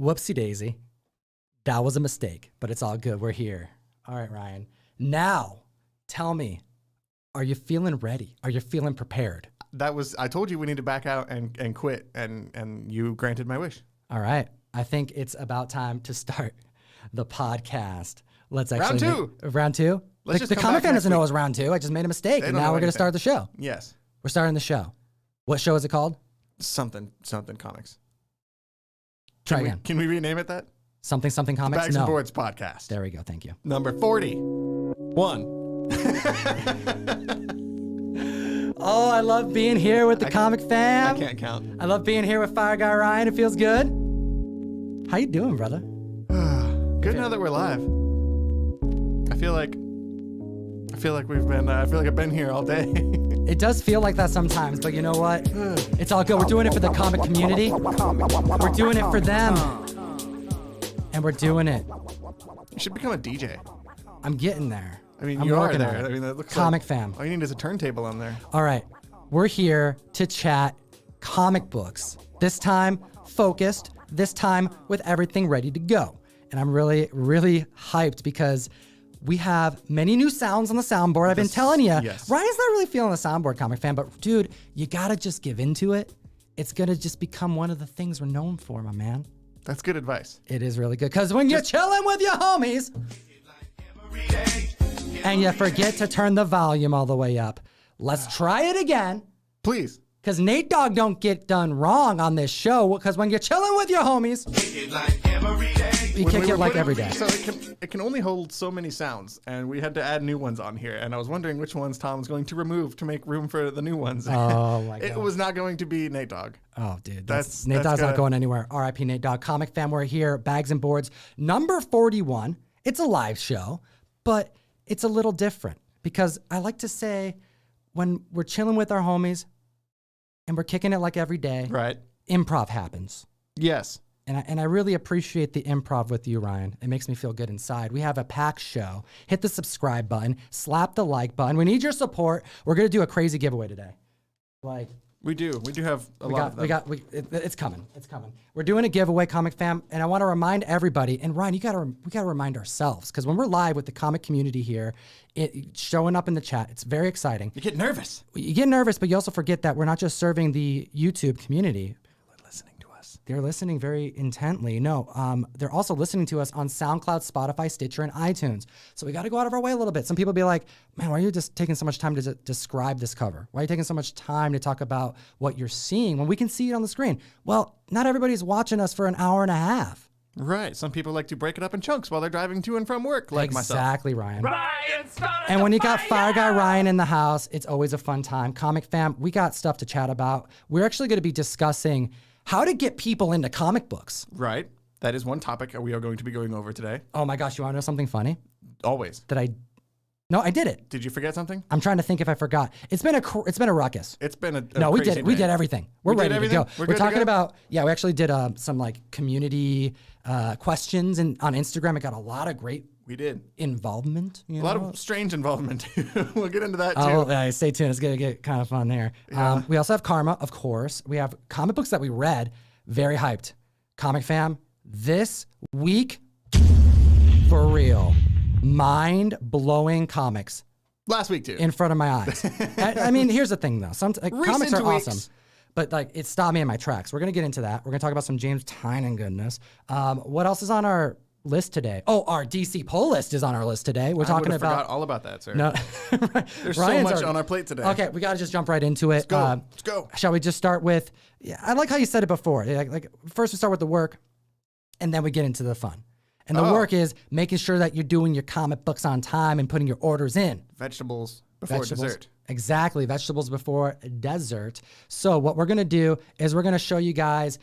Whoopsie daisy. That was a mistake, but it's all good. We're here. All right, Ryan. Now, tell me, are you feeling ready? Are you feeling prepared? I told you we need to back out and quit, and you granted my wish. All right. I think it's about time to start the podcast. Let's actually round two. The comic fan doesn't know it was round 2. I just made a mistake, and now we're going to start the show. Yes. We're starting the show. What show is it called? Something comics. Try again. Can we rename it that? Something comics? Bags and Boards podcast. There we go. Thank you. Number 41. Oh, I love being here with the comic fam. I can't count. I love being here with FireguyRyan. It feels good. How you doing, brother? Good now that we're live. I feel like I've been here all day. It does feel like that sometimes, but you know what? It's all good. We're doing it for the comic community. We're doing it for them. And we're doing it. You should become a DJ. I'm getting there. I mean, I'm you are working there. on it. I mean, that looks comic like fam. all you need is a turntable on there. All right. We're here to chat comic books. This time focused. This time with everything ready to go. And I'm really, really hyped because we have many new sounds on the soundboard. I've been telling you, yes. Ryan's not really feeling the soundboard, comic fan, but dude, you gotta just give into it. It's gonna just become one of the things we're known for, my man. That's good advice. It is really good, because when you're chilling with your homies and you forget to turn the volume all the way up, let's try it again. Please. Because Nate Dogg don't get done wrong on this show, because when you're chilling with your homies, you kick it like every day. So it can only hold so many sounds, and we had to add new ones on here, and I was wondering which ones Tom's going to remove to make room for the new ones. Oh my God. It was not going to be Nate Dogg. Oh, dude. Nate Dogg's not going anywhere. R.I.P. Nate Dogg. Comic fam, we're here. Bags and Boards. Number 41. It's a live show, but it's a little different, because I like to say when we're chilling with our homies and we're kicking it like every day, right? Improv happens. Yes. And I really appreciate the improv with you, Ryan. It makes me feel good inside. We have a packed show. Hit the subscribe button. Slap the like button. We need your support. We're going to do a crazy giveaway today. We do have a lot of them. It's coming. It's coming. We're doing a giveaway, comic fam, and I want to remind everybody. And Ryan, we got to remind ourselves, because when we're live with the comic community here, showing up in the chat, it's very exciting. You get nervous. You get nervous, but you also forget that we're not just serving the YouTube community. They're listening very intently. No, they're also listening to us on SoundCloud, Spotify, Stitcher, and iTunes. So we got to go out of our way a little bit. Some people be like, man, why are you just taking so much time to describe this cover? Why are you taking so much time to talk about what you're seeing when we can see it on the screen? Well, not everybody's watching us for an hour and a half. Right. Some people like to break it up in chunks while they're driving to and from work, like myself. Exactly, Ryan. And when you got FireGuyRyan in the house, it's always a fun time. Comic fam, we got stuff to chat about. We're actually going to be discussing how to get people into comic books. Right. That is one topic we are going to be going over today. Oh my gosh, you want to know something funny? Always. No, I did it. Did you forget something? I'm trying to think if I forgot. It's been a ruckus. It's been a No, we crazy did it. We day. did everything. We're ready to go. We're talking about, we actually did some like community questions on Instagram. It got a lot of great involvement. A lot of strange involvement. We'll get into that too. Oh, stay tuned. It's going to get kind of fun there. Yeah. We also have Karma, of course. We have comic books that we read. Very hyped. Comic fam, this week, for real, mind-blowing comics. Last week too. In front of my eyes. I mean, here's the thing though. Comics are awesome, but it stopped me in my tracks. We're going to get into that. We're going to talk about some James Tynion goodness. What else is on our list today? Oh, our DC poll list is on our list today. We're talking about. I forgot all about that, sir. No, there's so much on our plate today. Okay, we got to just jump right into it. Let's go. Shall we just start with? Yeah, I like how you said it before. Like first we start with the work, and then we get into the fun. And the work is making sure that you're doing your comic books on time and putting your orders in. Vegetables before dessert. Exactly, vegetables before dessert. So what we're gonna do is we're gonna show you guys.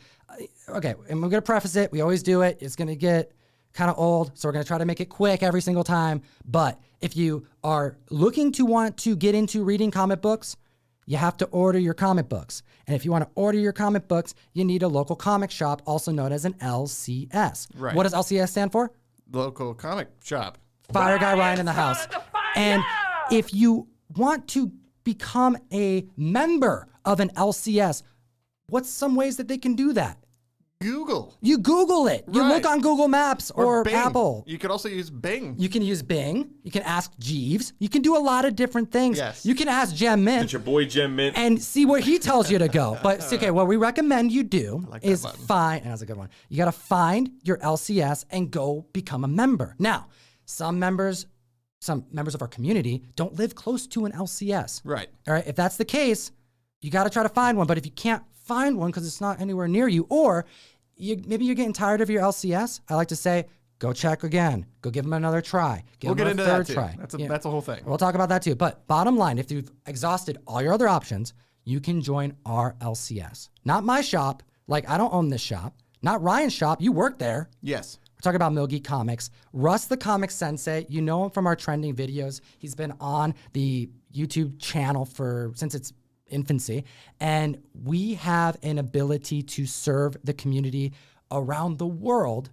Okay, and we're gonna preface it. We always do it. It's gonna get kind of old, so we're going to try to make it quick every single time. But if you are looking to want to get into reading comic books, you have to order your comic books. And if you want to order your comic books, you need a local comic shop, also known as an LCS. Right. What does LCS stand for? Local comic shop. FireguyRyan in the house. And if you want to become a member of an LCS, what's some ways that they can do that? Google. You Google it. You Right. look on Google Maps or Bing. Apple. You could also use Bing. You can use Bing. You can ask Jeeves. You can do a lot of different things. Yes. You can ask Gem Mint. It's your boy Gem Mint. And see where he tells you to go. But okay, what we recommend you do like that is button. find, and that's a good one. You got to find your LCS and go become a member. Now, some members of our community don't live close to an LCS. Right. All right. If that's the case, you got to try to find one. But if you can't find one because it's not anywhere near you, or maybe you're getting tired of your LCS, I like to say, go check again. Go give them another try. We'll get into third that too. try. That's a whole thing. We'll talk about that too. But bottom line, if you've exhausted all your other options, you can join our LCS. Not my shop. Like, I don't own this shop. Not Ryan's shop. You work there. Yes. We're talking about Milgeek Comics. Russ the Comic Sensei, you know him from our trending videos. He's been on the YouTube channel since its infancy. And we have an ability to serve the community around the world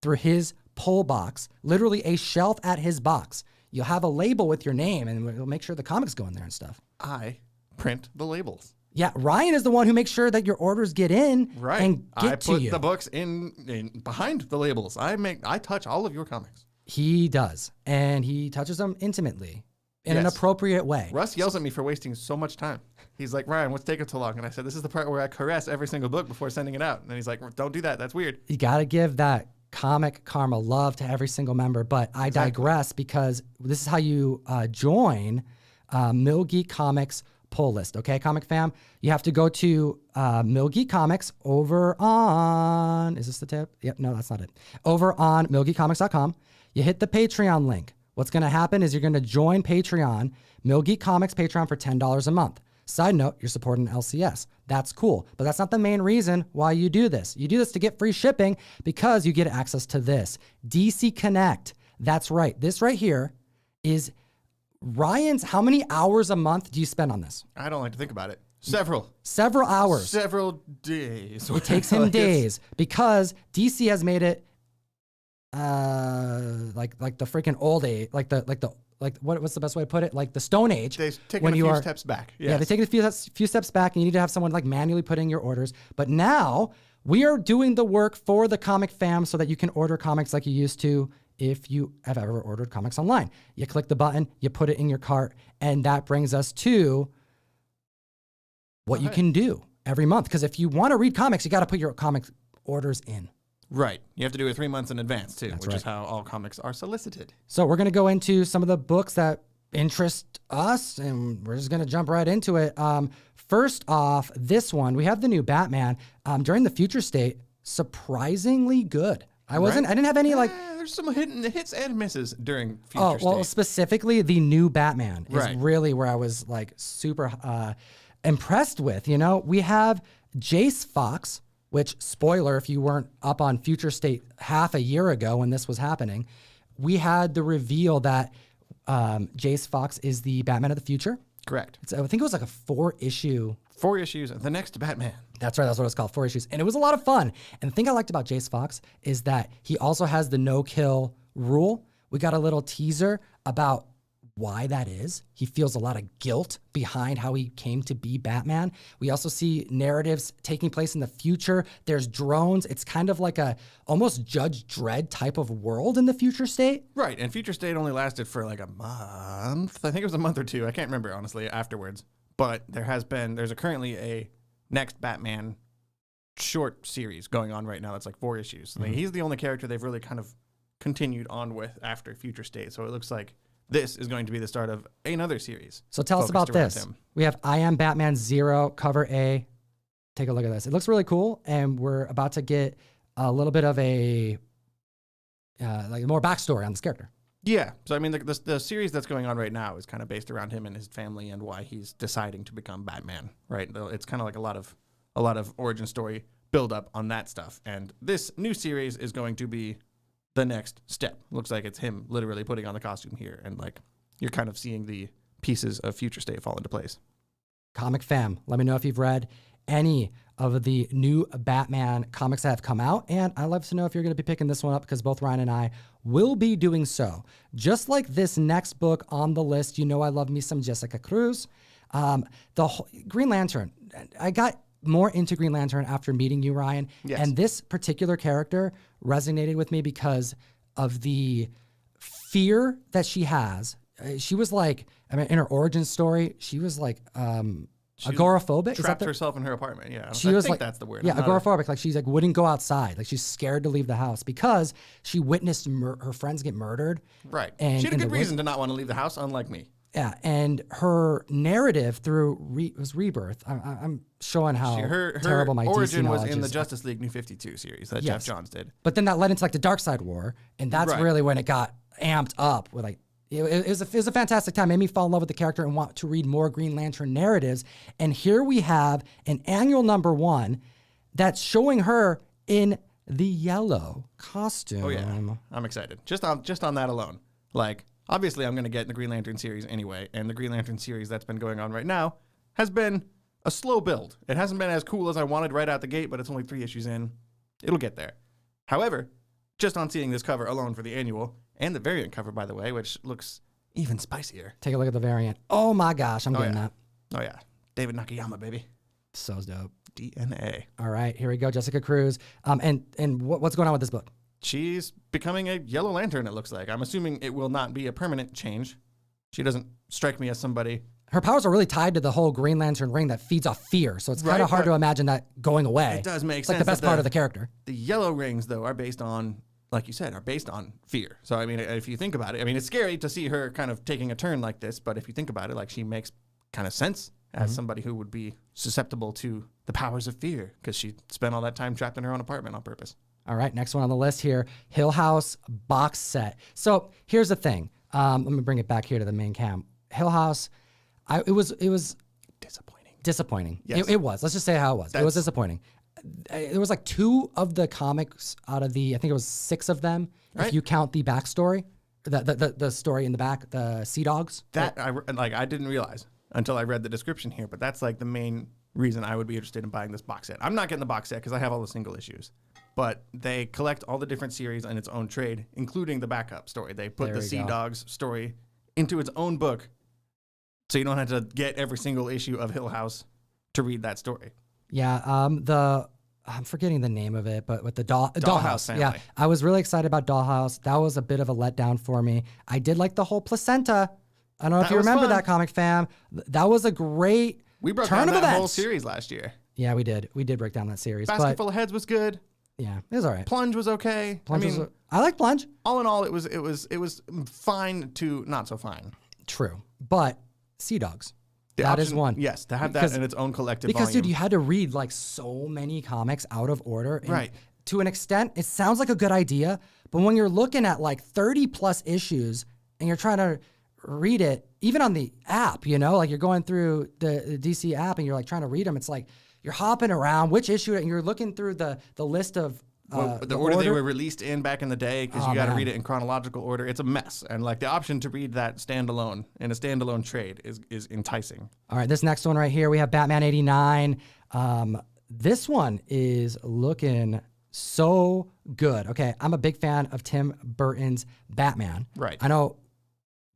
through his pull box, literally a shelf at his box. You'll have a label with your name and we'll make sure the comics go in there and stuff. I print the labels. Yeah, Ryan is the one who makes sure that your orders get in Right. and get to I put you. the books in behind the labels. I touch all of your comics. He does, and he touches them intimately in an Yes. appropriate way. Russ yells at me for wasting so much time. He's like, Ryan, what's taking so long? And I said, this is the part where I caress every single book before sending it out. And then he's like, don't do that. That's weird. You got to give that comic karma love to every single member. But I digress because this is how you join Milgeek Comics pull list. Okay, Comic Fam? You have to go to Milgeek Comics over on, is this the tab? Yep, no, that's not it. Over on milgeekcomics.com. You hit the Patreon link. What's going to happen is you're going to join Patreon, Milgeek Comics Patreon for $10 a month. Side note, you're supporting LCS. That's cool, but that's not the main reason why you do this. You do this to get free shipping because you get access to this. DC Connect. That's right. This right here is Ryan's. How many hours a month do you spend on this? I don't like to think about it. Several hours. Several days. It takes him days because DC has made it like the freaking old age, what's the best way to put it? Like the Stone Age. They've taken a few steps back. Yes. Yeah, they take a few steps back, and you need to have someone like manually put in your orders. But now we are doing the work for the Comic Fam so that you can order comics like you used to if you have ever ordered comics online. You click the button, you put it in your cart, and that brings us to what you can do every month. Because if you want to read comics, you got to put your comic orders in. Right. You have to do it 3 months in advance, too, That's which right. is how all comics are solicited. So we're going to go into some of the books that interest us, and we're just going to jump right into it. First off, this one, we have the new Batman. During the Future State, surprisingly good. I didn't have any there's some hits and misses during Future State. Specifically the new Batman is Right. really where I was like super impressed with. You know, we have Jace Fox, which, spoiler, if you weren't up on Future State half a year ago when this was happening, we had the reveal that Jace Fox is the Batman of the future. Correct. I think it was like a 4-issue. 4 issues, the next Batman. That's right. That's what it's called. 4 issues. And it was a lot of fun. And the thing I liked about Jace Fox is that he also has the no-kill rule. We got a little teaser about why that is. He feels a lot of guilt behind how he came to be Batman. We also see narratives taking place in the future. There's drones. It's kind of like a almost Judge Dredd type of world in the Future State. Right, and Future State only lasted for like a month. I think it was a month or two. I can't remember, honestly, afterwards. But there's currently a next Batman short series going on right now that's like 4 issues. Like, he's the only character they've really kind of continued on with after Future State. So it looks like this is going to be the start of another series. So tell us about focused around this. him. We have I Am Batman 0, cover A. Take a look at this. It looks really cool, and we're about to get a little bit of a like more backstory on this character. Yeah. So, I mean, the series that's going on right now is kind of based around him and his family and why he's deciding to become Batman, right? It's kind of like a lot of origin story build up on that stuff. And this new series is going to be the next step. Looks like it's him literally putting on the costume here. And like, you're kind of seeing the pieces of Future State fall into place. Comic Fam, let me know if you've read any of the new Batman comics that have come out. And I'd love to know if you're going to be picking this one up because both Ryan and I will be doing so. Just like this next book on the list, you know I love me some Jessica Cruz. The Green Lantern, I got more into Green Lantern after meeting you, Ryan. Yes. And this particular character resonated with me because of the fear that she has. She was like, I mean, in her origin story, she was like agoraphobic. Trapped herself in her apartment. Yeah, she I was think like, that's the word. Yeah, agoraphobic. Like she's like wouldn't go outside. Like she's scared to leave the house because she witnessed her friends get murdered. Right. And She had a good reason to not want to leave the house, unlike me. Yeah, and her narrative through was Rebirth. I'm showing how terrible my origin DC was knowledge in the is. Justice League New 52 series that Jeff Johns did. But then that led into like the Dark Side War, and that's really when it got amped up. With like it was a fantastic time. Made me fall in love with the character and want to read more Green Lantern narratives. And here we have an annual #1 that's showing her in the yellow costume. Oh yeah, I'm excited. Just on that alone, like. Obviously, I'm going to get in the Green Lantern series anyway, and the Green Lantern series that's been going on right now has been a slow build. It hasn't been as cool as I wanted right out the gate, but it's only 3 issues in. It'll get there. However, just on seeing this cover alone for the annual, and the variant cover, by the way, which looks even spicier. Take a look at the variant. Oh my gosh, I'm getting that. Oh yeah. David Nakayama, baby. So dope. DNA. All right, here we go. Jessica Cruz. And what's going on with this book? She's becoming a Yellow Lantern, it looks like. I'm assuming it will not be a permanent change. She doesn't strike me as somebody... Her powers are really tied to the whole Green Lantern ring that feeds off fear, so it's kind of hard to imagine that going away. It does make it's sense. Like the best part of the character. The yellow rings, though, are based on, like you said, fear. So, I mean, if you think about it, I mean, it's scary to see her kind of taking a turn like this, but if you think about it, like, she makes kind of sense as somebody who would be susceptible to the powers of fear, because she spent all that time trapped in her own apartment on purpose. All right, next one on the list here, Hill House box set. So here's the thing. Let me bring it back here to the main cam. Hill House, it was disappointing. Disappointing. Yes. It was. Let's just say how it was. It was disappointing. There was like 2 of the comics out of the, I think it was 6 of them, if you count the backstory, the story in the back, the Sea Dogs. That I didn't realize until I read the description here, but that's like the main reason I would be interested in buying this box set. I'm not getting the box set because I have all the single issues. But they collect all the different series in its own trade, including the backup story. They put the Sea Dogs story into its own book, so you don't have to get every single issue of Hill House to read that story. Yeah, I'm forgetting the name of it, but with the Dollhouse family. Yeah, I was really excited about Dollhouse. That was a bit of a letdown for me. I did like the whole placenta. I don't know if you remember that, comic fam. That was a great We broke turn down of that events. Whole series last year. Yeah, we did. We did break down that series. Basket Full of Heads was good. Yeah, it was all right. Plunge was okay. I like Plunge. All in all, it was fine to not so fine. True, but Sea Dogs. That is one. Yes, to have that in its own collective because, volume. dude, you had to read like so many comics out of order. And right. To an extent, it sounds like a good idea, but when you're looking at like 30 plus issues and you're trying to read it, even on the app, like you're going through the DC app and you're like trying to read them, it's like you're hopping around, which issue, and you're looking through the list of the order they were released in back in the day, because you got to read it in chronological order. It's a mess, and like the option to read that standalone in a standalone trade is enticing. All right, this next one right here, we have Batman 89. This one is looking so good. Okay, I'm a big fan of Tim Burton's Batman. Right. I know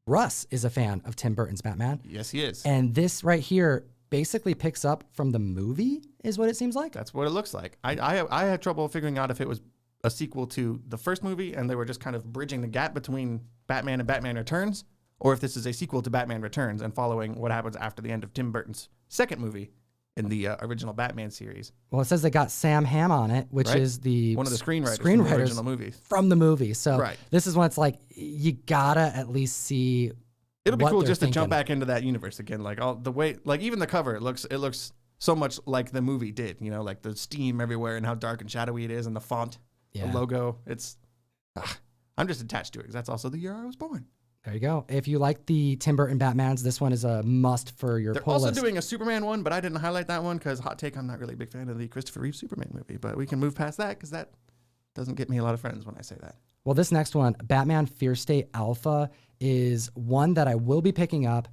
Russ is a fan of Tim Burton's Batman. Yes, he is. And this right here basically picks up from the movie, is what it seems like. That's what it looks like. I had trouble figuring out if it was a sequel to the first movie and they were just kind of bridging the gap between Batman and Batman Returns, or if this is a sequel to Batman Returns and following what happens after the end of Tim Burton's second movie in the original Batman series. Well, it says they got Sam Hamm on it, which is one of the screenwriters from the original movie. From the movie. So this is when it's like, you gotta at least see. It'll be cool just to jump back into that universe again. Like all the way, like even the cover, it looks so much like the movie did, like the steam everywhere and how dark and shadowy it is, and the font, the logo. I'm just attached to it because that's also the year I was born. There you go. If you like the Tim Burton Batmans, this one is a must for your pull list. They're also doing a Superman one, but I didn't highlight that one because, hot take, I'm not really a big fan of the Christopher Reeve Superman movie, but we can move past that because that doesn't get me a lot of friends when I say that. Well, this next one, Batman Fear State Alpha, is one that I will be picking up.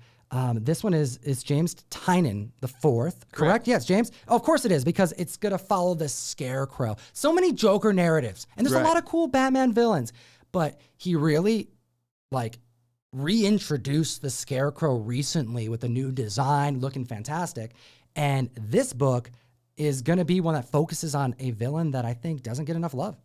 This one is James Tynion the fourth, correct? Yes, James. Oh, of course it is, because it's going to follow the Scarecrow. So many Joker narratives, and there's a lot of cool Batman villains, but he really, reintroduced the Scarecrow recently with a new design, looking fantastic. And this book is going to be one that focuses on a villain that I think doesn't get enough love.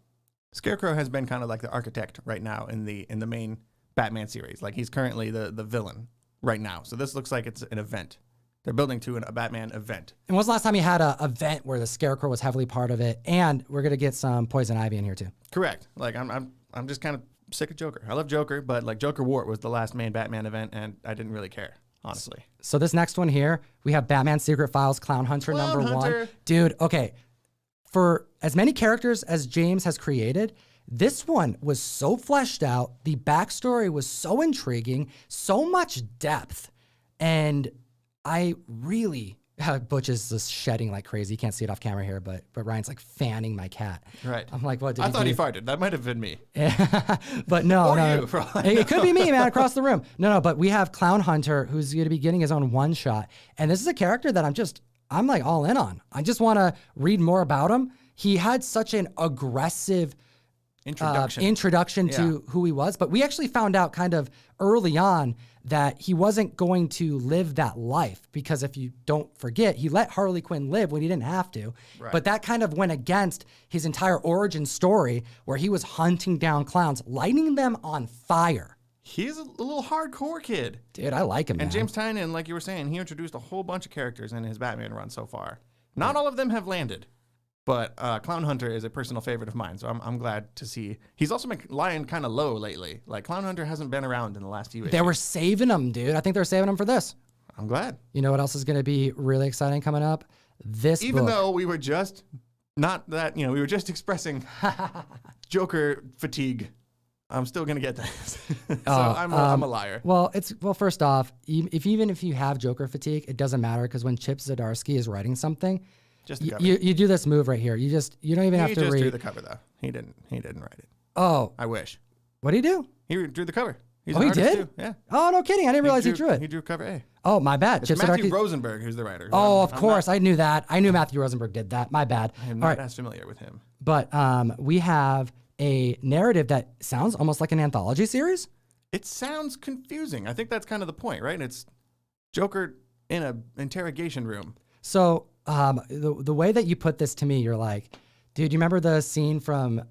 Scarecrow has been kind of like the architect right now in the main Batman series. Like he's currently the villain right now. So this looks like it's an event. They're building to a Batman event. And when's the last time you had an event where the Scarecrow was heavily part of it? And we're going to get some Poison Ivy in here too. Correct. Like I'm just kind of sick of Joker. I love Joker, but like Joker War was the last main Batman event, and I didn't really care, honestly. So this next one here, we have Batman Secret Files Clown Hunter number 1. Dude, okay. For as many characters as James has created, this one was so fleshed out. The backstory was so intriguing, so much depth. And I really, Butch is just shedding like crazy. You can't see it off camera here, but Ryan's like fanning my cat. Right. I'm like, what did I thought he farted. That might have been me. But no, or no. You, for all it could be me, man, across the room. No, but we have Clown Hunter, who's going to be getting his own one-shot. And this is a character that I'm like all in on. I just want to read more about him. He had such an aggressive introduction to who he was, but we actually found out kind of early on that he wasn't going to live that life, because if you don't forget, he let Harley Quinn live when he didn't have to. Right. But that kind of went against his entire origin story, where he was hunting down clowns, lighting them on fire. He's a little hardcore kid. Dude, I like him, And man. James Tynion, like you were saying, he introduced a whole bunch of characters in his Batman run so far. Not all of them have landed. But Clown Hunter is a personal favorite of mine, so I'm glad to see. He's also been lying kind of low lately. Like, Clown Hunter hasn't been around in the last few issues. They were saving him, dude. I think they're saving him for this. I'm glad. You know what else is going to be really exciting coming up? Even though we were just, not that, we were just expressing Joker fatigue, I'm still going to get this. So I'm a liar. Well, first off, even if you have Joker fatigue, it doesn't matter, because when Chip Zdarsky is writing something, just you do this move right here. You don't even have to read. He just drew the cover though. He didn't write it. Oh, I wish. What did he do? He drew the cover. He's he did? Too. Yeah. Oh, no kidding. I didn't realize he drew it. He drew cover A. Oh, my bad. It's Matthew Rosenberg who's the writer. Oh, of course. I knew that. I knew Matthew Rosenberg did that. My bad. I am not as familiar with him. But we have a narrative that sounds almost like an anthology series. It sounds confusing. I think that's kind of the point, right? It's Joker in an interrogation room. So the way that you put this to me, you're like, dude, you remember the scene from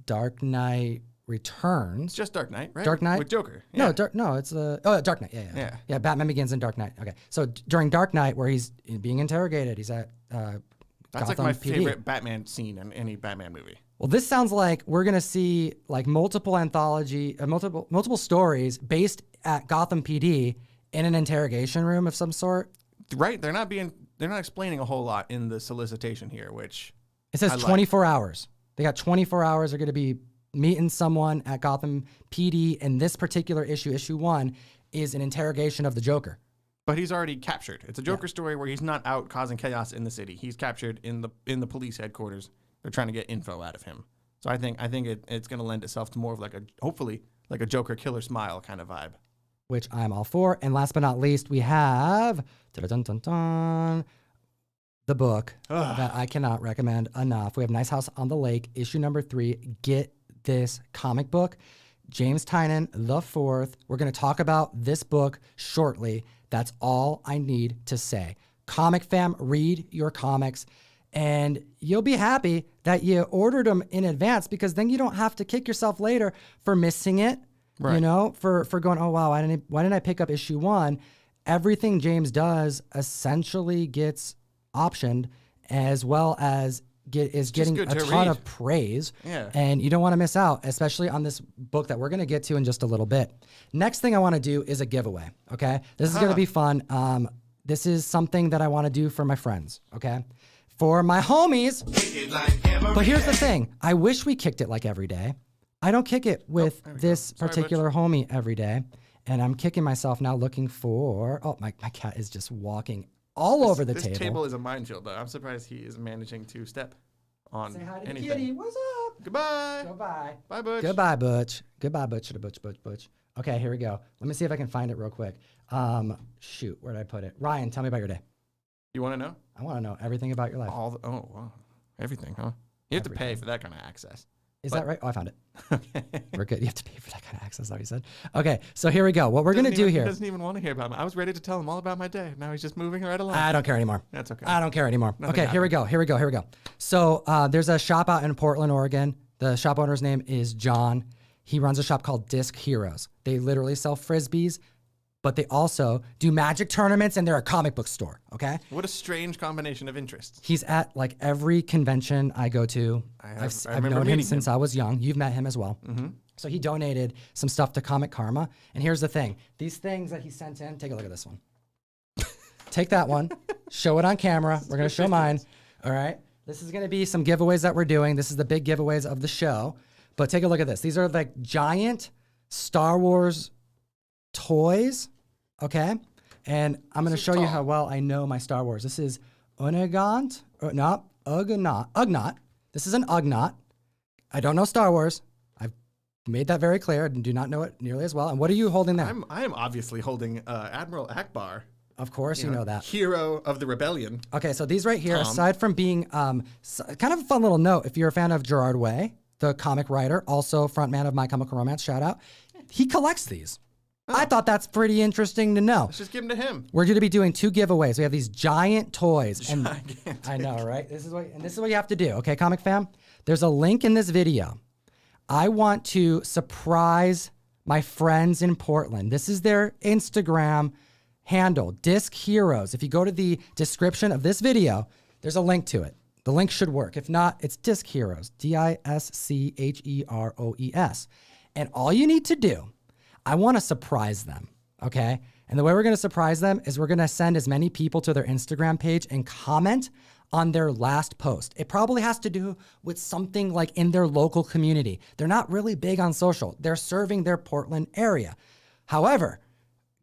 Dark Knight Returns? It's just Dark Knight, right? Dark Knight with Joker. Yeah. No, it's Dark Knight. Yeah. Batman Begins in Dark Knight. Okay, so during Dark Knight, where he's being interrogated, he's at that's Gotham like my PD. favorite Batman scene in any Batman movie. Well, this sounds like we're gonna see like multiple stories based at Gotham PD in an interrogation room of some sort. Right? They're not explaining a whole lot in the solicitation here, which it says 24 hours. They got 24 hours. They're going to be meeting someone at Gotham PD, and this particular issue 1, is an interrogation of the Joker. But he's already captured. It's a Joker story where he's not out causing chaos in the city. He's captured in the police headquarters. They're trying to get info out of him. So I think it's going to lend itself to more of hopefully like a Joker killer smile kind of vibe. Which I'm all for. And last but not least, we have the book that I cannot recommend enough. We have Nice House on the Lake, issue number 3. Get this comic book. James Tynion, the 4th. We're going to talk about this book shortly. That's all I need to say. Comic fam, read your comics, and you'll be happy that you ordered them in advance, because then you don't have to kick yourself later for missing it. Right. For going, oh, wow, why didn't I pick up issue 1? Everything James does essentially gets optioned, as well as getting a ton of praise. Yeah. And you don't want to miss out, especially on this book that we're going to get to in just a little bit. Next thing I want to do is a giveaway, okay? This is going to be fun. This is something that I want to do for my friends, okay? For my homies. But here's the thing. I wish we kicked it like every day. I don't kick it with this particular homie every day. And I'm kicking myself now looking for... Oh, my cat is just walking all over the table. This table is a minefield, though. I'm surprised he is managing to step on anything. Say hi to the kitty. What's up? Goodbye. Goodbye. Bye, Butch. Goodbye, Butch. Goodbye, Butch. Butch. Okay, here we go. Let me see if I can find it real quick. Shoot, where did I put it? Ryan, tell me about your day. You want to know? I want to know everything about your life. Wow. Everything, huh? You have to pay for that kind of access. Is that right? Oh, I found it. Okay. We're good. You have to pay for that kind of access, though, you said. Okay, so here we go. What we're going to do here. He doesn't even want to hear about me. I was ready to tell him all about my day. Now he's just moving right along. I don't care anymore. That's okay. I don't care anymore. Okay, here we go. So there's a shop out in Portland, Oregon. The shop owner's name is John. He runs a shop called Disc Heroes. They literally sell Frisbees, but they also do magic tournaments, and they're a comic book store, okay? What a strange combination of interests. He's at like every convention I go to. I've known him since I was young. You've met him as well. Mm-hmm. So he donated some stuff to Comic Karma. And here's the thing. These things that he sent in, take a look at this one. Take that one, show it on camera. We're going to show mine, all right? This is going to be some giveaways that we're doing. This is the big giveaways of the show. But take a look at this. These are like giant Star Wars toys. Okay, and I'm going to show you how well I know my Star Wars. This is Ugnaught. This is an Ugnaught. I don't know Star Wars. I've made that very clear and do not know it nearly as well. And what are you holding there? I am obviously holding Admiral Akbar. Of course, you know that. Hero of the rebellion. Okay, so these right here, aside from being kind of a fun little note, if you're a fan of Gerard Way, the comic writer, also frontman of My Chemical Romance, shout out, he collects these. I thought that's pretty interesting to know. Let's just give them to him. We're going to be doing 2 giveaways. We have these giant toys. And I know, right? This is what you have to do. Okay, comic fam? There's a link in this video. I want to surprise my friends in Portland. This is their Instagram handle, Disc Heroes. If you go to the description of this video, there's a link to it. The link should work. If not, it's Disc Heroes, DISCHEROES. And all you need to do, I want to surprise them, okay? And the way we're going to surprise them is we're going to send as many people to their Instagram page and comment on their last post. It probably has to do with something like in their local community. They're not really big on social. They're serving their Portland area. However,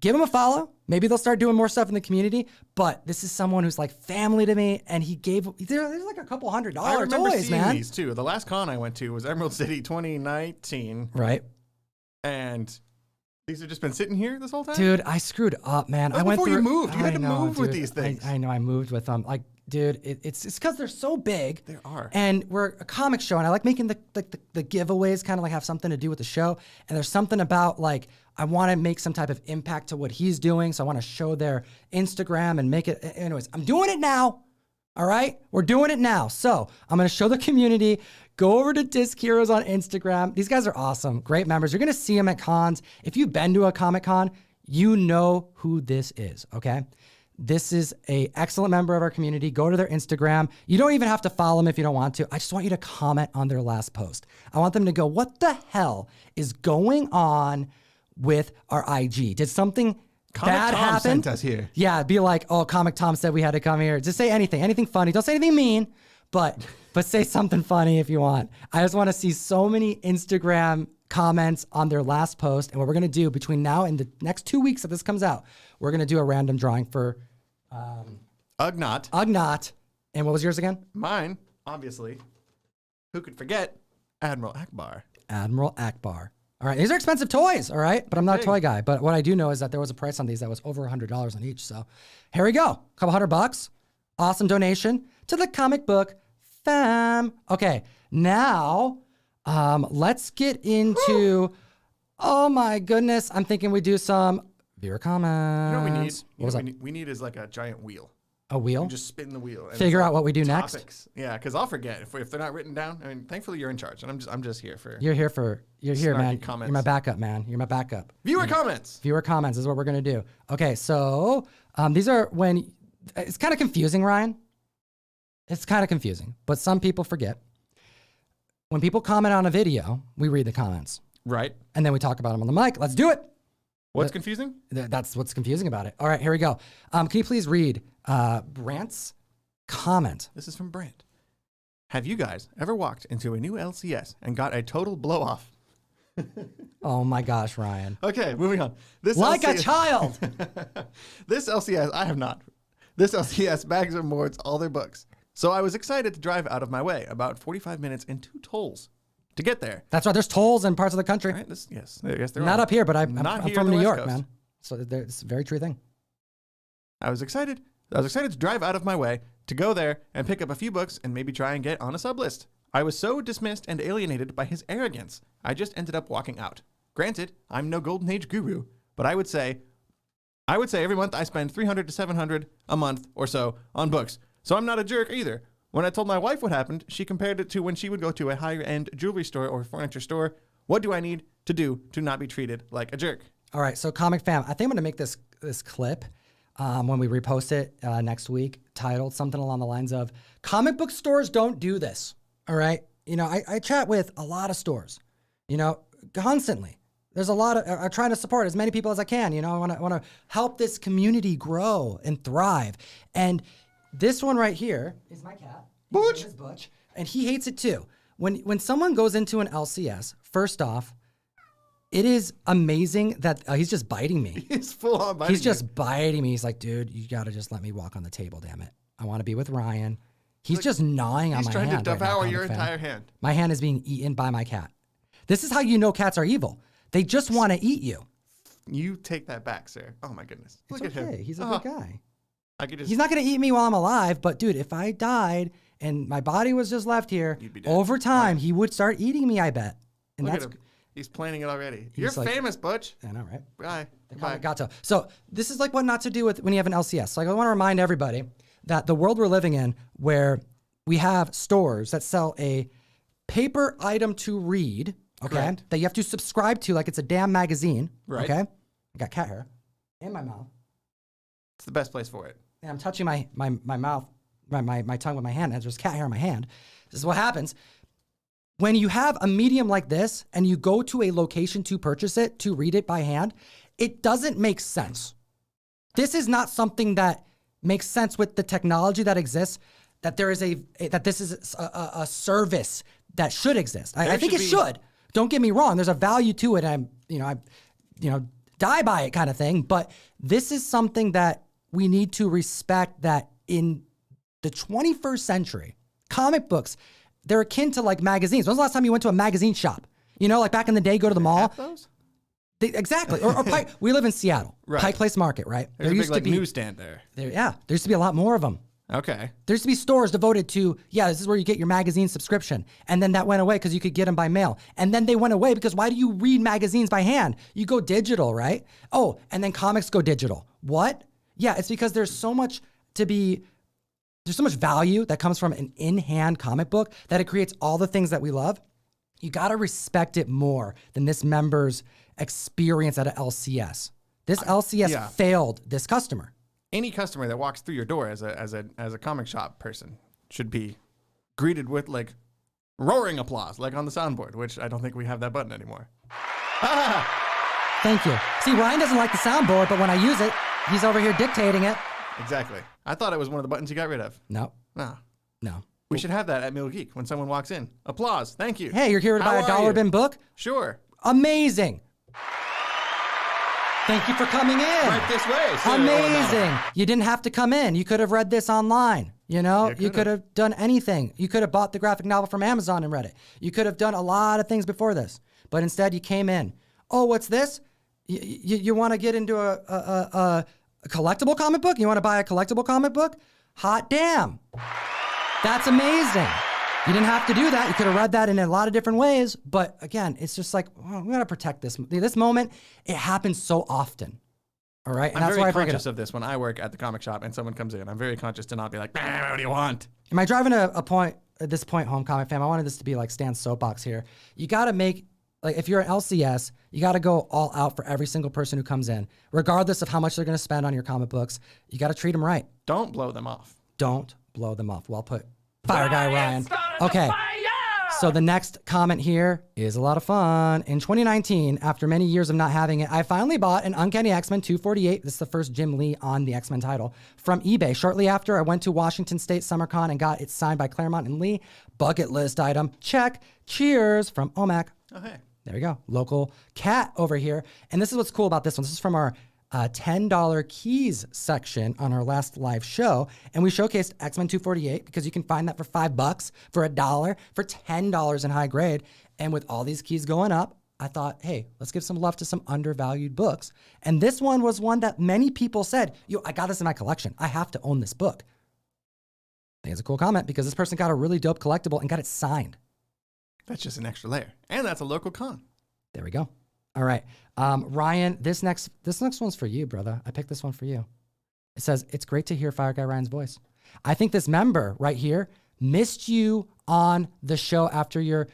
give them a follow. Maybe they'll start doing more stuff in the community, but this is someone who's like family to me, and there's like a couple $100 I remember toys, seeing man. these too. The last con I went to was Emerald City 2019. Right. And these have just been sitting here this whole time? Dude, I screwed up, man. Before you moved. You had to move with these things. I know, I moved with them. Like, dude, it's because they're so big. They are. And we're a comic show, and I like making the giveaways kind of like have something to do with the show. And there's something about like, I want to make some type of impact to what he's doing. So I want to show their Instagram and make it. Anyways, I'm doing it now. All right? We're doing it now. So I'm going to show the community. Go over to Disc Heroes on Instagram. These guys are awesome. Great members. You're going to see them at cons. If you've been to a Comic Con, you know who this is, okay? This is an excellent member of our community. Go to their Instagram. You don't even have to follow them if you don't want to. I just want you to comment on their last post. I want them to go, what the hell is going on with our IG? Did something bad happen? Sent us here. Yeah, be like, oh, Comic Tom said we had to come here. Just say anything funny. Don't say anything mean, but say something funny if you want. I just want to see so many Instagram comments on their last post. And what we're going to do between now and the next 2 weeks that this comes out, we're going to do a random drawing for Ugnaught. And what was yours again? Mine, obviously. Who could forget Admiral Akbar? Admiral Akbar. All right, these are expensive toys, all right? But I'm not a toy guy. But what I do know is that there was a price on these that was over $100 on each. So here we go. A couple $100. Awesome donation to the comic book fam. Okay, now let's get into, oh my goodness, I'm thinking we do some viewer comments. You know what we need? We need is like a giant wheel. A wheel? You just spin the wheel. And figure out what we do topics. Next. Yeah, because I'll forget if they're not written down. I mean, thankfully you're in charge, and I'm just here for. You're here, man. Comments. You're my backup, man. You're my backup. Viewer comments. Viewer comments is what we're gonna do. Okay, so these are when it's kind of confusing, Ryan. It's kind of confusing, but some people forget. When people comment on a video, we read the comments. Right. And then we talk about them on the mic. Let's do it. What's confusing? That's what's confusing about it. All right, here we go. Can you please read Brant's comment? This is from Brant. Have you guys ever walked into a new LCS and got a total blow off? Oh my gosh, Ryan. Okay, moving on. This like LCS, a child. This LCS, I have not. This LCS bags and boards all their books. So I was excited to drive out of my way, about 45 minutes and 2 tolls to get there. That's right. There's tolls in parts of the country. Right? Yes, I guess there Not are. up here, but I'm from New York, Coast. man. So it's a very true thing. I was excited to drive out of my way to go there and pick up a few books and maybe try and get on a sub list. I was so dismissed and alienated by his arrogance, I just ended up walking out. Granted, I'm no Golden Age guru, but I would say every month I spend $300 to $700 a month or so on books. So I'm not a jerk either. When I told my wife what happened, she compared it to when she would go to a higher-end jewelry store or furniture store. What do I need to do to not be treated like a jerk? All right, so Comic Fam, I think I'm going to make this clip when we repost it next week, titled something along the lines of, comic book stores don't do this, all right? You know, I chat with a lot of stores, you know, constantly. There's a lot of, I'm trying to support as many people as I can, you know, I want to help this community grow and thrive. And this one right here is my cat. Butch. His Butch. And he hates it too. When someone goes into an LCS, first off, it is amazing that he's just biting me. He's full on biting He's just biting me. He's like, dude, you got to just let me walk on the table, damn it. I want to be with Ryan. He's just gnawing on my hand. He's trying to right now, devour your Comic Fam. entire hand. My hand is being eaten by my cat. This is how you know cats are evil. They just want to eat you. You take that back, sir. Oh my goodness. It's Look okay. at him. He's a good guy. I could just, He's not going to eat me while I'm alive, but dude, if I died and my body was just left here, You'd be dead. over time, he would start eating me, I bet. And look that's at him. He's planning it already. You're like- famous, Butch. I know, right? Bye. The Bye. comic Gato. So this is like what not to do with when you have an LCS. So I want to remind everybody that the world we're living in, where we have stores that sell a paper item to read, okay, Correct. that you have to subscribe to like it's a damn magazine, Right. okay? I got cat hair in my mouth, It's the best place for it. and I'm touching my mouth, my tongue with my hand, and there's cat hair in my hand. This is what happens. When you have a medium like this and you go to a location to purchase it, to read it by hand, it doesn't make sense. This is not something that makes sense with the technology that exists, that there is that this is a service that should exist. I think it should. Don't get me wrong. There's a value to it. I die by it kind of thing. But this is something that we need to respect, that in the 21st century, comic books, they're akin to like magazines. When's the last time you went to a magazine shop? You know, like back in the day, go to the mall. Have those? Exactly. Or Pike. We live in Seattle. Right. Pike Place Market, right? There's a big like newsstand there. There used to be a lot more of them. Okay. There used to be stores devoted to, this is where you get your magazine subscription. And then that went away because you could get them by mail. And then they went away because why do you read magazines by hand? You go digital, right? Oh, and then comics go digital. What? Yeah, it's because there's so much value that comes from an in-hand comic book that it creates all the things that we love. You got to respect it more than this member's experience at a LCS. This LCS failed this customer. Any customer that walks through your door as a comic shop person should be greeted with like roaring applause, like on the soundboard, which I don't think we have that button anymore. Thank you. See, Ryan doesn't like the soundboard, but when I use it, he's over here dictating it. Exactly. I thought it was one of the buttons you got rid of. No. No. No. We should have that at Mill Geek when someone walks in. Applause. Thank you. Hey, you're here to buy How a are dollar you? bin book? Sure. Amazing. Thank you for coming in. Right this way. Sir. Amazing. You didn't have to come in. You could have read this online. You know, you could have done anything. You could have bought the graphic novel from Amazon and read it. You could have done a lot of things before this, but instead you came in. Oh, what's this? You want to get into a collectible comic book? You want to buy a collectible comic book? Hot damn. That's amazing. You didn't have to do that. You could have read that in a lot of different ways. But again, it's just like, we got to protect this. This moment, it happens so often. All right? And I'm that's very why I bring it conscious up. of this when I work at the comic shop and someone comes in. I'm very conscious to not be like, what do you want? Am I driving at this point home, comic fam? I wanted this to be like Stan's soapbox here. You got to make, like, if you're an LCS, you got to go all out for every single person who comes in, regardless of how much they're going to spend on your comic books. You got to treat them right. Don't blow them off. Don't blow them off. Well put. Fire guy Ryan. Okay. So the next comment here is a lot of fun. In 2019, after many years of not having it, I finally bought an Uncanny X-Men 248. This is the first Jim Lee on the X-Men title from eBay. Shortly after, I went to Washington State SummerCon and got it signed by Claremont and Lee. Bucket list item. Check. Cheers from OMAC. Oh, hey. There we go. Local cat over here. And this is what's cool about this one. This is from our $10 keys section on our last live show. And we showcased X-Men 248 because you can find that for $5, for $1, for $10 in high grade. And with all these keys going up, I thought, hey, let's give some love to some undervalued books. And this one was one that many people said, I got this in my collection. I have to own this book. I think it's a cool comment because this person got a really dope collectible and got it signed. That's just an extra layer. And that's a local con. There we go. All right. Ryan, this next one's for you, brother. I picked this one for you. It says, it's great to hear Fire Guy Ryan's voice. I think this member right here missed you on the show after you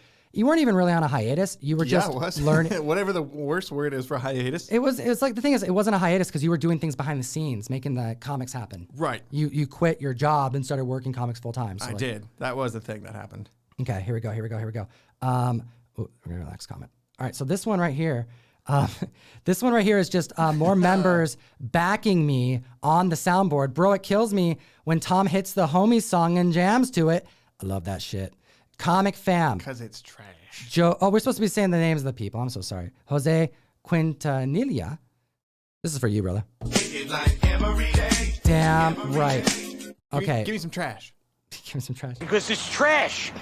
weren't even really on a hiatus. You were just learning. Whatever the worst word is for hiatus. It was like, the thing is, it wasn't a hiatus because you were doing things behind the scenes, making the comics happen. Right. You quit your job and started working comics full time. So I did. That was the thing that happened. Okay, here we go. We're going to go to the next comment. All right, so this one right here, is just more members backing me on the soundboard. Bro, it kills me when Tom hits the Homies song and jams to it. I love that shit. Comic fam. Because it's trash. Joe, we're supposed to be saying the names of the people. I'm so sorry. Jose Quintanilla. This is for you, brother. Damn right. Okay. Give me some trash. Give me some trash. Because it's trash.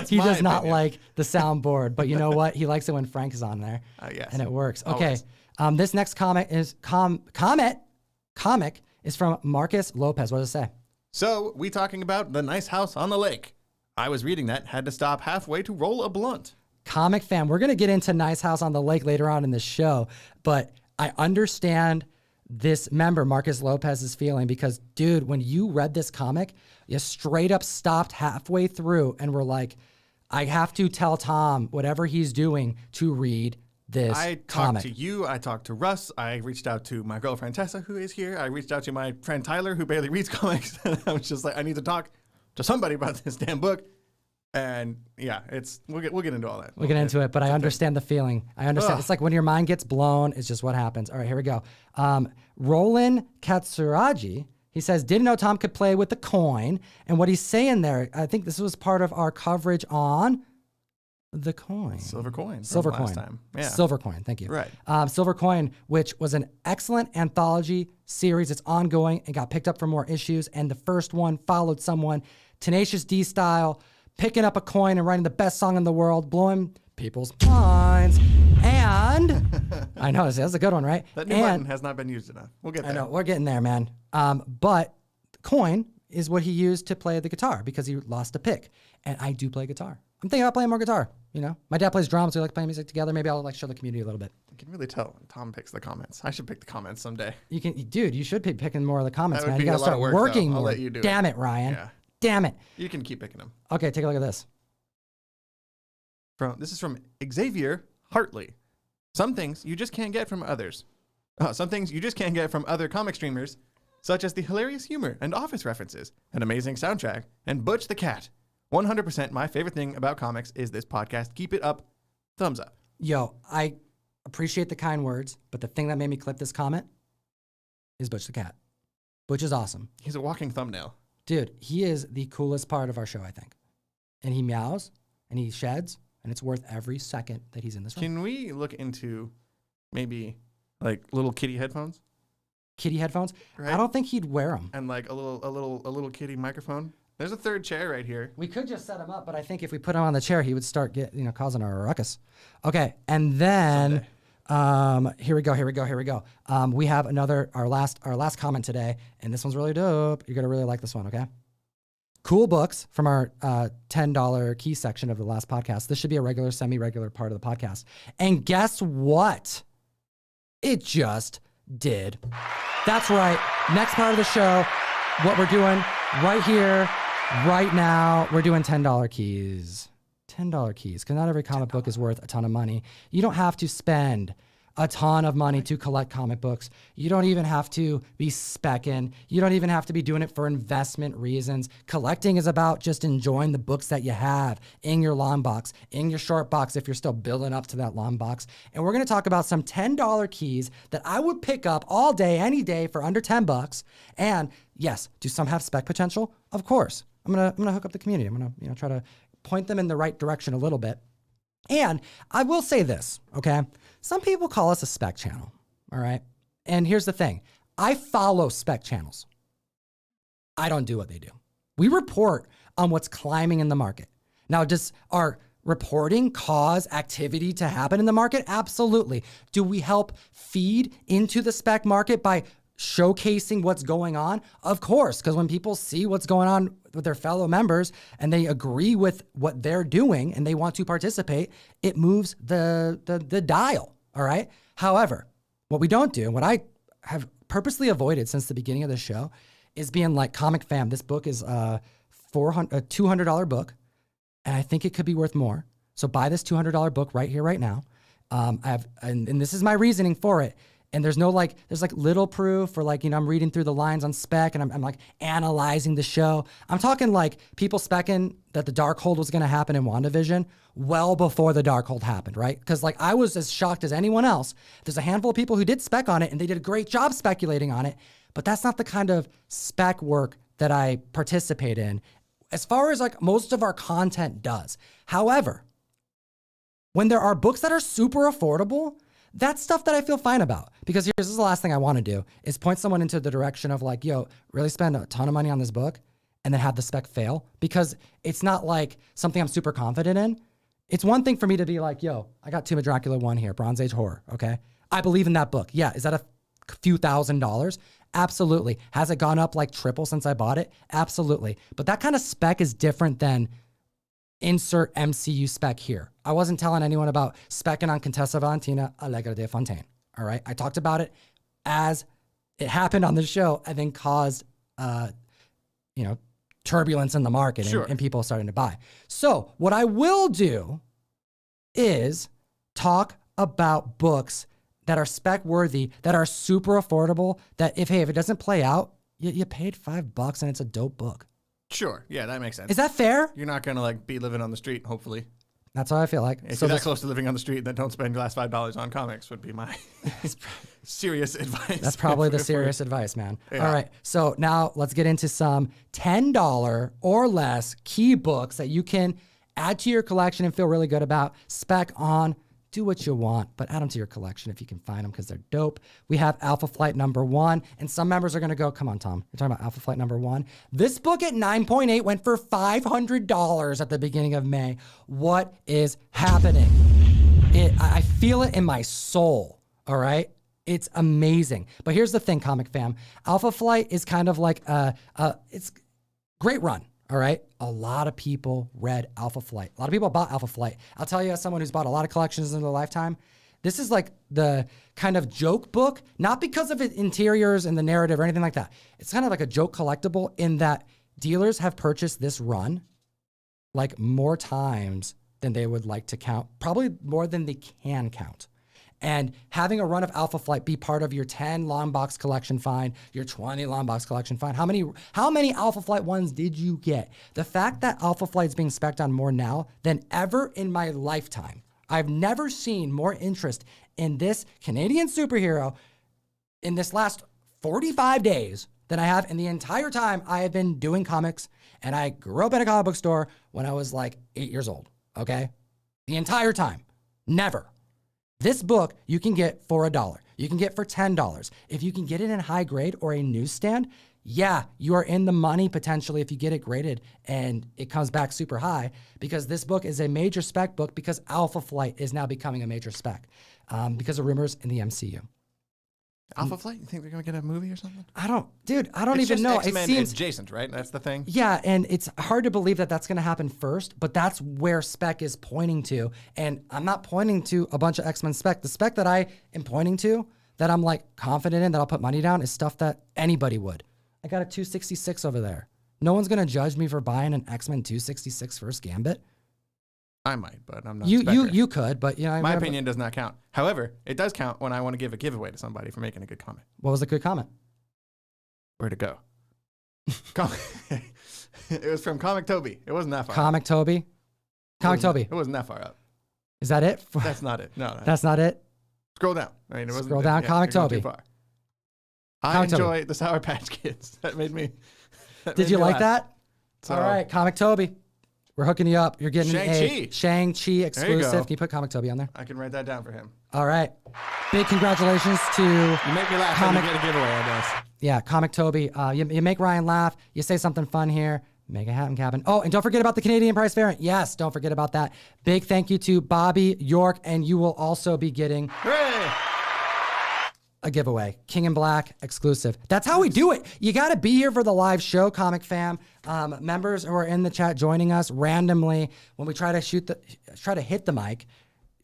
He does not like the soundboard, but you know what? He likes it when Frank is on there. Yes. And it works. Okay. This next comic is comic is from Marcus Lopez. What does it say? So we talking about The Nice House on the Lake. I was reading that, had to stop halfway to roll a blunt. Comic fam, we're going to get into Nice House on the Lake later on in the show, but I understand this member, Marcus Lopez's feeling, because dude, when you read this comic, you straight up stopped halfway through and were like, I have to tell Tom whatever he's doing to read this comic. I talked to you, I talked to Russ, I reached out to my girlfriend Tessa, who is here, I reached out to my friend Tyler, who barely reads comics, and I was just like, I need to talk to somebody about this damn book. And yeah, we'll get into all that. We'll get into it, but I understand the feeling. I understand. It's like when your mind gets blown, it's just what happens. All right, here we go. Roland Katsuragi, he says, didn't know Tom could play with the coin. And what he's saying there, I think this was part of our coverage on the coin. Silver coin. Silver coin. Last time. Yeah. Silver coin. Thank you. Right. Silver coin, which was an excellent anthology series. It's ongoing and got picked up for more issues. And the first one followed someone Tenacious D style, picking up a coin and writing the best song in the world, blowing people's minds. And I know that's a good one, right? That new button has not been used enough. We'll get there. I know we're getting there, man. But the coin is what he used to play the guitar because he lost a pick. And I do play guitar. I'm thinking about playing more guitar. You know, my dad plays drums. We like playing music together. Maybe I'll like show the community a little bit. You can really tell when Tom picks the comments. I should pick the comments someday. You can, dude. You should be picking more of the comments, man. You got gotta start working more. I'll let you do Damn it, Ryan. Yeah. Damn it. You can keep picking them. Okay, take a look at this. This is from Xavier Hartley. Some things you just can't get from others. Some things you just can't get from other comic streamers, such as the hilarious humor and Office references, an amazing soundtrack, and Butch the Cat. 100% my favorite thing about comics is this podcast. Keep it up. Thumbs up. Yo, I appreciate the kind words, but the thing that made me clip this comment is Butch the Cat. Butch is awesome. He's a walking thumbnail. Dude, he is the coolest part of our show, I think. And he meows, and he sheds, and it's worth every second that he's in this room. Can we look into maybe like little kitty headphones? Kitty headphones? Right? I don't think he'd wear them. And like a little kitty microphone. There's a third chair right here. We could just set him up, but I think if we put him on the chair, he would start causing a ruckus. Okay, and then here we go. We have our last comment today, and this one's really dope. You're gonna really like this one, okay? Cool books from our $10 key section of the last podcast. This should be a regular, semi-regular part of the podcast. And guess what? It just did. That's right. Next part of the show, what we're doing right here, right now, we're doing $10 keys. $10 keys, because not every comic book is worth a ton of money. You don't have to spend a ton of money to collect comic books. You don't even have to be specking. You don't even have to be doing it for investment reasons. Collecting is about just enjoying the books that you have in your long box, in your short box if you're still building up to that long box. And we're gonna talk about some $10 keys that I would pick up all day, any day for under 10 bucks. And yes, do some have spec potential? Of course. I'm gonna hook up the community. I'm gonna try to point them in the right direction a little bit. And I will say this, okay? Some people call us a spec channel, all right? And here's the thing. I follow spec channels. I don't do what they do. We report on what's climbing in the market. Now, does our reporting cause activity to happen in the market? Absolutely. Do we help feed into the spec market by showcasing what's going on? Of course, because when people see what's going on with their fellow members and they agree with what they're doing and they want to participate, it moves the dial, all right? However, what we don't do, what I have purposely avoided since the beginning of the show, is being like, Comic Fam, this book is a $200 book, and I think it could be worth more. So buy this $200 book right here, right now. And this is my reasoning for it. And there's no like, there's like little proof or like, you know, I'm reading through the lines on spec and I'm like analyzing the show. I'm talking like people specking that the Darkhold was going to happen in WandaVision well before the Darkhold happened, right? Because like I was as shocked as anyone else. There's a handful of people who did spec on it and they did a great job speculating on it, but that's not the kind of spec work that I participate in as far as like most of our content does. However, when there are books that are super affordable, that's stuff that I feel fine about. Because this is the last thing I want to do, is point someone into the direction of like, yo, really spend a ton of money on this book and then have the spec fail. Because it's not like something I'm super confident in. It's one thing for me to be like, yo, I got Tomb of Dracula 1 here, Bronze Age horror, okay? I believe in that book. Yeah, is that a few $1,000s? Absolutely. Has it gone up like triple since I bought it? Absolutely. But that kind of spec is different than insert MCU spec here. I wasn't telling anyone about specking on Contessa Valentina Allegra de Fontaine. All right. I talked about it as it happened on the show and then caused, turbulence in the market and people starting to buy. So what I will do is talk about books that are spec worthy, that are super affordable, that if it doesn't play out, you paid $5 and it's a dope book. Sure. Yeah, that makes sense. Is that fair? You're not going to like be living on the street, hopefully. That's how I feel like. If you're that close to living on the street, then don't spend last $5 on comics would be my serious advice. That's probably the serious advice, man. Yeah. All right. So now let's get into some $10 or less key books that you can add to your collection and feel really good about. Spec on. Do what you want, but add them to your collection if you can find them because they're dope. We have Alpha Flight #1, and some members are going to go, come on, Tom, you're talking about Alpha Flight #1. This book at 9.8 went for $500 at the beginning of May. What is happening? I feel it in my soul, all right? It's amazing. But here's the thing, Comic Fam. Alpha Flight is kind of like, it's great run. All right. A lot of people read Alpha Flight. A lot of people bought Alpha Flight. I'll tell you, as someone who's bought a lot of collections in their lifetime, this is like the kind of joke book, not because of its interiors and the narrative or anything like that. It's kind of like a joke collectible in that dealers have purchased this run like more times than they would like to count, probably more than they can count. And having a run of Alpha Flight be part of your 10 long box collection find, your 20 long box collection find. How many Alpha Flight ones did you get? The fact that Alpha Flight is being spec'd on more now than ever in my lifetime. I've never seen more interest in this Canadian superhero in this last 45 days than I have in the entire time I have been doing comics. And I grew up in a comic book store when I was like 8 years old, okay? The entire time. Never. This book you can get for $1. You can get for $10. If you can get it in high grade or a newsstand, yeah, you are in the money potentially if you get it graded and it comes back super high, because this book is a major spec book because Alpha Flight is now becoming a major spec because of rumors in the MCU. Alpha Flight? You think they're going to get a movie or something? I don't even know. XMen It seems adjacent, right? That's the thing. Yeah, and it's hard to believe that that's going to happen first, but that's where spec is pointing to. And I'm not pointing to a bunch of X-Men spec. The spec that I am pointing to, that I'm like confident in, that I'll put money down, is stuff that anybody would. I got a 266 over there. No one's going to judge me for buying an X-Men 266 First Gambit. I might, but I'm not. You could, but you know, my opinion does not count. However, it does count when I want to give a giveaway to somebody for making a good comment. What was a good comment? Where to go? It was from Comic Toby. It wasn't that far. Comic Toby. It wasn't that far up. Is that it? That's not it. No, that's not it. Scroll down. I mean, it wasn't. Scroll down. Comic Toby. Too far. I enjoy the Sour Patch Kids. That made me. Did you like that? So, all right, Comic Toby. We're hooking you up. You're getting a Shang-Chi exclusive. Can you put Comic Toby on there? I can write that down for him. All right. Big congratulations to You make me laugh when you get a giveaway, I guess. Yeah, Comic Toby. You make Ryan laugh. You say something fun here. Make a happen, Cabin. Oh, and don't forget about the Canadian price variant. Yes, don't forget about that. Big thank you to Bobby York, and you will also be getting a giveaway. King in Black exclusive. That's how we do it. You got to be here for the live show, Comic Fam. Members who are in the chat joining us randomly when we try to hit the mic.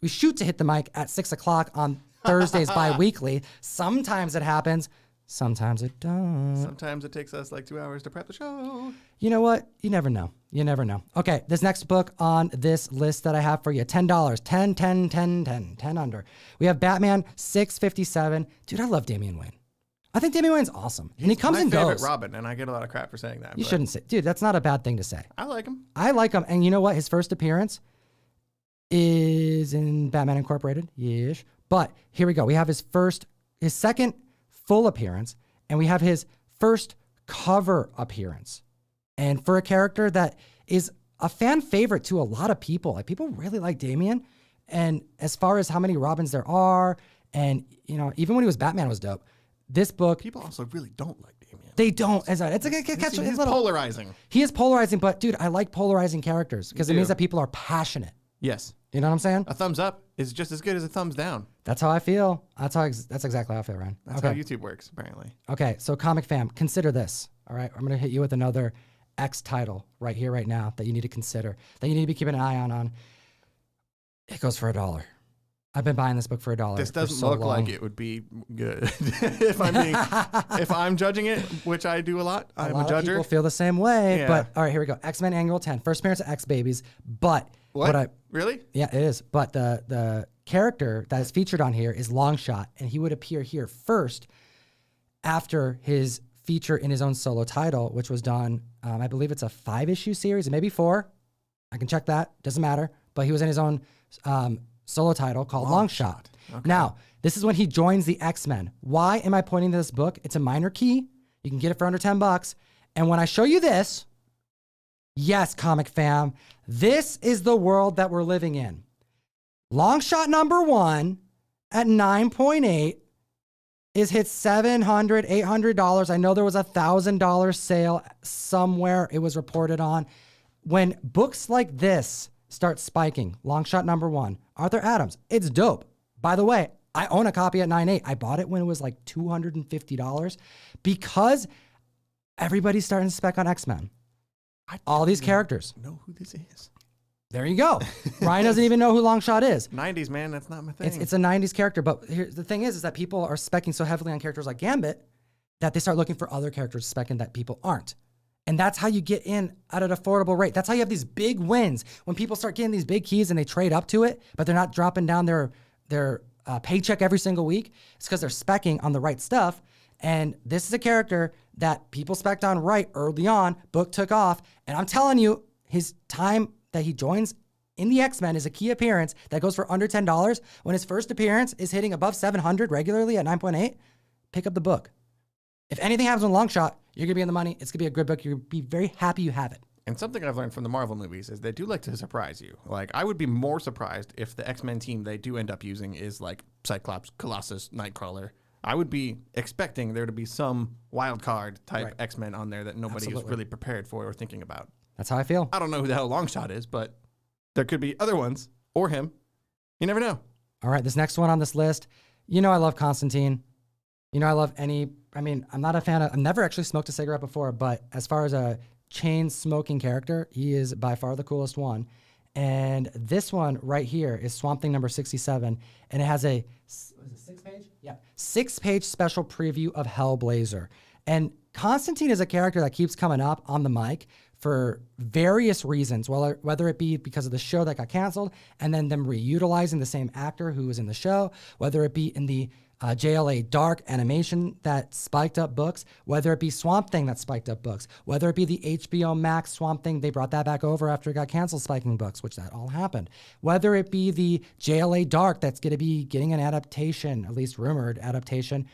We shoot to hit the mic at 6 o'clock on Thursdays bi-weekly. Sometimes it happens. Sometimes it doesn't. Sometimes it takes us like 2 hours to prep the show. You know what? You never know. You never know. Okay, this next book on this list that I have for you, $10, 10 under. We have Batman 657. Dude, I love Damian Wayne. I think Damian Wayne's awesome. And he comes and goes. My favorite Robin, and I get a lot of crap for saying that. You shouldn't say. Dude, that's not a bad thing to say. I like him. I like him. And you know what? His first appearance is in Batman Incorporated. Yes. But here we go. We have his second full appearance, and we have his first cover appearance. And for a character that is a fan favorite to a lot of people, like people really like Damian. And as far as how many Robins there are, and you know, even when he was Batman was dope. This book, people also really don't like Damian. They don't. He's polarizing. He is polarizing, but dude, I like polarizing characters because it means that people are passionate. Yes. You know what I'm saying? A thumbs up is just as good as a thumbs down. That's how I feel. That's exactly how I feel, Ryan. That's how YouTube works, apparently. Okay, so Comic Fam, consider this. All right, I'm gonna hit you with another X title right here, right now that you need to consider, that you need to be keeping an eye on. It goes for $1. I've been buying this book for $1. This doesn't look like it would be good. if I'm judging it, which I do a lot. I'm a judger. People feel the same way. Yeah. But all right, here we go. X-Men Annual 10, first appearance of X-Babies. But really? Yeah, it is. But the character that is featured on here is Longshot, and he would appear here first after his feature in his own solo title, which was done. I believe it's a 5-issue series, maybe 4. I can check that. Doesn't matter. But he was in his own solo title called Longshot. Okay. Now, this is when he joins the X-Men. Why am I pointing to this book? It's a minor key. You can get it for under $10. And when I show you this, yes, Comic Fam, this is the world that we're living in. Longshot number 1 at 9.8 is hit $700, $800. I know there was a $1,000 sale somewhere it was reported on. When books like this start spiking, Longshot number 1, Arthur Adams, it's dope. By the way, I own a copy at 9.8. I bought it when it was like $250 because everybody's starting to spec on X-Men. All these characters. Know who this is. There you go. Ryan doesn't even know who Longshot is. 90s, man. That's not my thing. It's a 90s character. But the thing is that people are specking so heavily on characters like Gambit that they start looking for other characters specking that people aren't. And that's how you get in at an affordable rate. That's how you have these big wins. When people start getting these big keys and they trade up to it, but they're not dropping down their paycheck every single week, it's because they're specking on the right stuff. And this is a character that people spec'd on right early on. Book took off. And I'm telling you, his time that he joins in the X-Men is a key appearance that goes for under $10. When his first appearance is hitting above 700 regularly at 9.8, pick up the book. If anything happens with Longshot, you're going to be in the money. It's going to be a good book. You're going to be very happy you have it. And something I've learned from the Marvel movies is they do like to surprise you. Like, I would be more surprised if the X-Men team they do end up using is like Cyclops, Colossus, Nightcrawler. I would be expecting there to be some wild card type X-Men on there that nobody is really prepared for or thinking about. That's how I feel. I don't know who the hell Longshot is, but there could be other ones or him. You never know. All right, this next one on this list. You know I love Constantine. You know I love I'm not a fan of, I've never actually smoked a cigarette before, but as far as a chain smoking character, he is by far the coolest one. And this one right here is Swamp Thing number 67, and it has a 6-page? Yeah, 6-page special preview of Hellblazer. And Constantine is a character that keeps coming up on the mic for various reasons, whether it be because of the show that got canceled and then them reutilizing the same actor who was in the show, whether it be in the JLA Dark animation that spiked up books, whether it be Swamp Thing that spiked up books, whether it be the HBO Max Swamp Thing, they brought that back over after it got canceled spiking books, which that all happened. Whether it be the JLA Dark that's going to be getting an adaptation, at least rumored adaptation,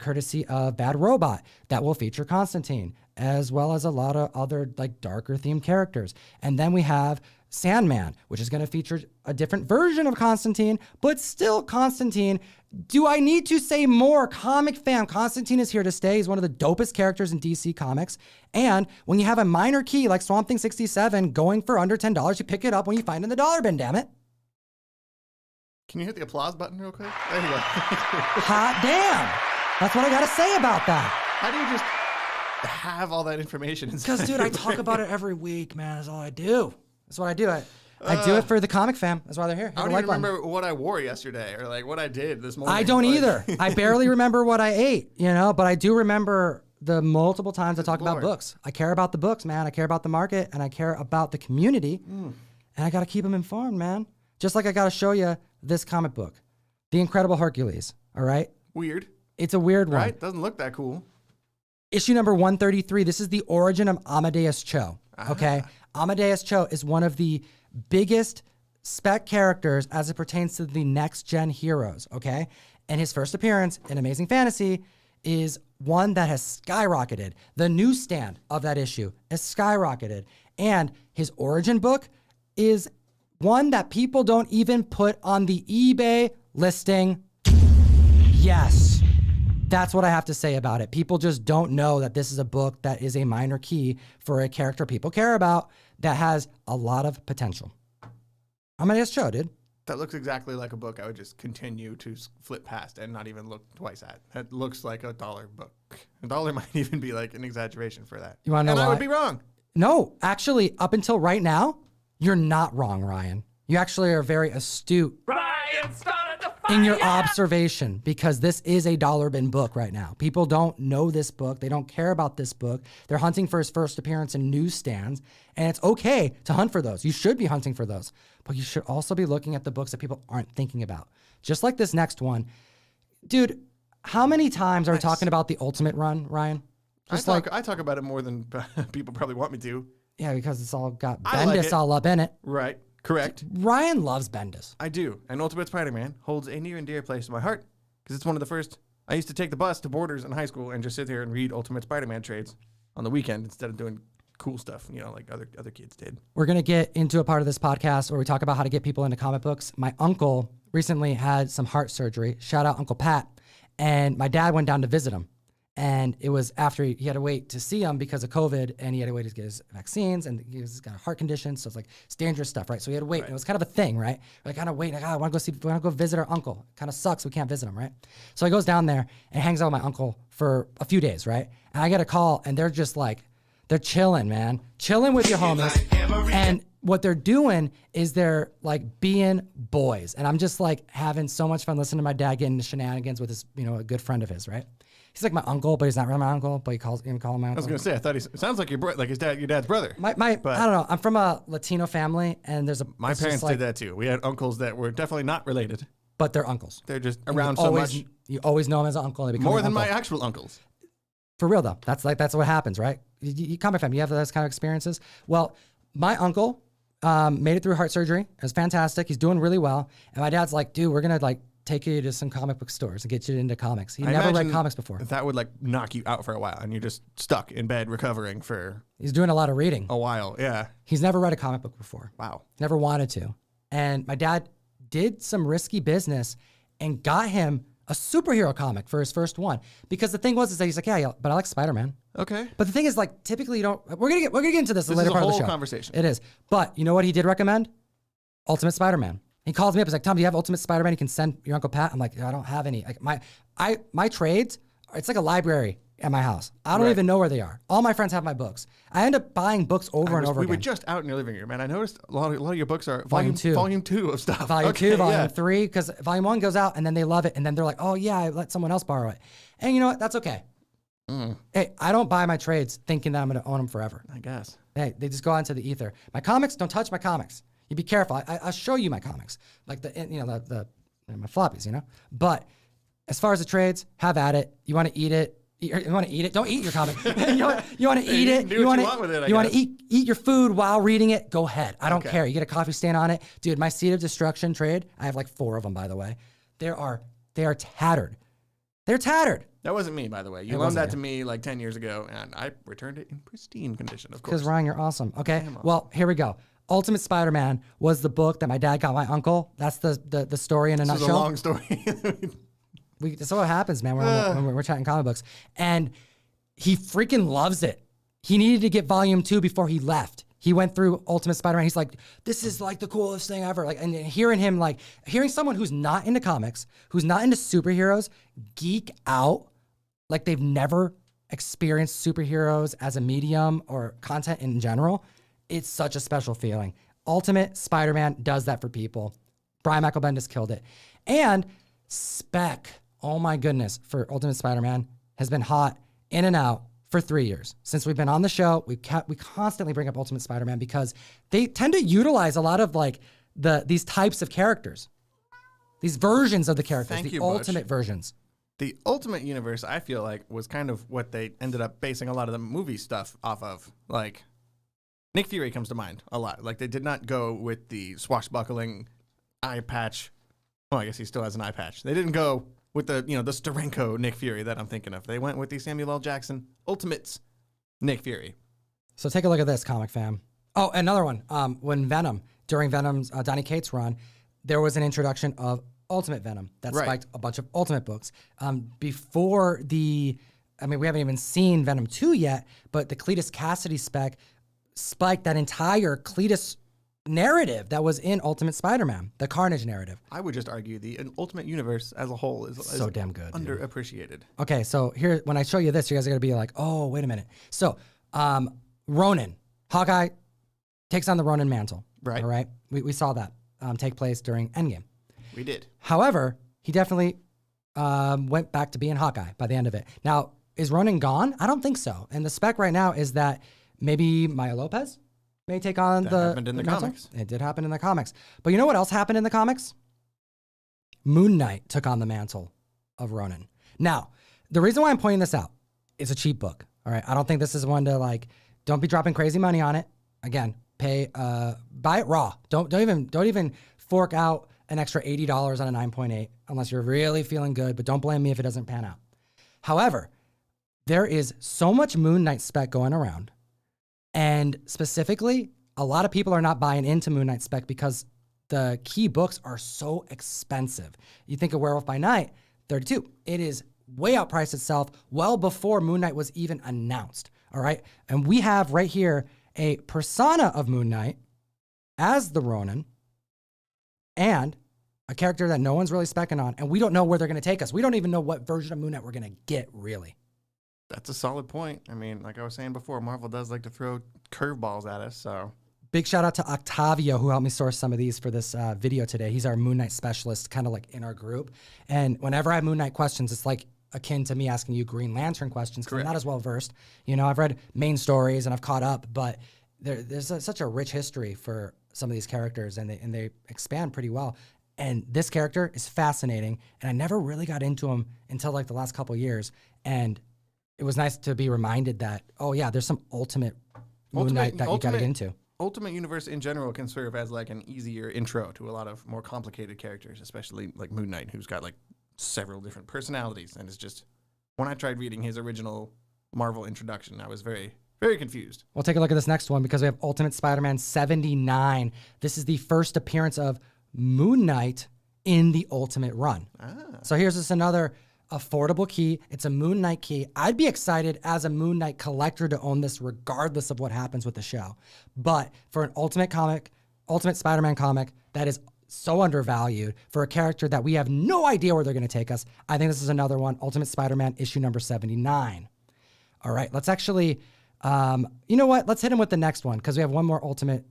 courtesy of Bad Robot that will feature Constantine, as well as a lot of other like darker themed characters. And then we have Sandman, which is going to feature a different version of Constantine, but still Constantine. Do I need to say more? Comic Fam, Constantine is here to stay. He's one of the dopest characters in DC Comics. And when you have a minor key like Swamp Thing 67 going for under $10, you pick it up when you find it in the dollar bin, damn it. Can you hit the applause button real quick? There you go. Hot damn. That's what I gotta say about that. How do you just have all that information? Because, dude, I talk about it every week, man. That's all I do. That's what I do. I do it for the comic fam. That's why they're here. I don't even remember what I wore yesterday or like what I did this morning. I don't either. I barely remember what I ate, you know, but I do remember the multiple times I talk about books. I care about the books, man. I care about the market and I care about the community. And I got to keep them informed, man. Just like I got to show you this comic book, The Incredible Hercules. All right. Weird. It's a weird one. Right? Doesn't look that cool. Issue number 133. This is the origin of Amadeus Cho. Okay. Amadeus Cho is one of the biggest spec characters as it pertains to the next gen heroes. Okay. And his first appearance in Amazing Fantasy is one that has skyrocketed. The newsstand of that issue has skyrocketed. And his origin book is one that people don't even put on the eBay listing. Yes. That's what I have to say about it. People just don't know that this is a book that is a minor key for a character people care about that has a lot of potential. Amadeus Cho, dude. That looks exactly like a book I would just continue to flip past and not even look twice at. That looks like $1 book. $1 might even be like an exaggeration for that. You want to know why? I would be wrong. No, actually, up until right now, you're not wrong, Ryan. You actually are very astute in your observation because this is a dollar bin book right now. People don't know this book. They don't care about this book. They're hunting for his first appearance in newsstands, and it's okay to hunt for those. You should be hunting for those, but you should also be looking at the books that people aren't thinking about. Just like this next one. Dude, how many times are we talking about the Ultimate Run, Ryan? I talk about it more than people probably want me to. Yeah, because it's all got Bendis all up in it. Right. Correct. Ryan loves Bendis. I do. And Ultimate Spider-Man holds a near and dear place in my heart because it's one of the first. I used to take the bus to Borders in high school and just sit there and read Ultimate Spider-Man trades on the weekend instead of doing cool stuff, you know, like other kids did. We're going to get into a part of this podcast where we talk about how to get people into comic books. My uncle recently had some heart surgery. Shout out Uncle Pat. And my dad went down to visit him. And it was after he had to wait to see him because of COVID, and he had to wait to get his vaccines, and he's got a heart condition, so it's dangerous stuff, right? So he had to wait, and it was kind of a thing, right? Like, kind of wait, like, I want to go visit our uncle. Kind of sucks, we can't visit him, right? So he goes down there and hangs out with my uncle for a few days, right? And I get a call, and they're just like, they're chilling, man, chilling with your homies, and what they're doing is they're like being boys, and I'm just like having so much fun listening to my dad getting into shenanigans with his, you know, a good friend of his, right? He's like my uncle, but he's not really my uncle. But he calls him my uncle. I was gonna say, I thought it sounds like your dad's brother. I don't know. I'm from a Latino family, and my parents did that too. We had uncles that were definitely not related, but they're uncles. They're just around so much. You always know them as an uncle. They become more than my actual uncles. For real though, that's what happens, right? You comic fam, you have those kind of experiences. Well, my uncle made it through heart surgery. It was fantastic. He's doing really well, and my dad's like, dude, we're gonna like take you to some comic book stores and get you into comics. He never read comics before. That would like knock you out for a while, and you're just stuck in bed recovering for. He's doing a lot of reading. A while, yeah. He's never read a comic book before. Wow. Never wanted to. And my dad did some risky business and got him a superhero comic for his first one. Because the thing was that he's like, yeah, but I like Spider-Man. Okay. But the thing is, like, typically you don't. We're gonna get into this later part of the show. This is a whole conversation. It is. But you know what he did recommend? Ultimate Spider-Man. He calls me up. He's like, Tom, do you have Ultimate Spider-Man? You can send your Uncle Pat. I'm like, I don't have any. Like my trades, it's like a library at my house. I don't even know where they are. All my friends have my books. I end up buying books over and over again. We were just out in your living room, man. I noticed a lot of your books are volume 2 of stuff. Volume 2, volume 3, because volume 1 goes out and then they love it. And then they're like, oh yeah, I let someone else borrow it. And you know what? That's okay. Hey, I don't buy my trades thinking that I'm going to own them forever. I guess. Hey, they just go out into the ether. My comics, don't touch my comics. You be careful. I'll show you my comics, like my floppies, you know. But as far as the trades, have at it. You want to eat it. You want to eat it. Don't eat your comic. you want to eat it. You want to eat your food while reading it. Go ahead. I don't care. You get a coffee stain on it, dude. My Seed of Destruction trade. I have like 4 of them, by the way. They are tattered. They're tattered. That wasn't me, by the way. You loaned that to me like 10 years ago, and I returned it in pristine condition, of course. Because Ryan, you're awesome. Okay. Well, here we go. Ultimate Spider-Man was the book that my dad got my uncle. That's the story in a nutshell. This is a long story. That's what happens, man, when we're chatting comic books. And he freaking loves it. He needed to get volume 2 before he left. He went through Ultimate Spider-Man. He's like, this is like the coolest thing ever. Like, and hearing someone who's not into comics, who's not into superheroes, geek out like they've never experienced superheroes as a medium or content in general, it's such a special feeling. Ultimate Spider-Man does that for people. Brian Michael Bendis killed it. And spec, oh my goodness, for Ultimate Spider-Man has been hot in and out for 3 years. Since we've been on the show, we constantly bring up Ultimate Spider-Man because they tend to utilize a lot of like these types of characters, these versions of the characters, Thank the you, ultimate Bush. versions. The Ultimate Universe, I feel like, was kind of what they ended up basing a lot of the movie stuff off of. Like, Nick Fury comes to mind a lot. Like, they did not go with the swashbuckling eye patch. Well, I guess he still has an eye patch. They didn't go with the, the Steranko Nick Fury that I'm thinking of. They went with the Samuel L. Jackson Ultimates Nick Fury. So take a look at this, comic fam. Oh, another one. During Venom's Donny Cates run, there was an introduction of Ultimate Venom that spiked a bunch of Ultimate books. We haven't even seen Venom 2 yet, but the Cletus Cassidy spec spiked that entire Cletus narrative that was in Ultimate Spider-Man, the Carnage narrative. I would just argue the Ultimate Universe as a whole is so damn good. Underappreciated. Okay, so here, when I show you this, you guys are going to be like, oh, wait a minute. So, Ronin, Hawkeye takes on the Ronin mantle. Right. All right. We saw that take place during Endgame. We did. However, he definitely went back to being Hawkeye by the end of it. Now, is Ronin gone? I don't think so. And the spec right now is that maybe Maya Lopez may take on That happened in the mantle. comics. It did happen in the comics. But you know what else happened in the comics? Moon Knight took on the mantle of Ronin. Now, the reason why I'm pointing this out, it's a cheap book. All right. I don't think this is one to like, don't be dropping crazy money on it. Again, buy it raw. Don't even fork out an extra $80 on a 9.8 unless you're really feeling good, but don't blame me if it doesn't pan out. However, there is so much Moon Knight spec going around, and specifically, a lot of people are not buying into Moon Knight spec because the key books are so expensive. You think of Werewolf by Night, 32. It is way outpriced itself well before Moon Knight was even announced, all right? And we have right here a persona of Moon Knight as the Ronin, and a character that no one's really specking on, and we don't know where they're going to take us. We don't even know what version of Moon Knight we're going to get, really. That's a solid point. I mean, like I was saying before, Marvel does like to throw curveballs at us, so. Big shout out to Octavio, who helped me source some of these for this video today. He's our Moon Knight specialist, kind of like in our group. And whenever I have Moon Knight questions, it's like akin to me asking you Green Lantern questions, because I'm not as well versed. I've read main stories and I've caught up, but there's such a rich history for some of these characters, and they expand pretty well. And this character is fascinating, and I never really got into him until like the last couple of years. And it was nice to be reminded that, oh yeah, there's some Ultimate Moon Knight that you got to get into. Ultimate Universe in general can serve as like an easier intro to a lot of more complicated characters, especially like Moon Knight, who's got like several different personalities. And it's just, when I tried reading his original Marvel introduction, I was very, very confused. We'll take a look at this next one because we have Ultimate Spider-Man 79. This is the first appearance of Moon Knight in the Ultimate run. So here's just another affordable key. It's a Moon Knight key. I'd be excited as a Moon Knight collector to own this regardless of what happens with the show. But for an Ultimate Spider-Man comic that is so undervalued, for a character that we have no idea where they're going to take us, I think this is another one. Ultimate Spider-Man issue number 79. All right, let's actually, you know what? Let's hit him with the next one because we have one more Ultimate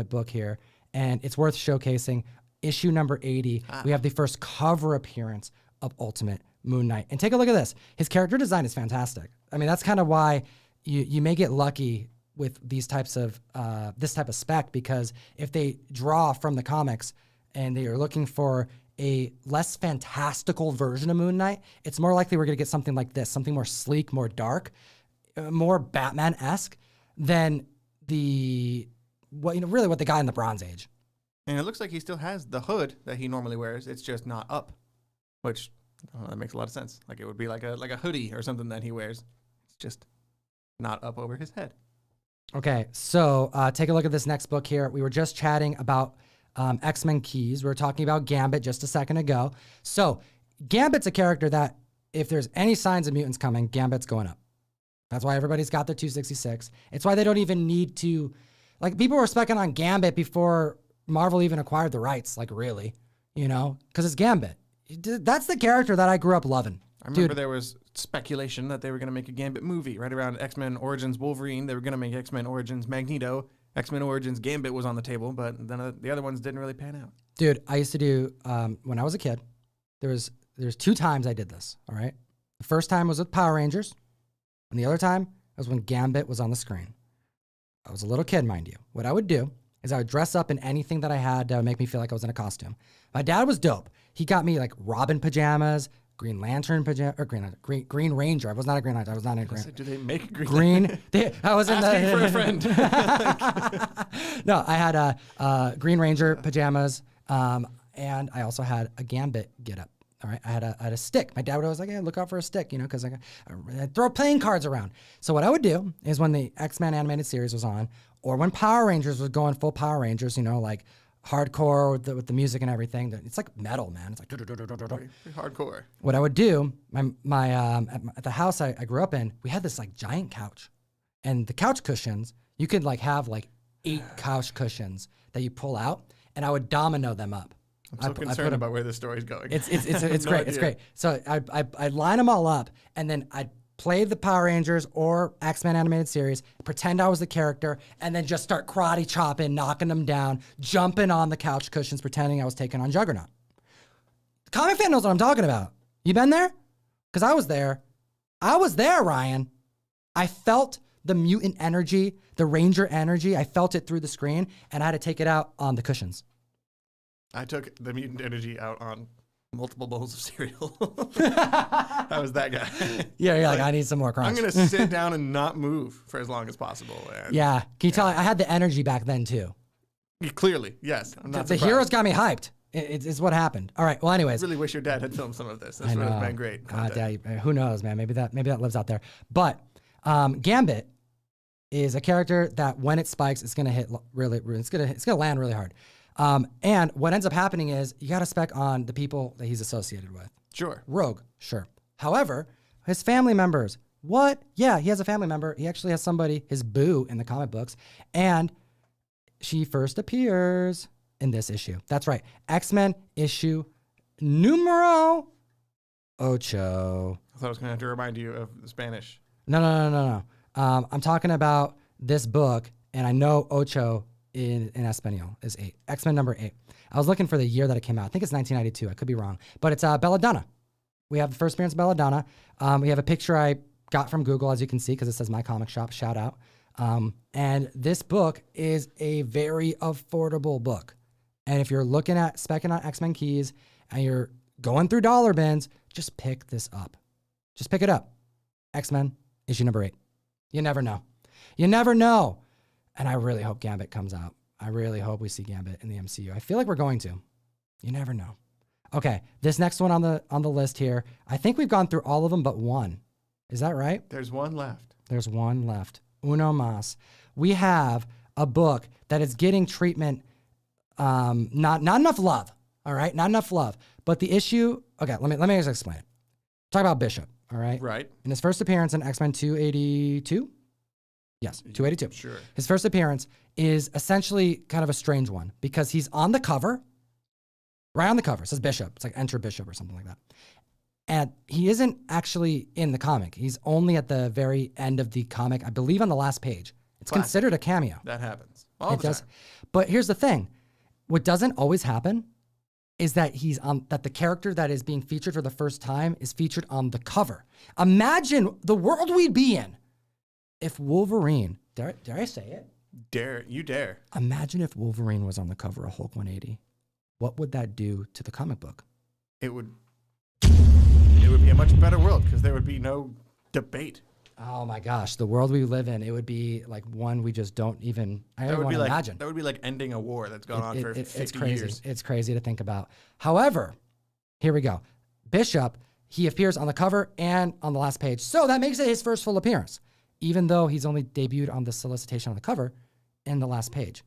book here, and it's worth showcasing. Issue number 80. We have the first cover appearance of Ultimate Moon Knight. And take a look at this. His character design is fantastic. I mean, that's kind of why you may get lucky with these types of this type of spec, because if they draw from the comics and they are looking for a less fantastical version of Moon Knight, it's more likely we're going to get something like this, something more sleek, more dark, more Batman-esque than really what the guy in the Bronze Age. And it looks like he still has the hood that he normally wears. It's just not up, which that makes a lot of sense. Like it would be like a hoodie or something that he wears. It's just not up over his head. Okay, so take a look at this next book here. We were just chatting about X-Men keys. We were talking about Gambit just a second ago. So Gambit's a character that if there's any signs of mutants coming, Gambit's going up. That's why everybody's got their 266. It's why they don't even need to, like, people were specking on Gambit before Marvel even acquired the rights, like really, because it's Gambit. That's the character that I grew up loving. I remember there was speculation that they were going to make a Gambit movie right around X-Men Origins Wolverine. They were going to make X-Men Origins Magneto. X-Men Origins Gambit was on the table, but then the other ones didn't really pan out. Dude, I used to do, when I was a kid, there's 2 times I did this, all right? The first time was with Power Rangers, and the other time was when Gambit was on the screen. I was a little kid, mind you. What I would do is I would dress up in anything that I had that would make me feel like I was in a costume. My dad was dope. He got me like Robin pajamas, Green Lantern pajamas, or Green Ranger. I was not a Green Lantern. I was not a Green. Do they make Green? I was in Asking for a friend. No, I had Green Ranger pajamas, and I also had a Gambit getup. All right, I had a stick. My dad would always like, hey, look out for a stick, you know, because I'd throw playing cards around. So what I would do is when the X-Men animated series was on, or when Power Rangers was going full Power Rangers, you know, like hardcore with the music and everything. It's like metal, man. It's like hardcore. What I would do, at the house I grew up in, we had this like giant couch, and the couch cushions, you could like have like 8 couch cushions that you pull out, and I would domino them up. I'm so concerned about where this story's going. It's great. Idea. It's great. So I'd line them all up, and then I'd play the Power Rangers or X-Men animated series, pretend I was the character, and then just start karate chopping, knocking them down, jumping on the couch cushions, pretending I was taking on Juggernaut. The comic fan knows what I'm talking about. You been there? Because I was there. I was there, Ryan. I felt the mutant energy, the Ranger energy. I felt it through the screen, and I had to take it out on the cushions. I took the mutant energy out on multiple bowls of cereal. I was that guy. Yeah, you're like, I need some more crunch. I'm going to sit down and not move for as long as possible. Yeah. Can you tell? I had the energy back then, too. Clearly, yes. I'm not the heroes got me hyped. It's what happened. All right. Well, anyways. I really wish your dad had filmed some of this. This would have been great. Dad, who knows, man? Maybe that lives out there. But Gambit is a character that when it spikes, it's going to hit really. It's going to land really hard. And what ends up happening is you got to spec on the people that he's associated with. Sure. Rogue, sure. However, his family members, what? Yeah, he has a family member. He actually has somebody, his boo in the comic books. And she first appears in this issue. That's right. X-Men issue numero 8. I thought I was going to have to remind you of the Spanish. No. I'm talking about this book, and I know Ocho in Espanol is 8. X-Men number 8. I was looking for the year that it came out. I think it's 1992. I could be wrong. But it's Belladonna. We have the first appearance of Belladonna. We have a picture I got from Google, as you can see, because it says My Comic Shop. Shout out. And this book is a very affordable book. And if you're looking at specking on X-Men keys and you're going through dollar bins, just pick this up. Just pick it up. X-Men issue number 8. You never know. You never know. And I really hope Gambit comes out. I really hope we see Gambit in the MCU. I feel like we're going to. You never know. Okay, this next one on the list here, I think we've gone through all of them but one. Is that right? There's one left. There's one left. Uno más. We have a book that is getting treatment, not enough love. All right, not enough love. But the issue, okay, let me just explain it. Talk about Bishop, all right? Right. In his first appearance in X-Men 282, yes, 282. Sure. His first appearance is essentially kind of a strange one because he's on the cover, right on the cover. It says Bishop. It's like Enter Bishop or something like that. And he isn't actually in the comic. He's only at the very end of the comic, I believe on the last page. It's Classic. considered a cameo. That happens all the time. But here's the thing. What doesn't always happen is that that the character that is being featured for the first time is featured on the cover. Imagine the world we'd be in if Wolverine, dare I say it? Dare. Imagine if Wolverine was on the cover of Hulk 180. What would that do to the comic book? It would be a much better world because there would be no debate. Oh my gosh, the world we live in, it would be like one we just don't even, I don't want to imagine. That would be like ending a war that's gone on for 50 it's crazy. years. It's crazy to think about. However, here we go. Bishop, he appears on the cover and on the last page. So that makes it his first full appearance, even though he's only debuted on the solicitation on the cover and the last page.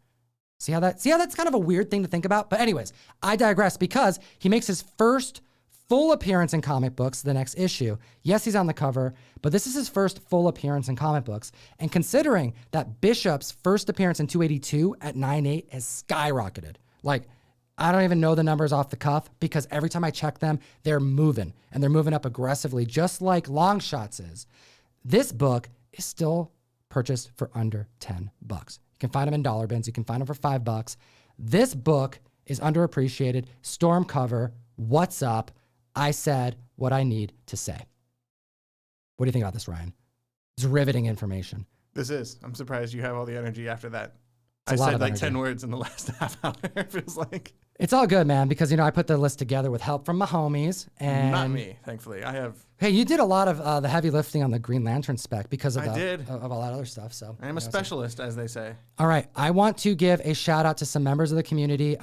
See how that's kind of a weird thing to think about? But anyways, I digress because he makes his first full appearance in comic books, the next issue. Yes, he's on the cover, but this is his first full appearance in comic books. And considering that Bishop's first appearance in 282 at 9.8 has skyrocketed. Like, I don't even know the numbers off the cuff because every time I check them, they're moving and they're moving up aggressively, just like Longshots is. This book is still purchased for under $10. You can find them in dollar bins. You can find them for $5. This book is underappreciated. Storm cover. What's up? I said what I need to say. What do you think about this, Ryan? It's riveting information. This is. I'm surprised you have all the energy after that. I said like 10 words in the last half hour, it feels like. It's all good, man, because, I put the list together with help from my homies. And not me, thankfully. Hey, you did a lot of the heavy lifting on the Green Lantern spec because of of all that other stuff. So I am a specialist, as they say. All right. I want to give a shout out to some members of the community.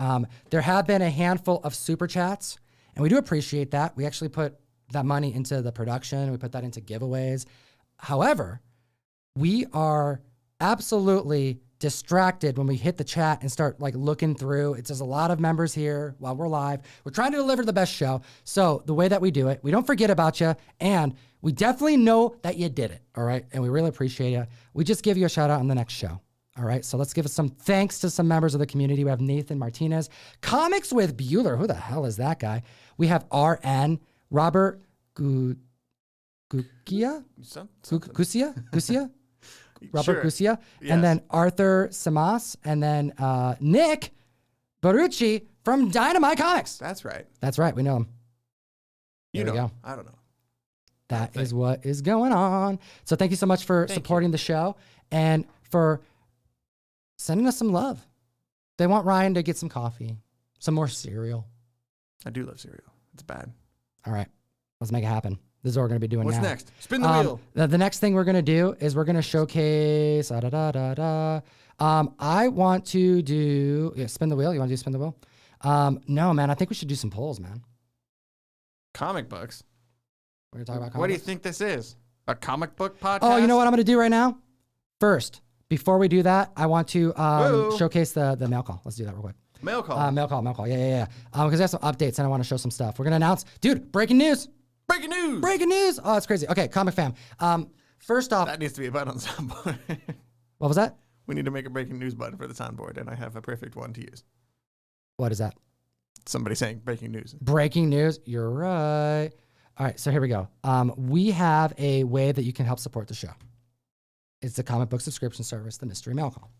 There have been a handful of super chats, and we do appreciate that. We actually put that money into the production. We put that into giveaways. However, we are absolutely distracted when we hit the chat and start looking through. It's just a lot of members here while we're live. We're trying to deliver the best show. So the way that we do it, we don't forget about you, and we definitely know that you did it. All right. And we really appreciate you. We just give you a shout out on the next show. All right. So let's give us some thanks to some members of the community. We have Nathan Martinez, Comics with Bueller. Who the hell is that guy? We have RN, Robert Gucia? Gucia? Robert Garcia, yes. And then Arthur Samas, and then Nick Barucci from Dynamite Comics. That's right. That's right. We know him. There we go. I don't know. That is what is going on. So thank you so much for supporting the show and for sending us some love. They want Ryan to get some coffee, some more cereal. I do love cereal. It's bad. All right. Let's make it happen. This is what we're going to be doing now. What's next? Spin the wheel. The next thing we're going to do is we're going to showcase... I want to do... Yeah, spin the wheel. You want to do spin the wheel? No, man. I think we should do some polls, man. Comic books? We're going to talk about comic What do you books? think this is? A comic book podcast? Oh, you know what I'm going to do right now? First, before we do that, I want to showcase the mail call. Let's do that real quick. Mail call? Mail call. Yeah. Because I have some updates and I want to show some stuff. We're going to announce... Dude, breaking news! Breaking news! Breaking news! Oh, it's crazy. Okay, Comic Fam. First off... That needs to be a button on the soundboard. What was that? We need to make a breaking news button for the soundboard, and I have a perfect one to use. What is that? Somebody saying breaking news. Breaking news. You're right. All right, so here we go. We have a way that you can help support the show. It's the comic book subscription service, the Mystery Mail Call.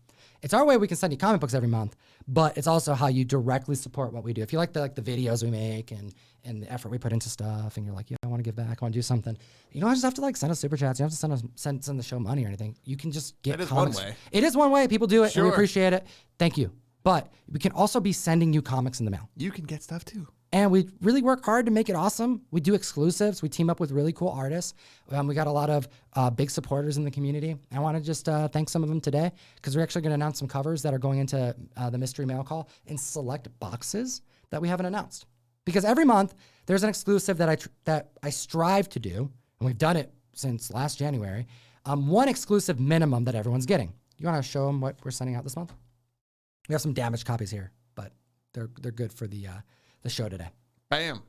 It's our way we can send you comic books every month, but it's also how you directly support what we do. If you like the videos we make and the effort we put into stuff, and you're like, yeah, I want to give back, I want to do something, you don't just have to send us super chats. You don't have to send the show money or anything. You can just get comics. One way. It is one way. People do it, sure. And we appreciate it. Thank you. But we can also be sending you comics in the mail. You can get stuff too. And we really work hard to make it awesome. We do exclusives. We team up with really cool artists. We got a lot of big supporters in the community. I want to just thank some of them today because we're actually going to announce some covers that are going into the Mystery Mail Call in select boxes that we haven't announced. Because every month there's an exclusive that I strive to do, and we've done it since last January. One exclusive minimum that everyone's getting. You want to show them what we're sending out this month? We have some damaged copies here, but they're good for the show today. Bam.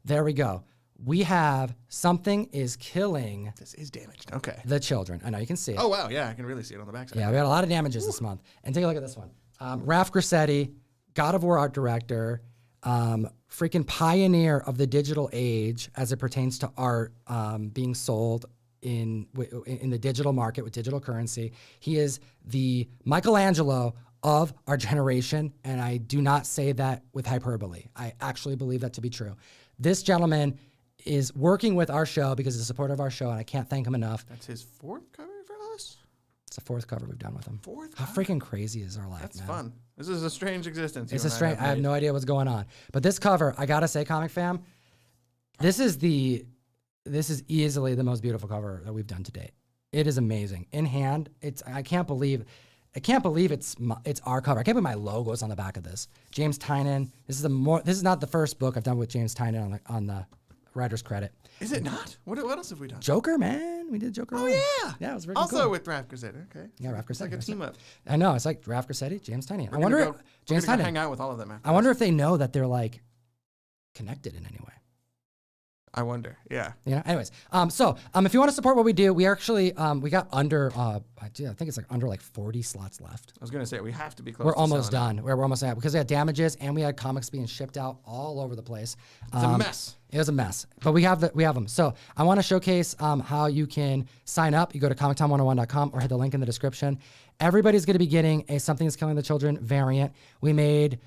There we go. We have Something is Killing. This is damaged. Okay. The Children. I know you can see it. Oh, wow. Yeah, I can really see it on the backside. Yeah, we got a lot of damages this month. And take a look at this one. Raf Grassetti, God of War art director, freaking pioneer of the digital age as it pertains to art being sold in the digital market with digital currency. He is the Michelangelo of our generation, and I do not say that with hyperbole. I actually believe that to be true. This gentleman is working with our show because of the support of our show, and I can't thank him enough. That's his fourth cover for us? It's the fourth cover we've done with him. Fourth How cover? freaking crazy is our life, That's man? fun. This is a strange existence. It's a strange... I have no idea what's going on. But this cover, I gotta say, Comic Fam, this is easily the most beautiful cover that we've done to date. It is amazing. In hand, I can't believe it's our cover. I can't believe my logo is on the back of this. James Tynion. This is not the first book I've done with James Tynion on the writer's credit. Is it not? What else have we done? Joker, man. We did Joker. Oh, yeah. Yeah, it was really also cool. with Raf Grassetti. Okay. Yeah, Raf Grassetti. It's like a team up. I know. It's like Raf Grassetti, James Tynion. We're gonna hang out with all of them, man. I wonder if they know that they're connected in any way. I wonder. Yeah. You know, anyways, so if you want to support what we do, we actually we got under I think it's like under like 40 slots left. I was gonna say we have to be close. We're to almost selling done. We're almost done because we had damages and we had comics being shipped out all over the place. It's a mess. It was a mess, but we have them. So I want to showcase how you can sign up. You go to ComicTom101.com or hit the link in the description. Everybody's going to be getting a Something is Killing the Children variant. We made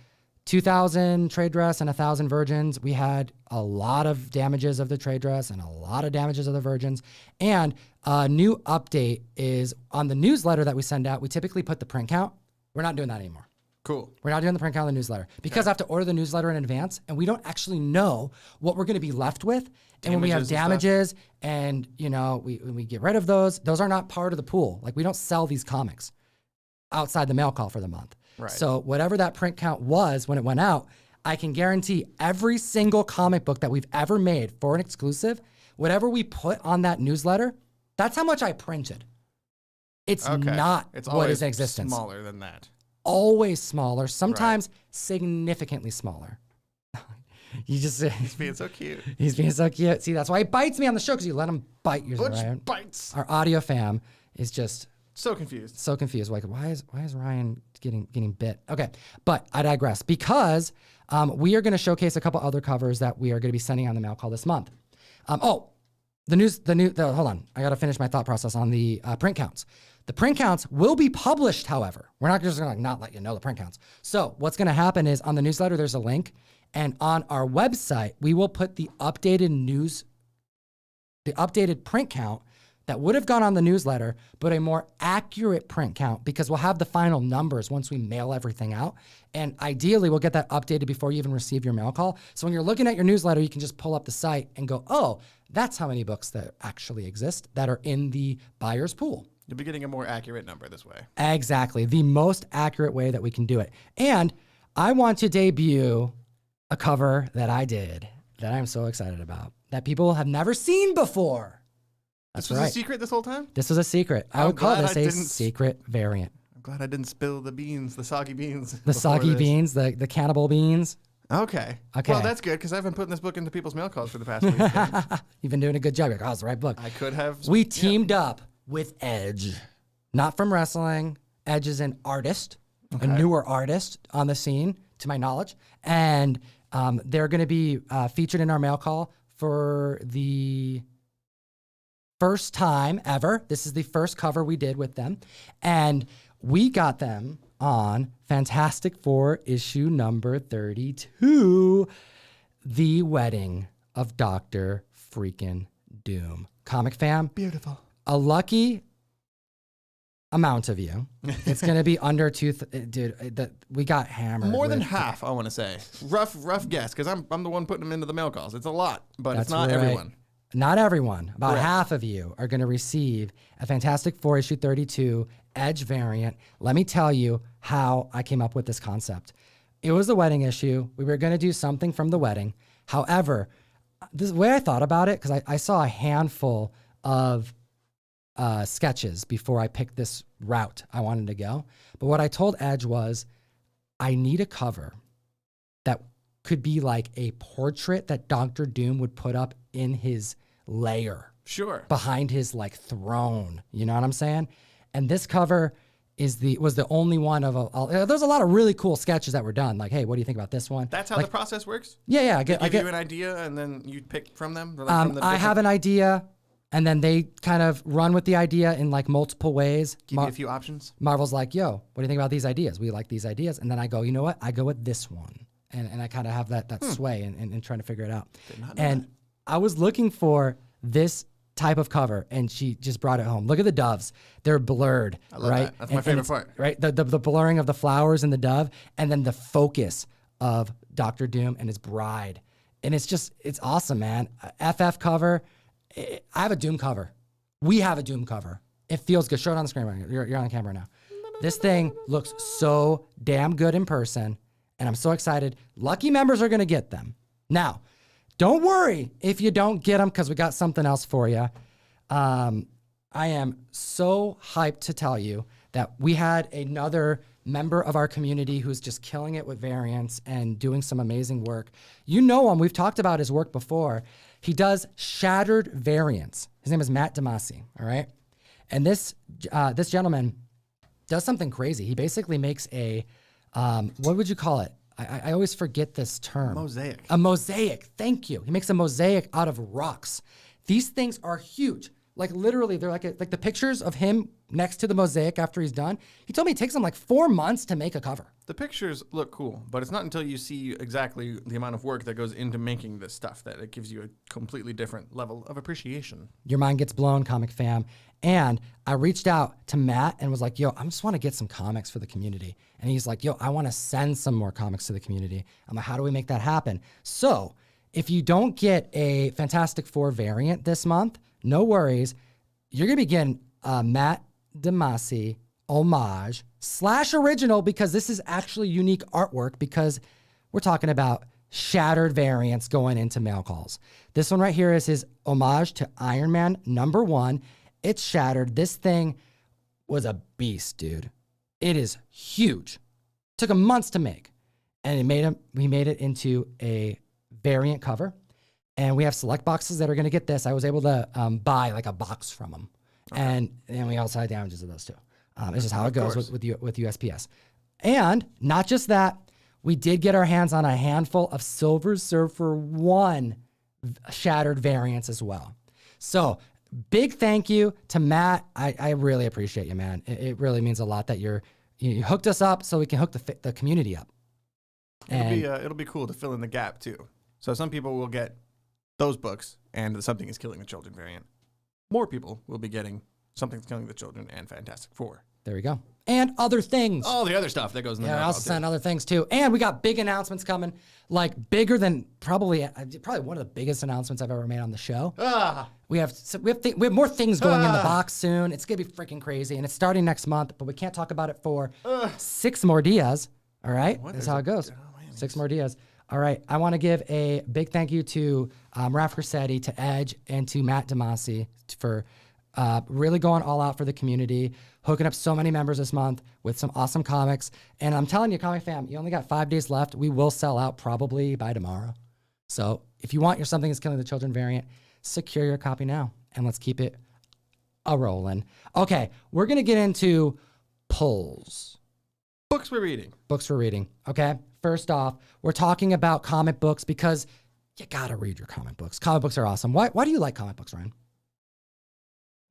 2,000 trade dress and 1,000 virgins. We had a lot of damages of the trade dress and a lot of damages of the virgins. And a new update is on the newsletter that we send out. We typically put the print count. We're not doing that anymore. Cool. We're not doing the print count on the newsletter because I have to order the newsletter in advance and we don't actually know what we're going to be left with. And when we have damages and you know, we get rid of those are not part of the pool. Like we don't sell these comics outside the mail call for the month. Right. So whatever that print count was when it went out, I can guarantee every single comic book that we've ever made for an exclusive, whatever we put on that newsletter, that's how much I printed. It's not what is in existence. Smaller than that. Always smaller, sometimes significantly smaller. You just He's being so cute. He's being so cute. See, that's why he bites me on the show because you let him bite you. Butch right? bites. Our audio fam is just so confused. So confused. Like, why is Ryan getting bit? Okay, but I digress because we are going to showcase a couple other covers that we are going to be sending on the mail call this month. Hold on. I got to finish my thought process on the print counts. The print counts will be published, however. We're not just going to not let you know the print counts. So what's going to happen is on the newsletter, there's a link. And on our website, we will put the updated print count that would have gone on the newsletter, but a more accurate print count because we'll have the final numbers once we mail everything out. And ideally, we'll get that updated before you even receive your mail call. So when you're looking at your newsletter, you can just pull up the site and go, oh, that's how many books that actually exist that are in the buyer's pool. You'll be getting a more accurate number this way. Exactly. The most accurate way that we can do it. And I want to debut a cover that I did that I'm so excited about that people have never seen before. That's right. This was a secret this whole time? This was a secret. I would call this a secret variant. I'm glad I didn't spill the beans, the soggy beans. The soggy beans, the cannibal beans. Okay. Well, that's good because I've been putting this book into people's mail calls for the past week. You've been doing a good job. You're like, oh, it's the right book. I could have. We teamed up with Edge, not from wrestling. Edge is an artist, a newer artist on the scene, to my knowledge. And they're going to be featured in our mail call for the first time ever. This is the first cover we did with them. And we got them on Fantastic Four issue number 32, The Wedding of Dr. Freaking Doom. Comic fam. Beautiful. A lucky amount of you. It's going to be under dude, we got hammered. More than half, I want to say. Rough guess, because I'm the one putting them into the mail calls. It's a lot, but it's not everyone. Not everyone. About half of you are going to receive a Fantastic Four issue 32 Edge variant. Let me tell you how I came up with this concept. It was the wedding issue. We were going to do something from the wedding. However, the way I thought about it, because I saw a handful of sketches before I picked this route I wanted to go. But what I told Edge was, I need a cover that could be like a portrait that Dr. Doom would put up in his lair. Sure. Behind his like throne. You know what I'm saying? And this cover was the only one of there's a lot of really cool sketches that were done. Like, hey, what do you think about this one? That's how the process works? Yeah. I give you an idea and then you pick from them? I have an idea and then they kind of run with the idea in like multiple ways. Give you a few options. Marvel's like, yo, what do you think about these ideas? We like these ideas. And then I go, you know what? I go with this one. And I kind of have that sway in trying to figure it out. And I was looking for this type of cover, and she just brought it home. Look at the doves; they're blurred. I love that. That's my favorite part. Right, the blurring of the flowers and the dove, and then the focus of Dr. Doom and his bride, and it's awesome, man. FF cover. I have a Doom cover. We have a Doom cover. It feels good. Show it on the screen right now. You're on camera now. This thing looks so damn good in person. And I'm so excited. Lucky members are going to get them. Now, don't worry if you don't get them because we got something else for you. I am so hyped to tell you that we had another member of our community who's just killing it with variants and doing some amazing work. You know him. We've talked about his work before. He does shattered variants. His name is Matt Damasi, all right? And this gentleman does something crazy. He basically makes a, what would you call it? I always forget this term. Mosaic. A mosaic, thank you. He makes a mosaic out of rocks. These things are huge. Like literally, they're like the pictures of him next to the mosaic after he's done. He told me it takes him like 4 months to make a cover. The pictures look cool, but it's not until you see exactly the amount of work that goes into making this stuff that it gives you a completely different level of appreciation. Your mind gets blown, comic fam. And I reached out to Matt and was like, yo, I just want to get some comics for the community. And he's like, yo, I want to send some more comics to the community. I'm like, how do we make that happen? So if you don't get a Fantastic Four variant this month, no worries. You're going to be getting Matt Damasi homage / original, because this is actually unique artwork, because we're talking about shattered variants going into mail calls. This one right here is his homage to Iron Man #1. It's shattered. This thing was a beast, dude. It is huge. Took him months to make. And we made it into a variant cover. And we have select boxes that are going to get this. I was able to buy like a box from them. Okay. And we also had damages of those too. It's just how it goes with USPS. And not just that, we did get our hands on a handful of Silver Surfer 1 shattered variants as well. So big thank you to Matt. I really appreciate you, man. It really means a lot that you hooked us up so we can hook the community up. It'll be cool to fill in the gap too. So some people will get those books and the Something is Killing the Children variant. More people will be getting Something's Killing the Children and Fantastic Four. There we go. And other things. All the other stuff that goes in the I also sent other things too. And we got big announcements coming, like bigger than probably one of the biggest announcements I've ever made on the show. We have more things going in the box soon. It's gonna be freaking crazy, and it's starting next month. But we can't talk about it for 6 more dias. All right, that's how it goes. 6 more dias. All right, I want to give a big thank you to Raf Rossetti, to Edge, and to Matt Damasi for really going all out for the community, hooking up so many members this month with some awesome comics. And I'm telling you, comic fam, you only got 5 days left. We will sell out probably by tomorrow. So if you want your Something is Killing the Children variant, secure your copy now, and let's keep it a-rolling. Okay, we're going to get into pulls. Books we're reading. Books we're reading, okay? First off, we're talking about comic books because you gotta read your comic books. Comic books are awesome. Why do you like comic books, Ryan?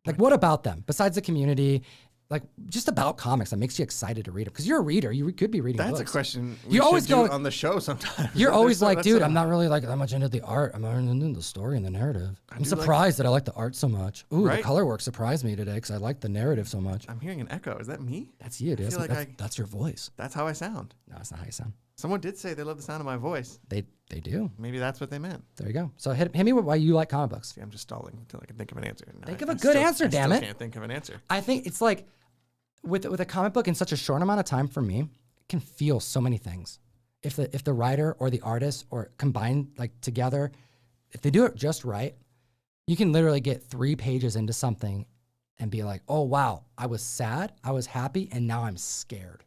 Like, what about them? Besides the community, like, just about comics that makes you excited to read them? Because you're a reader. You could be reading books. That's a question we you always should go do on the show sometimes. You're always like, dude, I'm not really like that much into the art. I'm into the story and the narrative. I'm surprised that I like the art so much. Ooh, the color work surprised me today because I like the narrative so much. I'm hearing an echo. Is that me? That's you, dude. That's your voice. That's how I sound. No, that's not how you sound. Someone did say they love the sound of my voice. They do. Maybe that's what they meant. There you go. So hit me with why you like comic books. See, I'm just stalling until I can think of an answer. Think of a good answer, damn it. I can't think of an answer. I think it's like with a comic book in such a short amount of time, for me, it can feel so many things. If the writer or the artist or combined like together, if they do it just right, you can literally get 3 pages into something and be like, oh wow, I was sad, I was happy, and now I'm scared.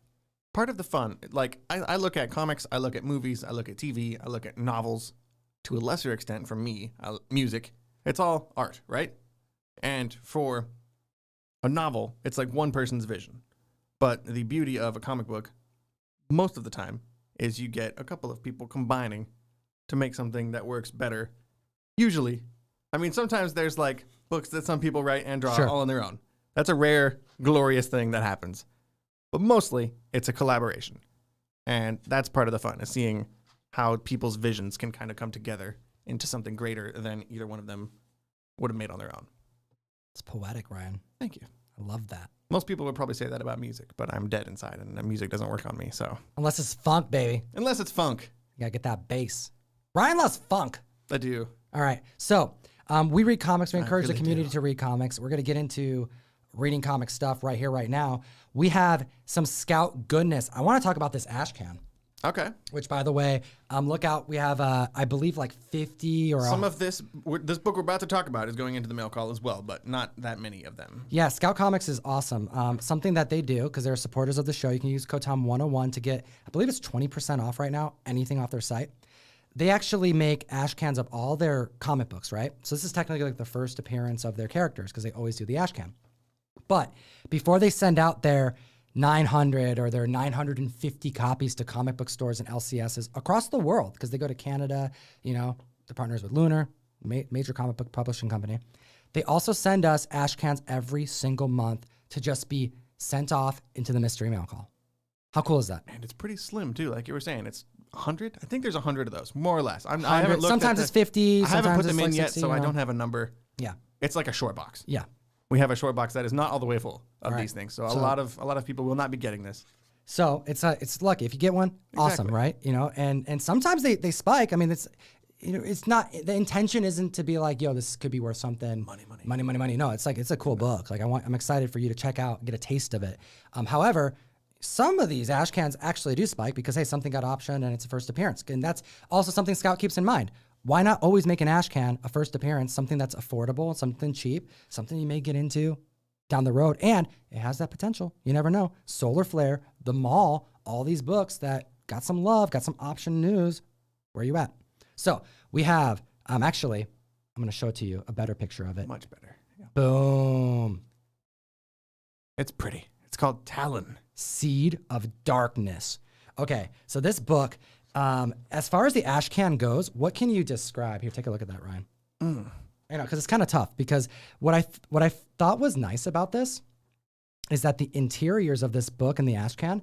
Part of the fun, like I look at comics, I look at movies, I look at TV, I look at novels, to a lesser extent from me, music. It's all art, right? And for a novel, it's like one person's vision. But the beauty of a comic book, most of the time, is you get a couple of people combining to make something that works better. Usually. I mean, sometimes there's like books that some people write and draw all on their own. That's a rare, glorious thing that happens. But mostly, it's a collaboration. And that's part of the fun, is seeing how people's visions can kind of come together into something greater than either one of them would have made on their own. It's poetic, Ryan. Thank you. I love that. Most people would probably say that about music, but I'm dead inside, and music doesn't work on me, so. Unless it's funk, baby. Unless it's funk. You gotta get that bass. Ryan loves funk. I do. All right. So we read comics. We encourage the community to read comics. We're gonna get into reading comic stuff right here, right now. We have some Scout goodness. I want to talk about this ash can. Okay. Which, by the way, look out. We have, I believe, like 50 or... Some of this book we're about to talk about is going into the mail call as well, but not that many of them. Yeah, Scout Comics is awesome. Something that they do, because they're supporters of the show, you can use ComicTom101 to get, I believe it's 20% off right now, anything off their site. they actually make ash cans of all their comic books, right? So this is technically like the first appearance of their characters because they always do the ash can. But before they send out their 900 or their 950 copies to comic book stores and LCSs across the world, because they go to Canada, you know, they're partners with Lunar, major comic book publishing company. They also send us ash cans every single month to just be sent off into the mystery mail call. How cool is that? And it's pretty slim too. Like you were saying, it's 100. I think there's 100 of those, more or less. I haven't looked. Sometimes it's 50. I haven't put them in like yet, 60, so you know? I don't have a number. Yeah. It's like a short box. Yeah. We have a short box that is not all the way full of All right. these things. So a lot of people will not be getting this. So it's lucky if you get one. Awesome, right? You know, and sometimes they spike. I mean, it's, you know, it's not, the intention isn't to be like, yo, this could be worth something. Money. No, it's like, it's a cool book. Like I'm excited for you to check out, get a taste of it. However, some of these ash cans actually do spike because, hey, something got optioned and it's a first appearance. And that's also something Scout keeps in mind. Why not always make an ash can a first appearance, something that's affordable, something cheap, something you may get into down the road, and it has that potential. You never know. Solar Flare, The Mall, all these books that got some love, got some option news. Where are you at? So we have, actually, I'm going to show it to you, a better picture of it. Much better. Yeah. Boom. It's pretty. It's called Talon. Seed of Darkness. Okay, so this book, as far as the ash can goes, what can you describe? Here, take a look at that, Ryan. I know, because it's kind of tough, because what I thought was nice about this is that the interiors of this book and the ash can,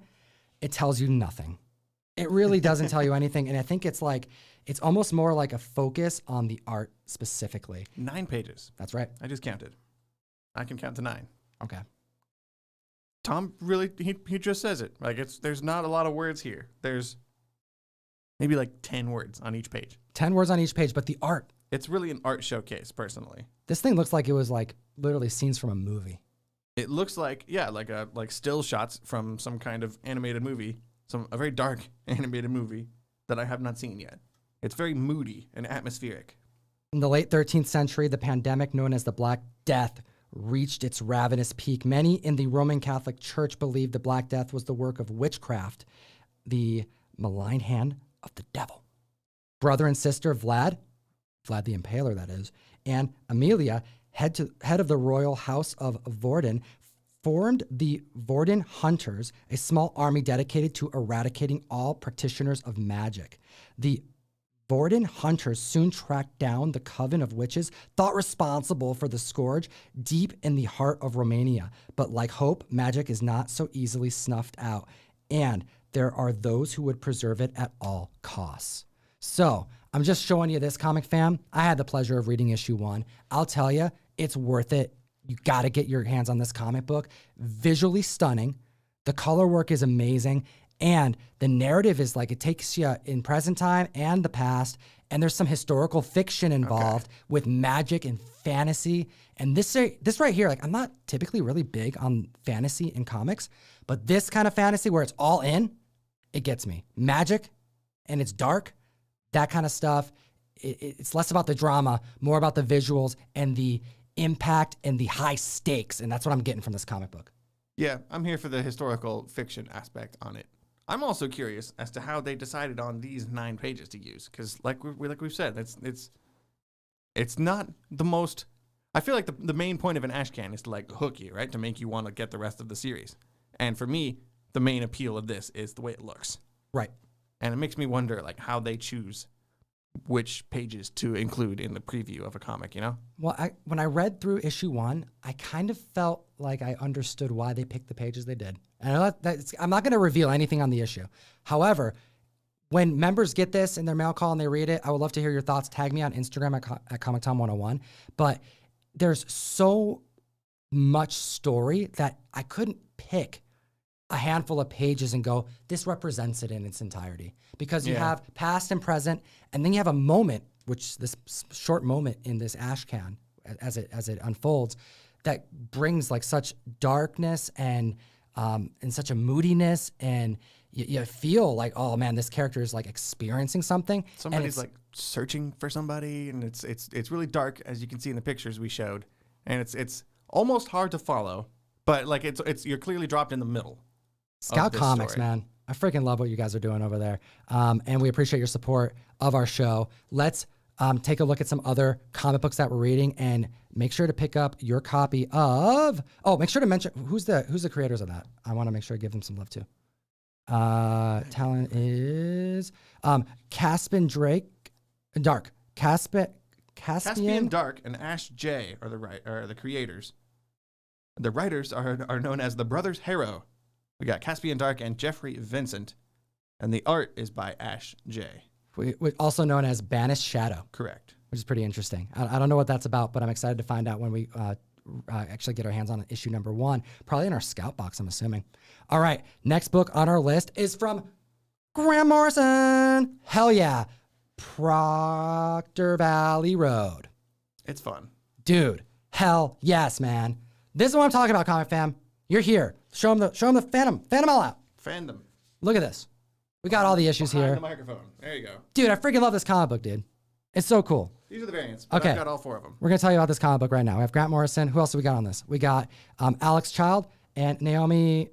it tells you nothing. It really doesn't tell you anything, and I think it's almost more like a focus on the art specifically. 9 pages. That's right. I just counted. I can count to 9. Okay. Tom really, he just says it. Like there's not a lot of words here. There's maybe like 10 words on each page. 10 words on each page, but the art. It's really an art showcase, personally. This thing looks like it was like literally scenes from a movie. It looks like, yeah, like still shots from some kind of animated movie, a very dark animated movie that I have not seen yet. It's very moody and atmospheric. In the late 13th century, the pandemic known as the Black Death reached its ravenous peak. Many in the Roman Catholic Church believed the Black Death was the work of witchcraft, the malign hand of the devil. Brother and sister Vlad the Impaler, that is, and Amelia, head of the royal house of Vorden, formed the Vorden Hunters, a small army dedicated to eradicating all practitioners of magic. The Vorden Hunters soon tracked down the coven of witches thought responsible for the scourge deep in the heart of Romania. But like hope, magic is not so easily snuffed out, and there are those who would preserve it at all costs. So I'm just showing you this, comic fam. I had the pleasure of reading issue 1. I'll tell you, it's worth it. You got to get your hands on this comic book. Visually stunning. The color work is amazing. And the narrative is like, it takes you in present time and the past. And there's some historical fiction involved with magic and fantasy. And this right here, like, I'm not typically really big on fantasy in comics, but this kind of fantasy where it's all in, it gets me. Magic and it's dark, that kind of stuff. It's less about the drama, more about the visuals and the impact and the high stakes. And that's what I'm getting from this comic book. Yeah, I'm here for the historical fiction aspect on it. I'm also curious as to how they decided on these 9 pages to use, because like we've said, it's not the most. I feel like the main point of an ash can is to like hook you, right, to make you want to get the rest of the series. And for me, the main appeal of this is the way it looks. Right. And it makes me wonder like how they choose which pages to include in the preview of a comic, you know? Well, when I read through issue 1, I kind of felt like I understood why they picked the pages they did. And I'm not going to reveal anything on the issue. However, when members get this in their mail call and they read it, I would love to hear your thoughts. Tag me on Instagram at ComicTom101. But there's so much story that I couldn't pick a handful of pages and go, this represents it in its entirety. Because you have past and present, and then you have a moment, which this short moment in this ash can, as it unfolds, that brings like such darkness and such a moodiness, and you feel like, oh man, this character is like experiencing something. Somebody's like searching for somebody, and it's really dark, as you can see in the pictures we showed, and it's almost hard to follow, but like it's you're clearly dropped in the middle. Scout Comics, man. I freaking love what you guys are doing over there. And we appreciate your support of our show, let's take a look at some other comic books that we're reading, and make sure to pick up your copy of. Oh, make sure to mention who's the creators of that. I want to make sure to give them some love too. Talent is Caspian Dark. Caspian Dark and Ash J are the creators. The writers are known as the Brothers Harrow. We got Caspian Dark and Jeffrey Vincent, and the art is by Ash J. Also known as Banished Shadow. Correct. Which is pretty interesting. I don't know what that's about, but I'm excited to find out when we actually get our hands on issue number 1. Probably in our scout box, I'm assuming. All right, next book on our list is from Grant Morrison. Hell yeah. Proctor Valley Road. It's fun. Dude, hell yes, man. This is what I'm talking about, comic fam. You're here. Show them the Phantom. Phantom all out. Fandom. Look at this. We got all the issues Behind here. the microphone. There you go. Dude, I freaking love this comic book, dude. It's so cool. These are the variants. But Okay. I've got all 4 of them. We're going to tell you about this comic book right now. We have Grant Morrison. Who else do we got on this? We got Alex Child and Naomi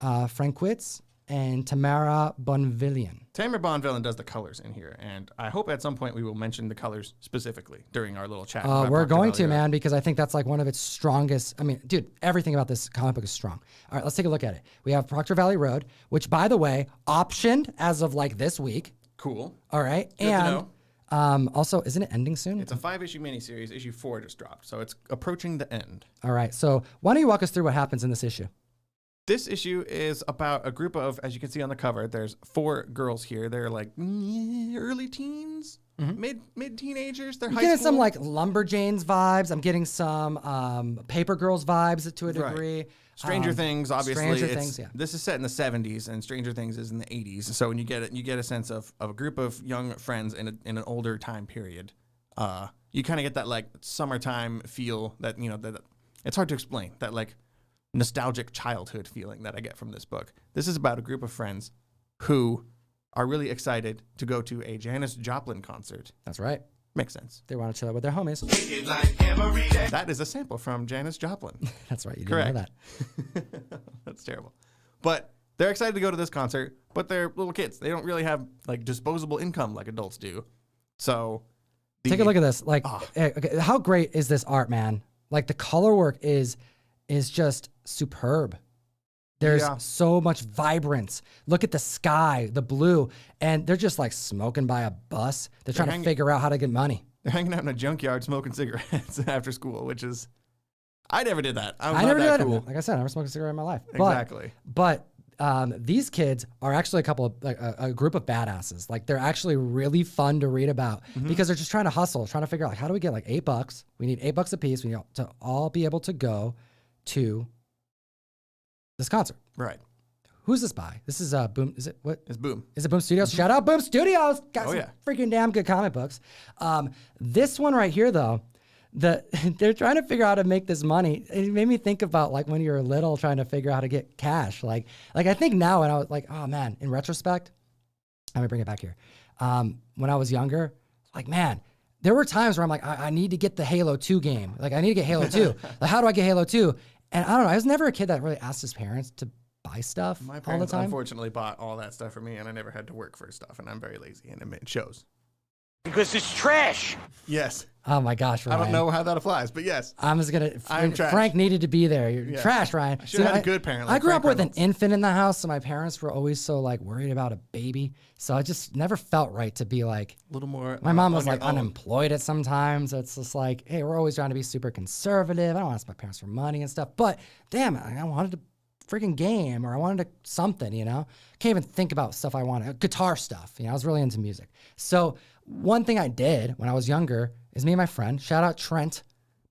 Frankwitz and Tamara Bonvillian. Tamara Bonvillian does the colors in here, and I hope at some point we will mention the colors specifically during our little chat. We're going to, man, because I think that's like one of its strongest. I mean, dude, everything about this comic book is strong. All right, let's take a look at it. We have Proctor Valley Road, which, by the way, optioned as of like this week. Cool. All right. Good to and also, isn't it ending soon? It's a 5-issue miniseries. Issue 4 just dropped, so it's approaching the end. All right. So why don't you walk us through what happens in this issue? This issue is about a group of, as you can see on the cover, there's 4 girls here. They're like early teens, mid teenagers. They're high school. I'm getting some like Lumberjanes vibes. I'm getting some Paper Girls vibes to a degree. Right. Stranger Things, obviously. Stranger Things, yeah. This is set in the 70s, and Stranger Things is in the 80s. So when you get it, you get a sense of a group of young friends in an older time period. You kind of get that like summertime feel that that it's hard to explain. That like nostalgic childhood feeling that I get from this book. This is about a group of friends who are really excited to go to a Janis Joplin concert. That's right. Makes sense. They want to chill out with their homies. That is a sample from Janis Joplin. That's right. You Correct. didn't know that. That's terrible. But they're excited to go to this concert, but they're little kids. They don't really have like disposable income like adults do. So take a look at this. Like, okay, how great is this art, man? Like the color work is just superb. There's so much vibrance. Look at the sky, the blue, and they're just like smoking by a bus. They're trying to figure out how to get money. They're hanging out in a junkyard smoking cigarettes after school, which is, I never did that. I never did that. Cool. Like I said, I never smoked a cigarette in my life. Exactly. But these kids are actually a group of badasses. Like they're actually really fun to read about because they're just trying to hustle, trying to figure out like how do we get like $8? We need $8 a piece. We need to all be able to go to this concert. Right. Who's this by? This is Boom. Is it what? It's Boom. Is it Boom Studios? Shout out Boom Studios. Got some freaking damn good comic books. This one right here though, they're trying to figure out how to make this money. It made me think about like when you were little trying to figure out how to get cash. Like I think now and I was like, oh man, in retrospect, let me bring it back here. When I was younger, like man, there were times where I'm like, I need to get the Halo 2 game. Like I need to get Halo 2. Like how do I get Halo 2? And I don't know, I was never a kid that really asked his parents to buy stuff My all the parents time. unfortunately bought all that stuff for me, and I never had to work for stuff, and I'm very lazy, and it shows. Because it's trash. Yes. Oh my gosh, Ryan. I don't know how that applies, but yes. I'm just gonna. I'm trash. Frank needed to be there. You're trash, Ryan. I should have had a good parent. Like I grew Frank up with Reynolds. an infant in the house, so my parents were always so like worried about a baby. So I just never felt right to be like. A little more. My mom was on your like own. unemployed at some times. So it's just like, hey, we're always trying to be super conservative. I don't want to ask my parents for money and stuff. But damn, I wanted a freaking game or I wanted something, you know? Can't even think about stuff I wanted. Guitar stuff. You know, I was really into music. So one thing I did when I was younger is me and my friend, shout out Trent,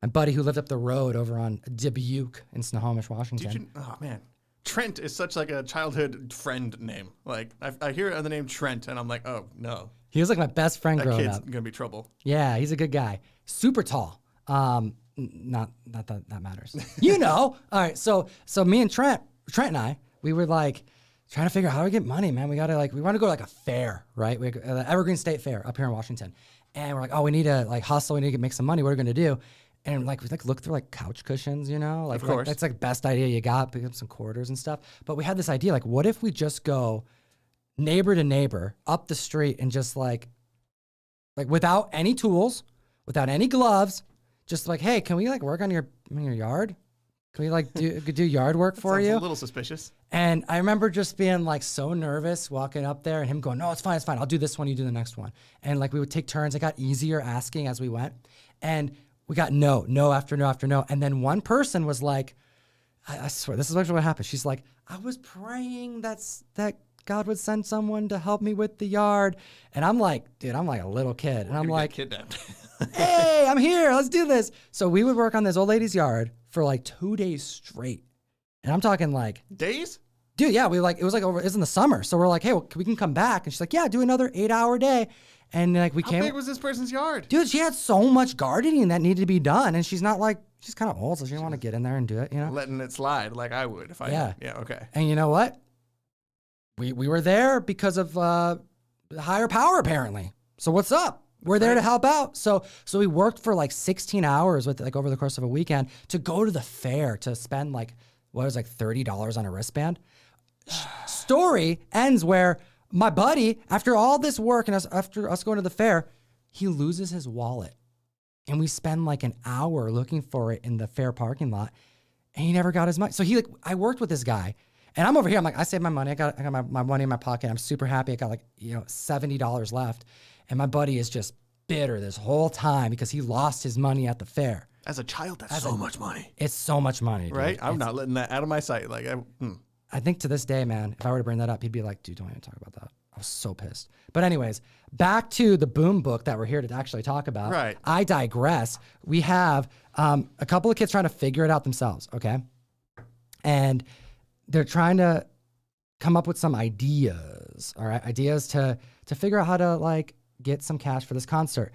my buddy who lived up the road over on Dubuque in Snohomish, Washington. Oh man, Trent is such like a childhood friend name. Like I hear the name Trent and I'm like, oh no, He was like my best friend that growing kid's up. gonna be trouble. Yeah, he's a good guy. Super tall. Not that matters. You know. All right. So me and Trent and I, we were like trying to figure out how to get money, man. We want to go to like a fair, right? We the Evergreen State Fair up here in Washington. And we're like, oh, we need to like hustle. We need to make some money. What are we going to do? And like, we like look through like couch cushions, you know, like, Of course. that's like best idea you got, pick up some quarters and stuff. But we had this idea, like, what if we just go neighbor to neighbor up the street and just like like without any tools, without any gloves, just like, hey, can we like work on your yard? Can we like do yard work for you? A little suspicious. And I remember just being like so nervous walking up there and him going, no, it's fine. I'll do this one. You do the next one. And like we would take turns. It got easier asking as we went. And we got no after no after no. And then one person was like, I swear, this is actually what happened. She's like, I was praying that God would send someone to help me with the yard. And I'm like, dude, I'm like a little kid. And I'm like, kidnapped. hey, I'm here. Let's do this. So we would work on this old lady's yard for like 2 days straight. And I'm talking like days? Dude, yeah, it was in the summer. So we're like, hey, well, we can come back. And she's like, yeah, do another 8-hour day. And like How big was this person's yard? Dude, she had so much gardening that needed to be done. And she's not like, she's kind of old, so she didn't want to get in there and do it, you know? Letting it slide like I would if I Yeah. Yeah, okay. And you know what? We were there because of higher power, apparently. So what's up? We're there to help out. So we worked for like 16 hours with like over the course of a weekend to go to the fair to spend like, what was like $30 on a wristband. Story ends where my buddy, after all this work and after us going to the fair, he loses his wallet. And we spend like an hour looking for it in the fair parking lot, and he never got his money. So I worked with this guy, and I'm over here. I'm like, I saved my money. I got my money in my pocket. I'm super happy. I got like, $70 left. And my buddy is just bitter this whole time because he lost his money at the fair. As a child, that's so much money. It's so much money, dude. Right? I'm not letting that out of my sight. Like, I think to this day, man, if I were to bring that up, he'd be like, dude, don't even talk about that. I was so pissed. But anyways, back to the Boom book that we're here to actually talk about. Right. I digress. We have a couple of kids trying to figure it out themselves, okay? And they're trying to come up with some ideas, all right? Ideas to figure out how to, like, get some cash for this concert.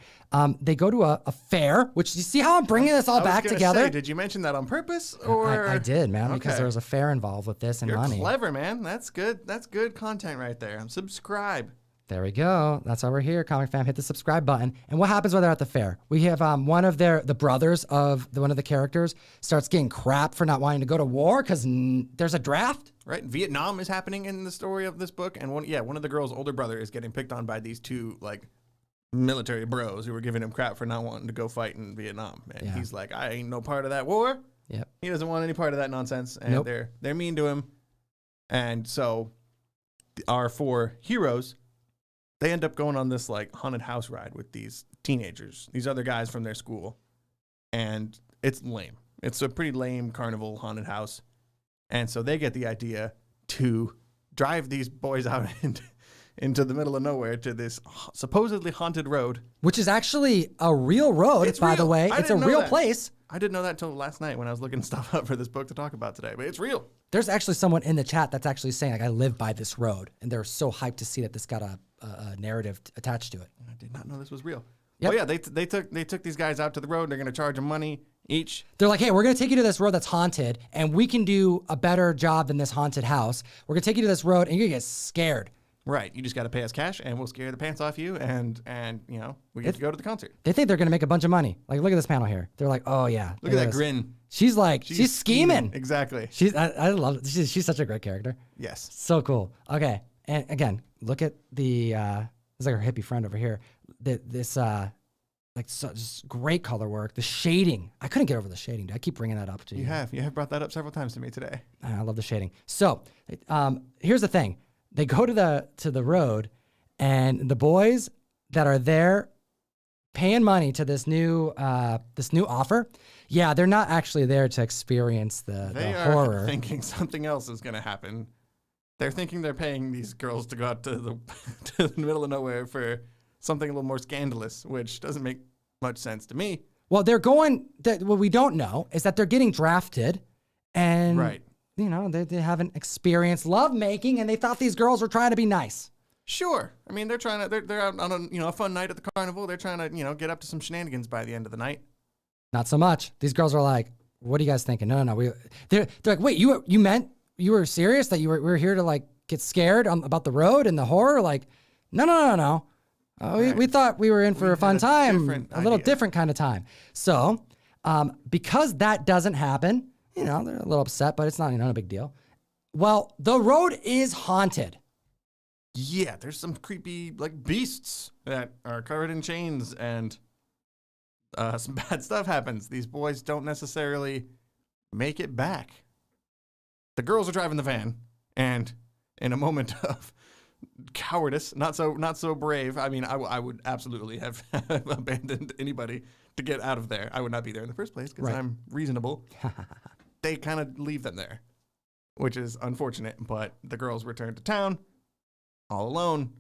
They go to a fair, which you see how I'm bringing this all back together? Did you mention that on purpose? Or I did, man, because there was a fair involved with this and You're money. clever, man. That's good. That's good content right there. Subscribe. There we go. That's why we're here, Comic Fam. Hit the subscribe button. And what happens when they're at the fair? We have one of the brothers of one of the characters starts getting crap for not wanting to go to war because there's a draft. Right, Vietnam is happening in the story of this book, and one of the girl's older brother is getting picked on by these two like military bros who were giving him crap for not wanting to go fight in Vietnam. And he's like, I ain't no part of that war. Yep. He doesn't want any part of that nonsense, and they're mean to him. And so our four heroes, they end up going on this like haunted house ride with these teenagers, these other guys from their school, and it's lame. It's a pretty lame carnival haunted house. And so they get the idea to drive these boys out into the middle of nowhere to this supposedly haunted road. Which is actually a real road, by the way. It's a real place. I didn't know that until last night when I was looking stuff up for this book to talk about today, but it's real. There's actually someone in the chat that's actually saying, like, I live by this road. And they're so hyped to see that this got a narrative attached to it. I did not know this was real. Yep. Oh, yeah, they took these guys out to the road. They're going to charge them money each. They're like, hey, we're going to take you to this road that's haunted, and we can do a better job than this haunted house. We're going to take you to this road, and you're going to get scared. Right. You just got to pay us cash, and we'll scare the pants off you, and we get to go to the concert. They think they're going to make a bunch of money. Like, look at this panel here. They're like, oh, yeah. Look at that grin. She's like, she's scheming. Exactly. I love it. She's such a great character. Yes. So cool. Okay. And again, look at the, it's like her hippie friend over here. Just great color work. The shading. I couldn't get over the shading. I keep bringing that up to you. You have brought that up several times to me today. I love the shading. So here's the thing. They go to the road, and the boys that are there paying money to this new offer. Yeah, they're not actually there to experience the horror. They are thinking something else is going to happen. They're thinking they're paying these girls to go out to the middle of nowhere for something a little more scandalous, which doesn't make much sense to me. Well, they're going. What we don't know is that they're getting drafted, and right. They haven't experienced lovemaking, and they thought these girls were trying to be nice. Sure. I mean, they're out on a fun night at the carnival. They're trying to get up to some shenanigans by the end of the night. Not so much. These girls are like, "What are you guys thinking?" No. They're like, "Wait, you meant you were serious that we were here to like get scared about the road and the horror?" Like, no. We thought we were in for a fun time, a little different kind of time. So, because that doesn't happen, they're a little upset, but it's not a big deal. Well, the road is haunted. Yeah, there's some creepy like beasts that are covered in chains, and some bad stuff happens. These boys don't necessarily make it back. The girls are driving the van, and in a moment of cowardice, not so brave. I mean, I would absolutely have abandoned anybody to get out of there. I would not be there in the first place because I'm reasonable. They kind of leave them there, which is unfortunate. But the girls return to town all alone,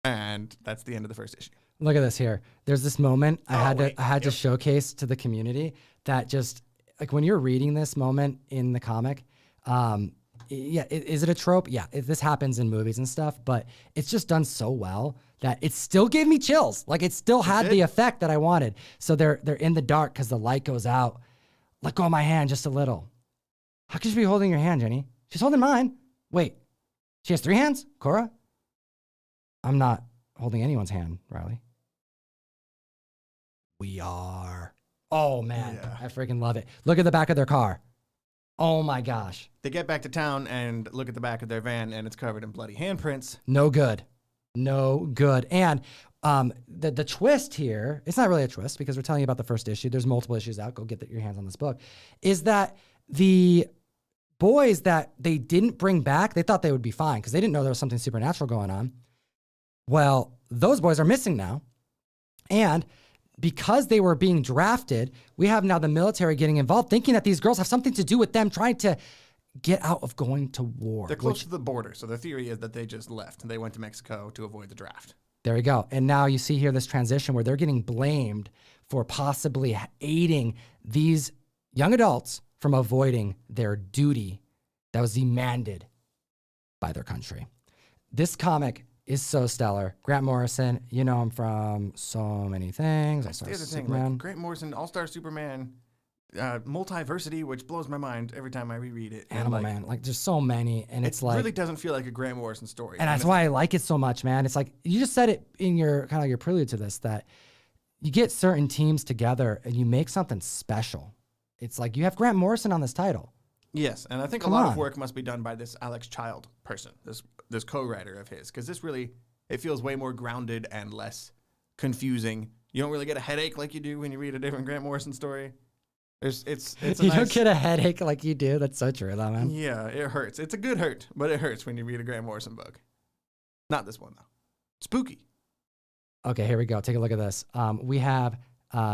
and that's the end of the first issue. Look at this here. There's this moment I had to showcase to the community that just like when you're reading this moment in the comic, is it a trope? Yeah, this happens in movies and stuff, but it's just done so well that it still gave me chills. Like it still had the effect that I wanted. So they're in the dark because the light goes out. Let go of my hand just a little. How could you be holding your hand, Jenny? She's holding mine. Wait, she has 3 hands, Cora? I'm not holding anyone's hand, Riley. We are. Oh, man. Yeah. I freaking love it. Look at the back of their car. Oh, my gosh. They get back to town and look at the back of their van, and it's covered in bloody handprints. No good. No good. And the twist here, it's not really a twist because we're telling you about the first issue. There's multiple issues out. Go get your hands on this book. Is that the boys that they didn't bring back, they thought they would be fine because they didn't know there was something supernatural going on. Well, those boys are missing now. And because they were being drafted, we have now the military getting involved, thinking that these girls have something to do with them trying to get out of going to war. They're close to the border, so the theory is that they just left and they went to Mexico to avoid the draft. There you go. And now you see here this transition where they're getting blamed for possibly aiding these young adults from avoiding their duty that was demanded by their country. This comic is so stellar. Grant Morrison, you know him from so many things. That's the other thing. Like Grant Morrison, All-Star Superman, Multiversity, which blows my mind every time I reread it. Animal Man, like there's so many, and it's like really doesn't feel like a Grant Morrison story. And that's why I like it so much, man. It's like you just said it in your kind of your prelude to this that you get certain teams together and you make something special. It's like you have Grant Morrison on this title. Yes, and I think a lot of work must be done by this Alex Child person, this co-writer of his, because this really, it feels way more grounded and less confusing. You don't really get a headache like you do when you read a different Grant Morrison story. You don't get a headache like you do. That's so true, though, man. Yeah, it hurts. It's a good hurt, but it hurts when you read a Grant Morrison book. Not this one, though. Spooky. Okay, here we go. Take a look at this. We have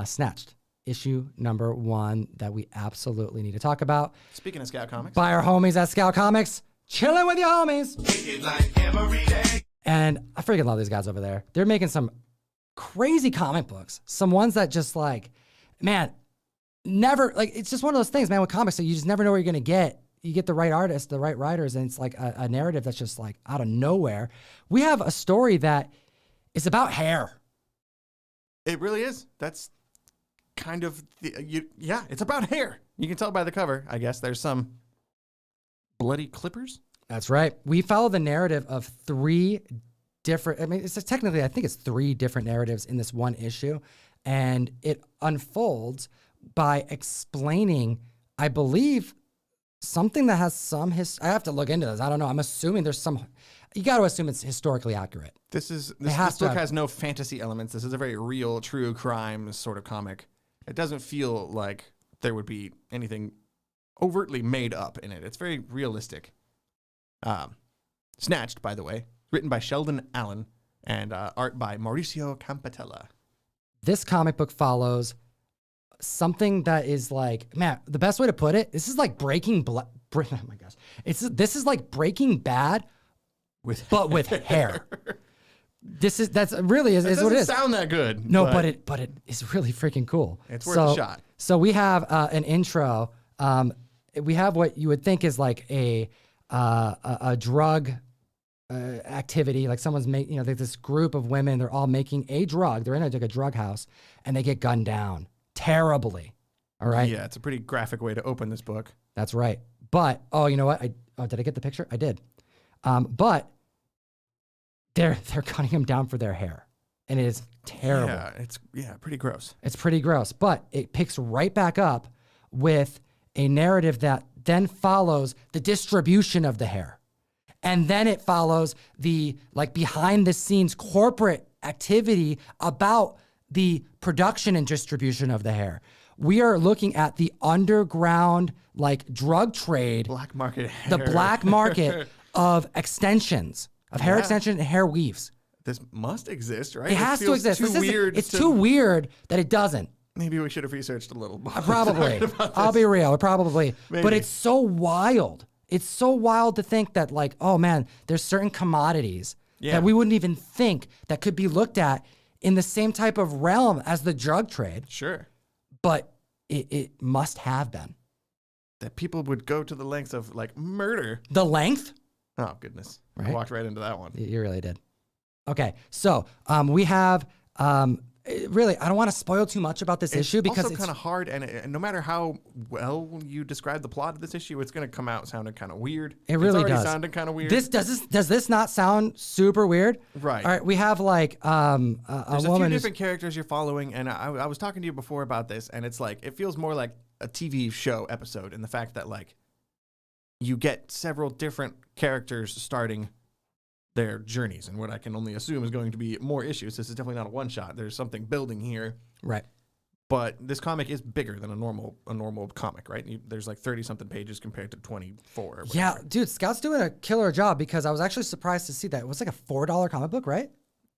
Snatched, issue number 1 that we absolutely need to talk about. Speaking of Scout Comics. By our homies at Scout Comics. Chilling with your homies. And I freaking love these guys over there. They're making some crazy comic books. Some ones that just like, man, never, like, it's just one of those things, man, with comics that you just never know where you're going to get. You get the right artists, the right writers, and it's like a narrative that's just like out of nowhere. We have a story that is about hair. It really is. That's kind of, it's about hair. You can tell by the cover, I guess. There's some bloody clippers. That's right. We follow the narrative of 3 different, I mean, it's technically, I think it's 3 different narratives in this one issue. And it unfolds by explaining, I believe, something that has some I have to look into this. I don't know. I'm assuming there's some, you got to assume it's historically accurate. This book has no fantasy elements. This is a very real, true crime sort of comic. It doesn't feel like there would be anything overtly made up in it. It's very realistic. Snatched, by the way, written by Sheldon Allen and art by Mauricio Campatella. This comic book follows something that is like, man, the best way to put it, this is like Breaking Bad. Oh my gosh. This is like Breaking Bad but with hair. That's really is what it is. It doesn't sound that good. No, but it is really freaking cool. It's worth a shot. So we have an intro. We have what you would think is like a drug activity, like someone's making, there's this group of women, they're all making a drug. They're in a drug house and they get gunned down terribly. All right. Yeah, it's a pretty graphic way to open this book. That's right. But, you know what? Did I get the picture? I did. But they're cutting them down for their hair. And it is terrible. Yeah, it's pretty gross. It's pretty gross. But it picks right back up with a narrative that then follows the distribution of the hair. And then it follows the like behind the scenes corporate activity about the production and distribution of the hair. We are looking at the underground like drug trade, Black market the hair. black market of extensions, of hair extension and hair weaves. This must exist, right? It has to exist. It's to- too weird that it doesn't. Maybe we should have researched a little more. Probably. I'll be real. Probably. Maybe. But it's so wild. It's so wild to think that like, oh man, there's certain commodities that we wouldn't even think that could be looked at in the same type of realm as the drug trade. Sure. But it must have been. That people would go to the lengths of like murder. The length? Oh, goodness. I Right? walked right into that one. You really did. Okay. So we have, really, I don't want to spoil too much about this issue because also it's kind of hard, and no matter how well you describe the plot of this issue, it's going to come out sounding kind of weird. It really it's already does. sounding kind of weird. Does this not sound super weird? Right. All right. We have like a There's a few woman. different characters you're following, and I was talking to you before about this, and it's like it feels more like a TV show episode in the fact that like you get several different characters starting their journeys, and what I can only assume is going to be more issues. This is definitely not a one shot. There's something building here, Right. but this comic is bigger than a normal comic, right? There's like 30 something pages compared to 24. Or Yeah, whatever. dude, Scout's doing a killer job because I was actually surprised to see that it was like a $4 comic book, right?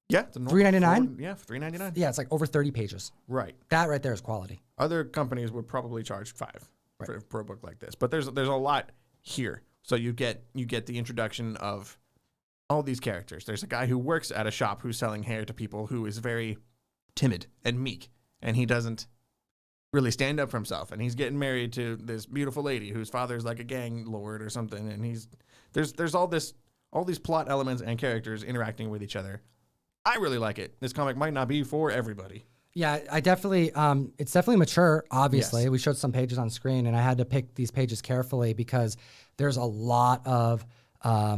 Yeah, it's a $3.99? Yeah, $3.99. Yeah, it's like over 30 pages. Right. That right there is quality. Other companies would probably charge $5 for a book like this, but there's a lot here. So you get the introduction of all these characters. There's a guy who works at a shop who's selling hair to people who is very timid and meek, and he doesn't really stand up for himself. And he's getting married to this beautiful lady whose father's like a gang lord or something. And there's all these plot elements and characters interacting with each other. I really like it. This comic might not be for everybody. Yeah, I definitely, it's definitely mature, obviously. Yes. We showed some pages on screen, and I had to pick these pages carefully because there's a lot of, I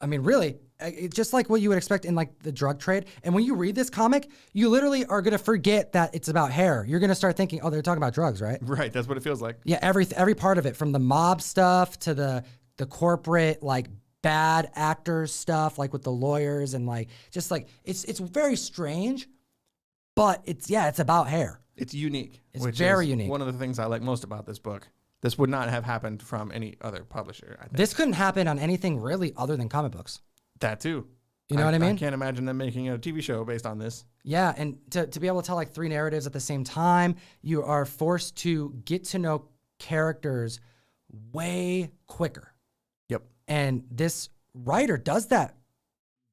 mean, really, it's just like what you would expect in like the drug trade. And when you read this comic, you literally are going to forget that it's about hair. You're going to start thinking, oh, they're talking about drugs, right? Right, that's what it feels like. Yeah, every part of it, from the mob stuff to the corporate, like, bad actors stuff, like with the lawyers and like, just like, it's very strange, but it's about hair. It's unique. It's which very is unique. One of the things I like most about this book. This would not have happened from any other publisher, I think. This couldn't happen on anything really other than comic books. That too. You know what I mean? I can't imagine them making a TV show based on this. Yeah, and to be able to tell like 3 narratives at the same time, you are forced to get to know characters way quicker. Yep. And this writer does that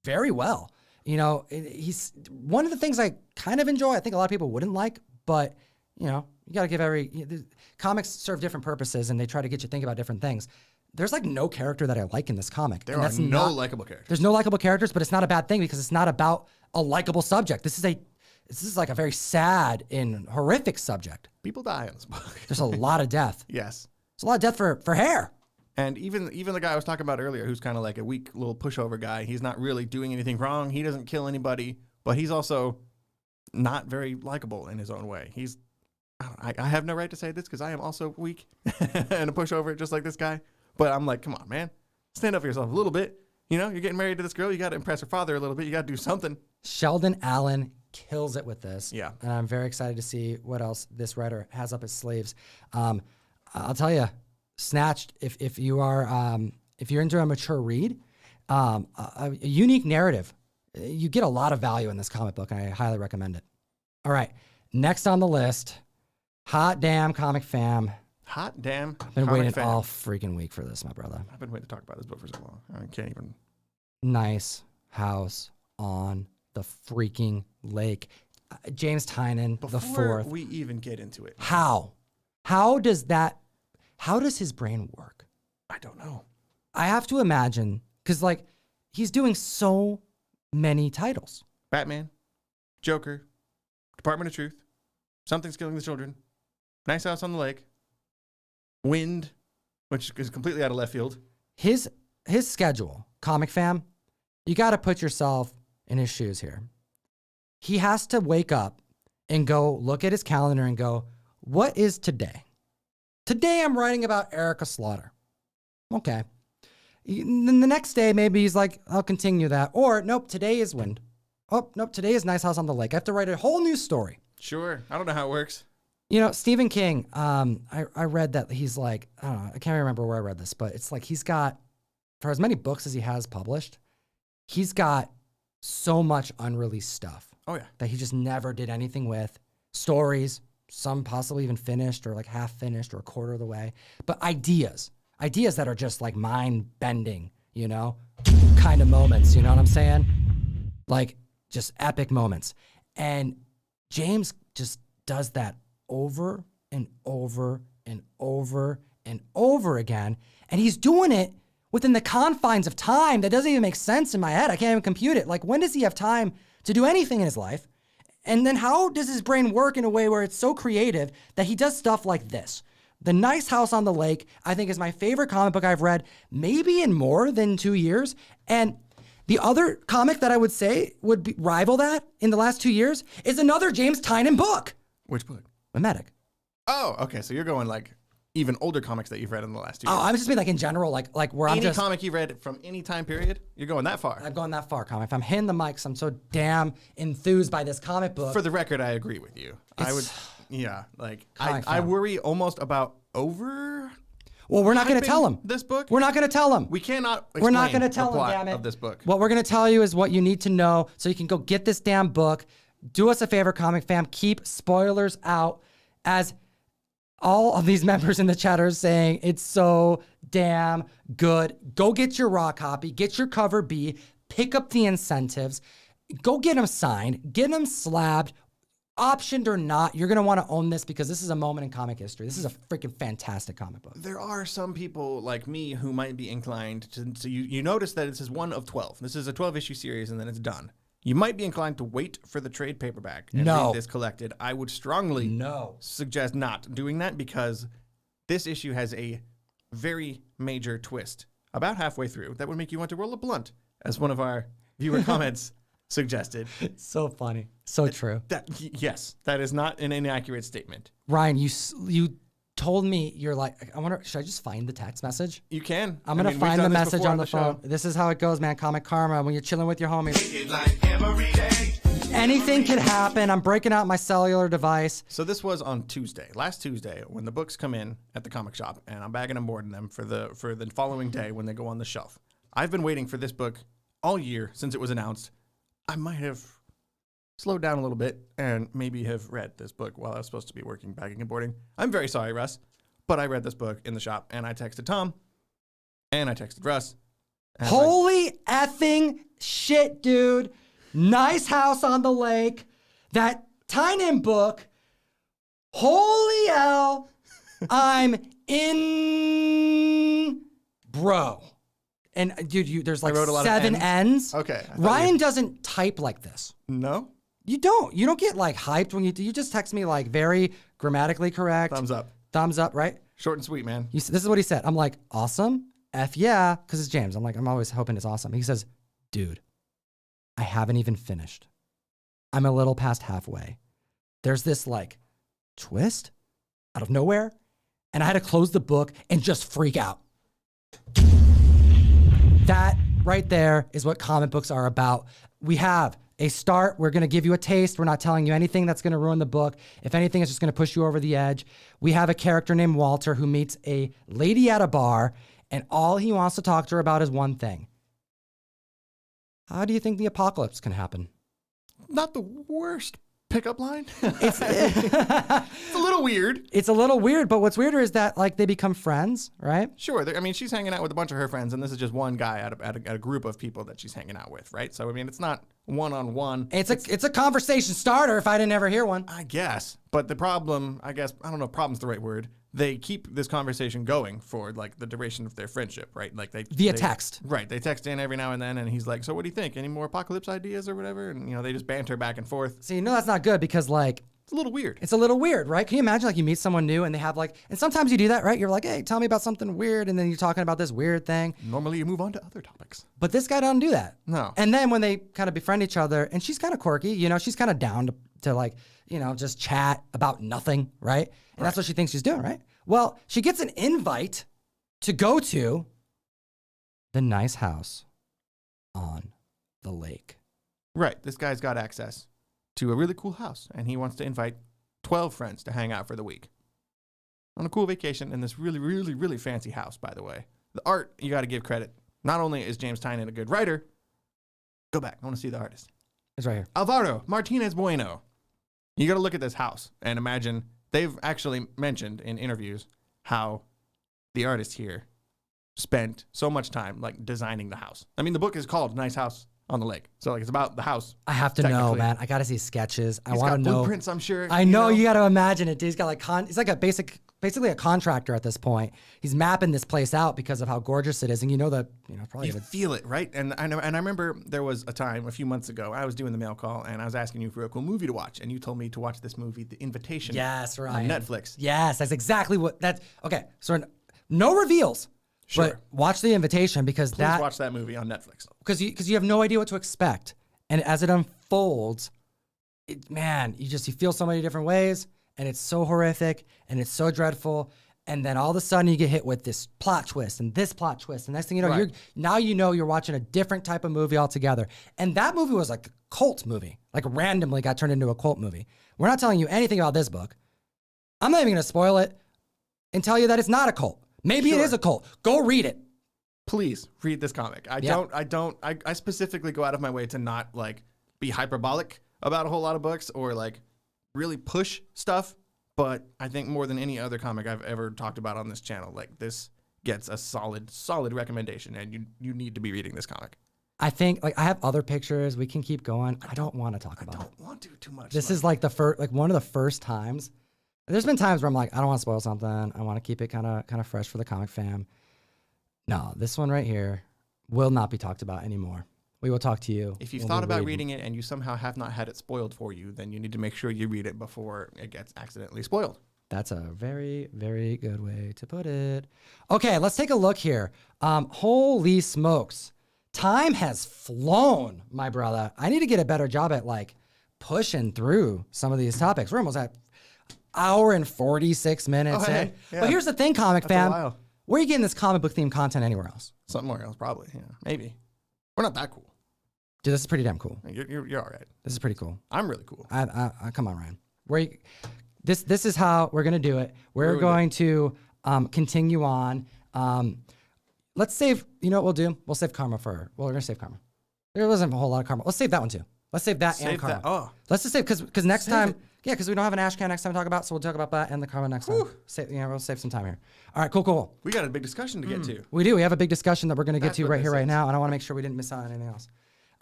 very well. You know, he's one of the things I kind of enjoy. I think a lot of people wouldn't like, but you know, you got to give comics serve different purposes, and they try to get you to think about different things. There's like no character that I like in this comic. There are no likable characters. There's no likable characters, but it's not a bad thing because it's not about a likable subject. This is like a very sad and horrific subject. People die in this book. There's a lot of death. Yes. There's a lot of death for hair. And even the guy I was talking about earlier, who's kind of like a weak little pushover guy, he's not really doing anything wrong. He doesn't kill anybody, but he's also not very likable in his own way. I have no right to say this because I am also weak and a pushover just like this guy. But I'm like, come on, man. Stand up for yourself a little bit. You know, you're getting married to this girl. You got to impress her father a little bit. You got to do something. Sheldon Allen kills it with this. Yeah. And I'm very excited to see what else this writer has up his sleeves. I'll tell you, Snatched, if you're into a mature read, a unique narrative, you get a lot of value in this comic book, and I highly recommend it. All right, next on the list, hot damn comic fam. Hot damn. I've been waiting all freaking week for this, my brother. I've been waiting to talk about this book for so long. I can't even. Nice House on the freaking lake. James Tynion, the fourth. We even get into it. How does his brain work? I don't know. I have to imagine, because like he's doing so many titles. Batman, Joker, Department of Truth, Something's Killing the Children, Nice House on the Lake, Wind, which is completely out of left field. His schedule, comic fam, you got to put yourself in his shoes here. He has to wake up and go look at his calendar and go, what is today? Today I'm writing about Erica Slaughter. Okay. Then the next day, maybe he's like, I'll continue that. Or, nope, today is wind. Oh, nope, today is Nice House on the Lake. I have to write a whole new story. Sure. I don't know how it works. You know, Stephen King, I read that he's like, I don't know, I can't remember where I read this, but it's like he's got, for as many books as he has published, he's got so much unreleased stuff. Oh, yeah. That he just never did anything with. Stories, some possibly even finished or like half finished or a quarter of the way. But ideas that are just like mind-bending, you know, kind of moments, you know what I'm saying? Like just epic moments. And James just does that over and over and over and over again. And he's doing it within the confines of time that doesn't even make sense in my head. I can't even compute it. Like, when does he have time to do anything in his life? And then how does his brain work in a way where it's so creative that he does stuff like this? The Nice House on the Lake, I think, is my favorite comic book I've read maybe in more than 2 years. And the other comic that I would say would rival that in the last 2 years is another James Tynion book. Which book? Mimetic. Oh, okay. So you're going like even older comics that you've read in the last 2 years. Oh, I was just being like in general, like where I'm just... Any comic you've read from any time period, you're going that far. I've gone that far, comic. If I'm hitting the mics, I'm so damn enthused by this comic book. For the record, I agree with you. I would, yeah, like Comic I fan. worry almost about over. Well, we're not going to tell him. This book? We're not going to tell him. We cannot explain We're not going to tell the him, plot damn it. of this book. What we're going to tell you is what you need to know so you can go get this damn book. Do us a favor, comic fam. Keep spoilers out, as all of these members in the chat are saying it's so damn good. Go get your raw copy. Get your cover B. Pick up the incentives. Go get them signed. Get them slabbed. Optioned or not, you're going to want to own this because this is a moment in comic history. This is a freaking fantastic comic book. There are some people like me who might be inclined to, so you notice that this is one of 12. This is a 12-issue series and then it's done. You might be inclined to wait for the trade paperback and read this collected. I would strongly suggest not doing that because this issue has a very major twist about halfway through that would make you want to roll a blunt, as one of our viewer comments suggested. So funny. So true. Yes, that is not an inaccurate statement. Ryan, you told me, you're like, I wonder, should I just find the text message? You can. I'm going to find the message on the phone. This is how it goes, man. Comic Karma, when you're chilling with your homies. Anything could happen. I'm breaking out my cellular device. So this was on Tuesday, last Tuesday, when the books come in at the comic shop, and I'm bagging and boarding them for the following day when they go on the shelf. I've been waiting for this book all year since it was announced. I might have slowed down a little bit and maybe have read this book while I was supposed to be working bagging and boarding. I'm very sorry, Russ, but I read this book in the shop, and I texted Tom, and I texted Russ. Holy effing shit, dude. Nice House on the Lake. That Tynion book. Holy hell. I'm in, bro. And dude, there's like 7 N's. Okay. Ryan doesn't type like this. No? You don't get like hyped when you just text me like very grammatically correct. Thumbs up. Thumbs up, right? Short and sweet, man. This is what he said. I'm like, awesome. F yeah. Cause it's James. I'm always hoping it's awesome. He says, dude, I haven't even finished. I'm a little past halfway. There's this like twist out of nowhere. And I had to close the book and just freak out. That right there is what comic books are about. We have a start. We're going to give you a taste. We're not telling you anything that's going to ruin the book. If anything, it's just going to push you over the edge. We have a character named Walter who meets a lady at a bar, and all he wants to talk to her about is one thing. How do you think the apocalypse can happen? Not the worst pickup line. It's a little weird. It's a little weird, but what's weirder is that like they become friends, right? Sure. I mean, she's hanging out with a bunch of her friends, and this is just one guy at a group of people that she's hanging out with, right? So I mean, it's not one-on-one. It's a conversation starter if I didn't ever hear one. I guess. But the problem, I don't know if problem's the right word. They keep this conversation going for like the duration of their friendship, right? Like via text. Right. They text in every now and then, and he's like, "So what do you think? Any more apocalypse ideas or whatever?" And they just banter back and forth. See, that's not good because like it's a little weird. It's a little weird, right? Can you imagine like you meet someone new and they have like, and sometimes you do that, right? You're like, hey, tell me about something weird, and then you're talking about this weird thing. Normally you move on to other topics. But this guy doesn't do that. No. And then when they kind of befriend each other, and she's kind of quirky, she's kind of down to like, just chat about nothing, right? And that's what she thinks she's doing, right? Well, she gets an invite to go to the nice house on the lake. Right. This guy's got access to a really cool house, and he wants to invite 12 friends to hang out for the week on a cool vacation in this really, really, really fancy house, by the way. The art, you got to give credit. Not only is James Tynion a good writer, go back. I want to see the artist. It's right here. Alvaro Martinez Bueno. You got to look at this house and imagine they've actually mentioned in interviews how the artist here spent so much time like designing the house. I mean, the book is called Nice House on the Lake. So like it's about the house. I have to know, man. I got to see sketches. I want to know. Blueprints, I'm sure. I know you got to imagine it. Dude. He's got like he's like a basically a contractor at this point. He's mapping this place out because of how gorgeous it is. And probably you feel it, right? And I remember there was a time a few months ago, I was doing the mail call and I was asking you for a cool movie to watch. And you told me to watch this movie, The Invitation. Yes, right. On Netflix. Yes, that's exactly what that's. Okay, so no reveals. Sure. But watch The Invitation because Please watch that movie on Netflix. Because you have no idea what to expect. And as it unfolds, you feel so many different ways. And it's so horrific and it's so dreadful. And then all of a sudden you get hit with this plot twist and this plot twist. And next thing you know, you're watching a different type of movie altogether. And that movie was like a cult movie, like randomly got turned into a cult movie. We're not telling you anything about this book. I'm not even going to spoil it and tell you that it's not a cult. Maybe it is a cult. Go read it. Please read this comic. I specifically go out of my way to not like be hyperbolic about a whole lot of books or like really push stuff. But I think more than any other comic I've ever talked about on this channel, like this gets a solid recommendation, and you need to be reading this comic. I think like I have other pictures. We can keep going. I don't want to talk about it. I don't want to too much. This is like one of the first times. There's been times where I'm like, I don't want to spoil something. I want to keep it kind of fresh for the comic fam. No, this one right here will not be talked about anymore. We will talk to you. If you've thought about reading it and you somehow have not had it spoiled for you, then you need to make sure you read it before it gets accidentally spoiled. That's a very, very good way to put it. Okay, let's take a look here. Holy smokes. Time has flown, my brother. I need to get a better job at like pushing through some of these topics. We're almost at hour and 46 minutes in. Yeah. But here's the thing, comic fam. Where are you getting this comic book themed content anywhere else? Somewhere else, probably. Yeah, maybe. We're not that cool. Dude, this is pretty damn cool. You're all right. This is pretty cool. I'm really cool. I come on, Ryan. This is how we're gonna do it. We're going to continue on. Let's save. You know what we'll do? We'll save karma for. Well, we're gonna save karma. There wasn't a whole lot of karma. Let's save that one too. Let's save that and karma. Let's just save because next time. Yeah, because we don't have an Ashcan next time to talk about, so we'll talk about that and the karma next time. We'll save some time here. All right, cool. We got a big discussion to get to. We do. We have a big discussion that we're going to get to right here, right now, and I want to make sure we didn't miss out on anything else.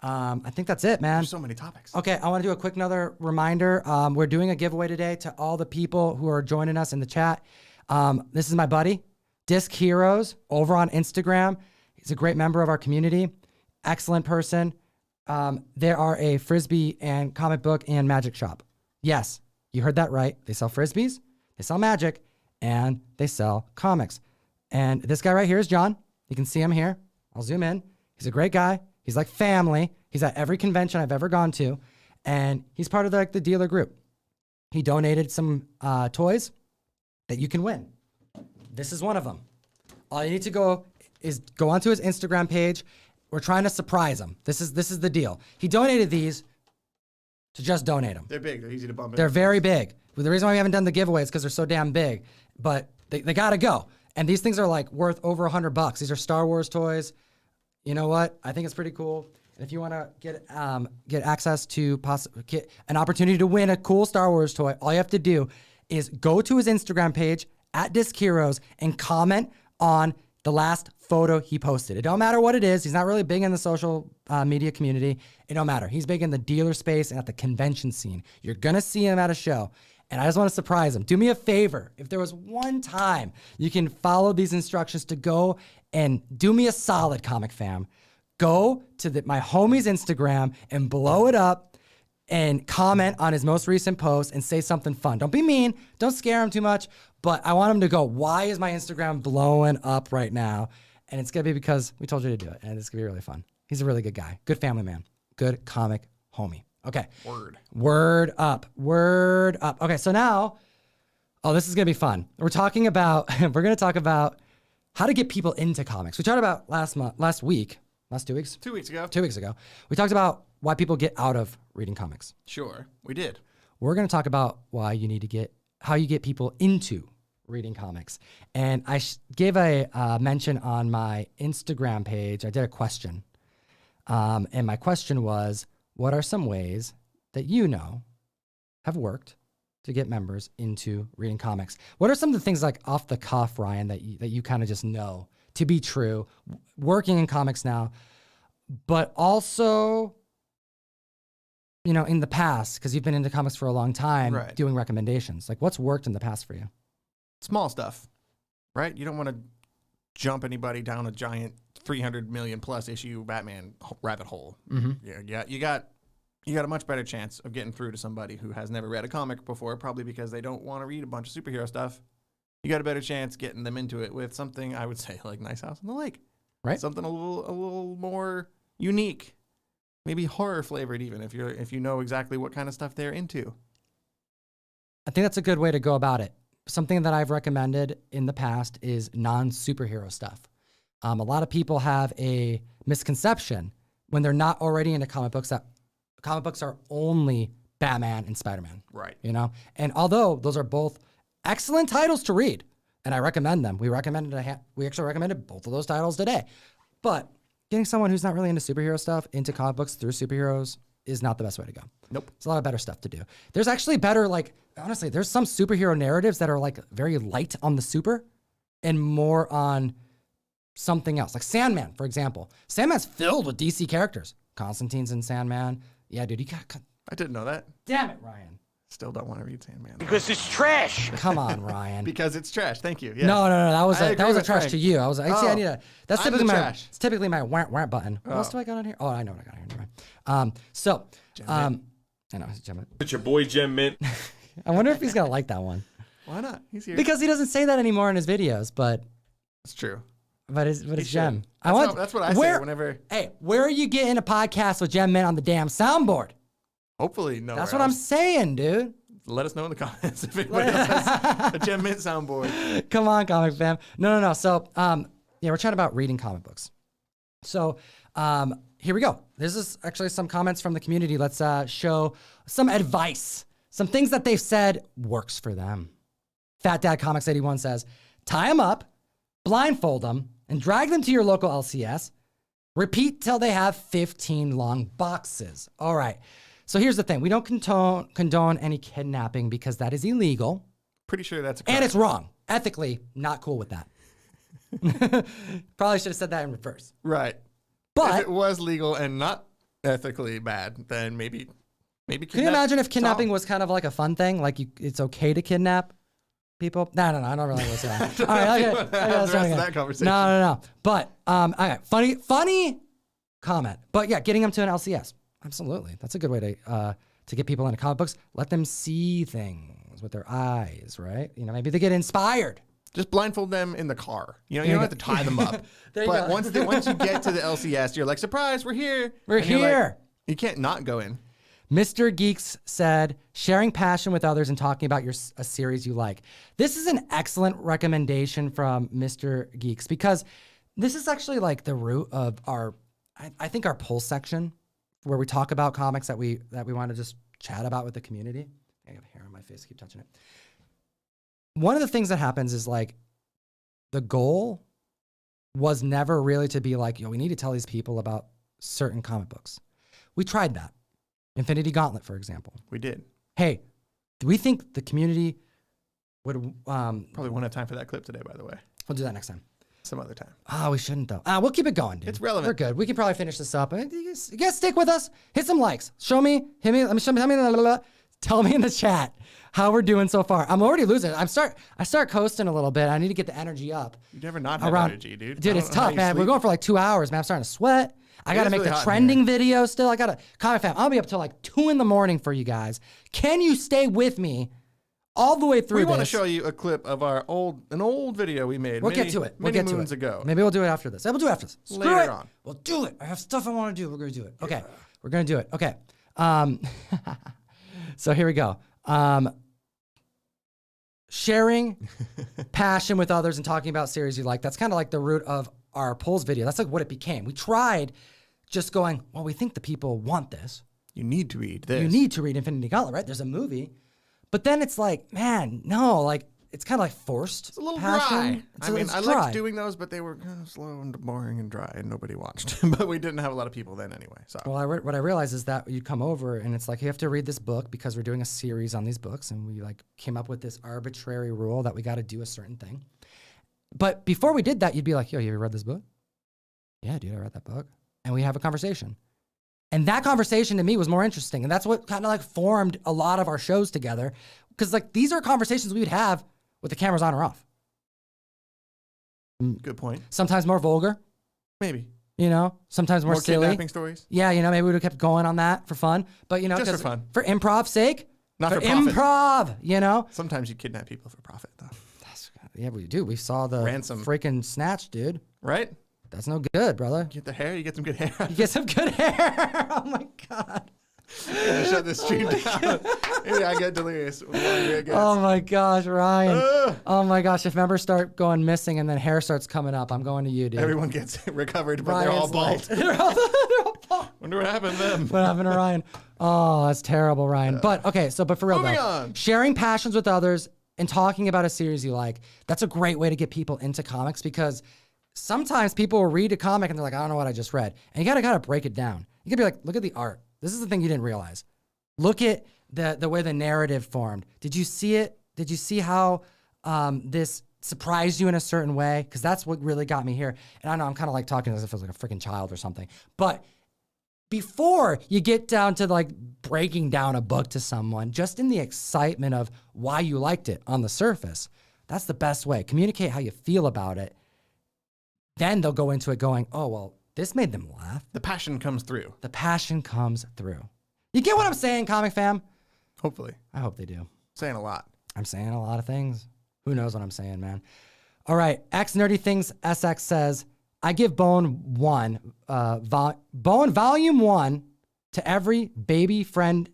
I think that's it, man. There's so many topics. Okay, I want to do a quick another reminder. We're doing a giveaway today to all the people who are joining us in the chat. This is my buddy, Disc Heroes, over on Instagram. He's a great member of our community. Excellent person. They are a Frisbee and comic book and magic shop. Yes. You heard that right. They sell Frisbees, they sell magic, and they sell comics. And this guy right here is John. You can see him here. I'll zoom in. He's a great guy. He's like family. He's at every convention I've ever gone to. And he's part of the dealer group. He donated some toys that you can win. This is one of them. All you need to go onto his Instagram page. We're trying to surprise him. This is the deal. He donated these to just donate them. They're big. They're easy to bump in. They're very big. Well, the reason why we haven't done the giveaway is because they're so damn big. But they got to go. And these things are like worth over $100. These are Star Wars toys. You know what? I think it's pretty cool. And if you want to get access to get an opportunity to win a cool Star Wars toy, all you have to do is go to his Instagram page at Disc Heroes and comment on the last photo he posted. It don't matter what it is. He's not really big in the social media community. It don't matter. He's big in the dealer space and at the convention scene. You're going to see him at a show. And I just want to surprise him. Do me a favor. If there was one time you can follow these instructions to go and do me a solid, comic fam, go to my homie's Instagram and blow it up and comment on his most recent post and say something fun. Don't be mean. Don't scare him too much. But I want him to go, why is my Instagram blowing up right now? And it's going to be because we told you to do it. And it's going to be really fun. He's a really good guy. Good family man. Good comic homie. Okay. Word up. Okay, so now, this is going to be fun. We're going to talk about how to get people into comics. We talked about last 2 weeks. 2 weeks ago. 2 weeks ago. We talked about why people get out of reading comics. Sure, we did. We're going to talk about how you get people into reading comics. And I gave a mention on my Instagram page. I did a question. And my question was, what are some ways that you know have worked to get members into reading comics? What are some of the things like off the cuff, Ryan, that you kind of just know to be true, working in comics now, but also, you know, in the past, because you've been into comics for a long time, right, doing recommendations. Like, what's worked in the past for you? Small stuff, right? You don't want to jump anybody down a giant 300 million plus issue Batman rabbit hole. Mm-hmm. Yeah, you got a much better chance of getting through to somebody who has never read a comic before, probably because they don't want to read a bunch of superhero stuff. You got a better chance getting them into it with something, I would say, like Nice House on the Lake. Right. Something a little more unique. Maybe horror flavored even, if you know exactly what kind of stuff they're into. I think that's a good way to go about it. Something that I've recommended in the past is non-superhero stuff. A lot of people have a misconception when they're not already into comic books that comic books are only Batman and SpiderMan. Right. You know? And although those are both excellent titles to read, and I recommend them, we actually recommended both of those titles today. But getting someone who's not really into superhero stuff into comic books through superheroes is not the best way to go. Nope. There's a lot of better stuff to do. There's actually better, like, honestly, there's some superhero narratives that are like very light on the super and more on something else. Like Sandman, for example. Sandman's filled with DC characters. Constantine's in Sandman. Yeah, dude, I didn't know that. damn it, Ryan. Still don't want to read Sandman. Because it's trash. Come on, Ryan. Because it's trash. Thank you. Yes. No, that was I a agree with trash Frank. to you. I was like, see, I need a. That's I'm typically the my. trash. It's typically my wah button. What else do I got on here? Oh, I know what I got on here. Never mind. I know it's Gem Mint. It's your boy Gem Mint. I wonder if he's gonna like that one Why not? He's here. because he doesn't say that anymore in his videos. But It's true. it's should. Gem. That's what I say whenever. Hey, where are you getting a podcast with Gem Mint on the damn soundboard? Hopefully, no. That's what I'm saying, dude. Let us know in the comments if anybody else has a Gem Mint soundboard. Come on, comic fam. No. So, we're chatting about reading comic books. So, here we go. This is actually some comments from the community. Let's show some advice, some things that they've said works for them. Fat Dad Comics 81 says, tie them up, blindfold them, and drag them to your local LCS. Repeat till they have 15 long boxes. All right. So here's the thing. We don't condone any kidnapping because that is illegal. Pretty sure that's And it's wrong. Ethically, not cool with that. Probably should have said that in reverse. right. But if it was legal and not ethically bad, then maybe. Can you imagine if kidnapping was kind of like a fun thing? Like it's okay to kidnap people? No, I don't really want to say that. All right, okay. The rest of that conversation. No. But okay, funny comment. But yeah, getting them to an LCS. Absolutely. That's a good way to get people into comic books. Let them see things with their eyes, right? You know, maybe they get inspired. Just blindfold them in the car. You know, you don't have to tie them up. There you but go. once you get to the LCS, you're like, surprise, we're here. We're And you're like, here. you can't not go in. Mr. Geeks said, sharing passion with others and talking about a series you like. This is an excellent recommendation from Mr. Geeks because this is actually like the root of I think our poll section where we talk about comics that we want to just chat about with the community. I have hair on my face, keep touching it. One of the things that happens is like the goal was never really to be like, we need to tell these people about certain comic books. We tried that. Infinity Gauntlet, for example. We did. Hey, do we think the community would... Probably won't have time for that clip today, by the way. We'll do that next time. Some other time. Oh, we shouldn't, though. We'll keep it going, dude. It's relevant. We're good. We can probably finish this up. You guys stick with us. Hit some likes. Tell me in the chat how we're doing so far. I'm already losing it. I start coasting a little bit. I need to get the energy up. You never not have energy, dude. Dude, it's tough, man. We're going for like 2 hours, man. I'm starting to sweat. I got to make really the hot in trending video still. Comic fam, I'll be up till like 2 a.m. for you guys. Can you stay with me all the way through We this? want to show you a clip of an old video we made. We'll get to it. We'll many get to moons it. ago. Maybe we'll do it after this. We'll do it after this. Screw Later it. on. We'll do it. I have stuff I want to do. We're going to do it. Okay. We're going to do it. Okay. So here we go. sharing passion with others and talking about series you like. That's kind of like the root of our polls video. That's like what it became. We tried just going, well, we think the people want this. You need to read this. You need to read Infinity Gauntlet, right? There's a movie. But then it's like, man, no, like, it's kind of like forced. It's a little passion. dry. It's I dry. liked doing those, but they were kind of slow and boring and dry, and nobody watched. But we didn't have a lot of people then anyway. So Well, what I realized is that you come over and it's like, you have to read this book because we're doing a series on these books. And we like came up with this arbitrary rule that we got to do a certain thing. But before we did that, you'd be like, yo, you ever read this book? Yeah, dude, I read that book. And we have a conversation. And that conversation to me was more interesting. And that's what kind of like formed a lot of our shows together. Because like these are conversations we would have with the cameras on or off. good point. Sometimes more vulgar, Maybe you know, sometimes more silly. kidnapping stories. Yeah, you know, maybe we would have kept going on that for fun. But, you know, Just for 'cause fun. For improv's sake. Not for profit. improv, you know? Sometimes you kidnap people for profit, though. Yeah, we do. We saw the Ransom. freaking snatch, dude. Right? That's no good, brother. Get the hair. You get some good hair. You get some good hair. Oh, my God. Shut this stream down. Maybe I get delirious. Oh my gosh, Ryan. Oh my gosh, if members start going missing and then hair starts coming up, I'm going to you, dude. Everyone gets recovered, but they're all Ryan's bald. like- they're all bald. Wonder what happened to them. What happened to Ryan? Oh, that's terrible, Ryan. But okay, so but for real Moving though, on. sharing passions with others and talking about a series you like, that's a great way to get people into comics because sometimes people will read a comic and they're like, I don't know what I just read. And you gotta break it down. You gotta be like, look at the art. This is the thing you didn't realize. Look at the way the narrative formed. Did you see it? Did you see how this surprised you in a certain way? Because that's what really got me here. And I know I'm kind of like talking as if I was like a freaking child or something. But before you get down to like breaking down a book to someone, just in the excitement of why you liked it on the surface, that's the best way. Communicate how you feel about it. Then they'll go into it going, oh, well, this made them laugh. The passion comes through. The passion comes through. You get what I'm saying, comic fam? Hopefully. I hope they do. Saying a lot. I'm saying a lot of things. Who knows what I'm saying, man? All right. X Nerdy Things SX says, I give Bone Volume 1 to every baby friend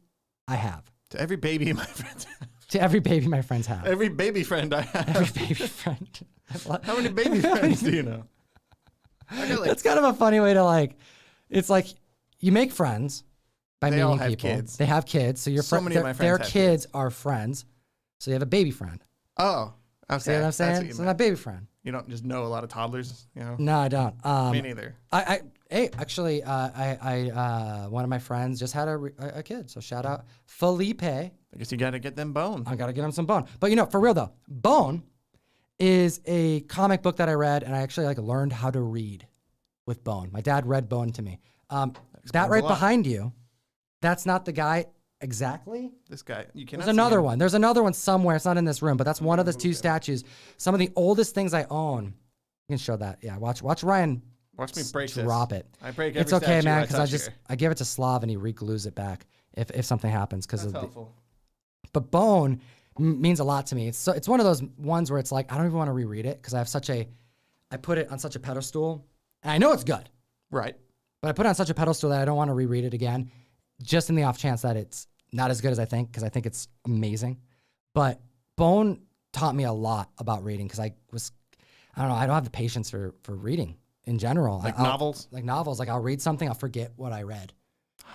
I have. To every baby my friends have. To every baby my friends have. Every baby friend I have. Every baby friend. How many baby friends do you know? I got like That's kind of a funny way to like, it's like you make friends by They meeting all have people. kids. They have kids. So your So many of my friends their have kids are friends. So you have a baby friend. Oh. Okay. See what I'm That's saying? you So meant. my baby friend. You don't just know a lot of toddlers, you know? No, I don't. Me neither. Actually, one of my friends just had a kid. So shout out Felipe. I guess you got to get them bone. I got to get him some Bone. But you know, for real though, Bone is a comic book that I read and I actually like learned how to read with Bone. My dad read Bone to me. That right a lot. behind you, that's not the guy exactly. This guy, you cannot There's another one. There's another one somewhere. It's not in this room, but that's one of the two statues. Some of the oldest things I own. You can show that. Yeah, watch Ryan Watch me break this. drop it. I break every It's okay, statue man, I because touch here. I give it to Slav and he re-glues it back if something happens. That's helpful. But Bone means a lot to me. It's one of those ones where it's like I don't even want to reread it because I put it on such a pedestal. And I know it's good, Right. but I put it on such a pedestal that I don't want to reread it again, just in the off chance that it's not as good as I think, because I think it's amazing. But Bone taught me a lot about reading because I don't know, I don't have the patience for reading in general. Like novels? Like novels. Like I'll read something, I'll forget what I read.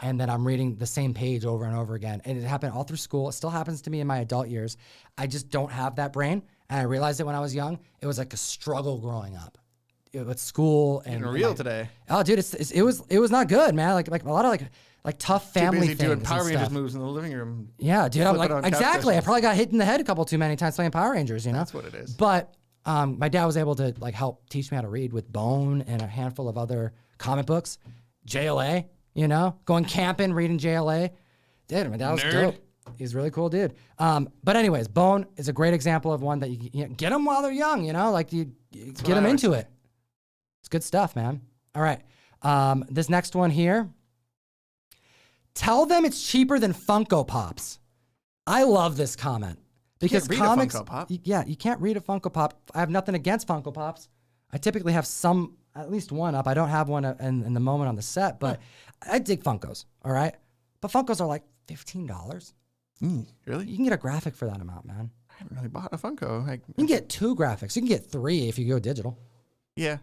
And then I'm reading the same page over and over again. And it happened all through school. It still happens to me in my adult years. I just don't have that brain. And I realized it when I was young. It was like a struggle growing up with school and Getting real today. Oh, dude, it was not good, man. Like a lot of like tough family Too busy things doing and Power Rangers stuff. moves in the living room. Yeah, dude, I'm like Flipping on couch exactly. I cushions. probably got hit in the head a couple too many times playing Power Rangers. You know, That's what it is. But my dad was able to like help teach me how to read with Bone and a handful of other comic books. JLA, you know, going camping, reading JLA. Dude, my dad was Nerd. dope. He's a really cool dude. But anyways, Bone is a great example of one that you know, get them while they're young. You know, like you get them I into it. It's good stuff, man. All right. This next one here. Tell them it's cheaper than Funko Pops. I love this comment because read a comics. Funko Pop. Yeah, you can't read a Funko Pop. I have nothing against Funko Pops. I typically have at least one up. I don't have one in the moment on the set, but I dig Funkos. All right, but Funkos are like $15. Really? You can get a graphic for that amount, man. haven't really bought a Funko. You can get 2 graphics. You can get 3 if you go digital. Yeah.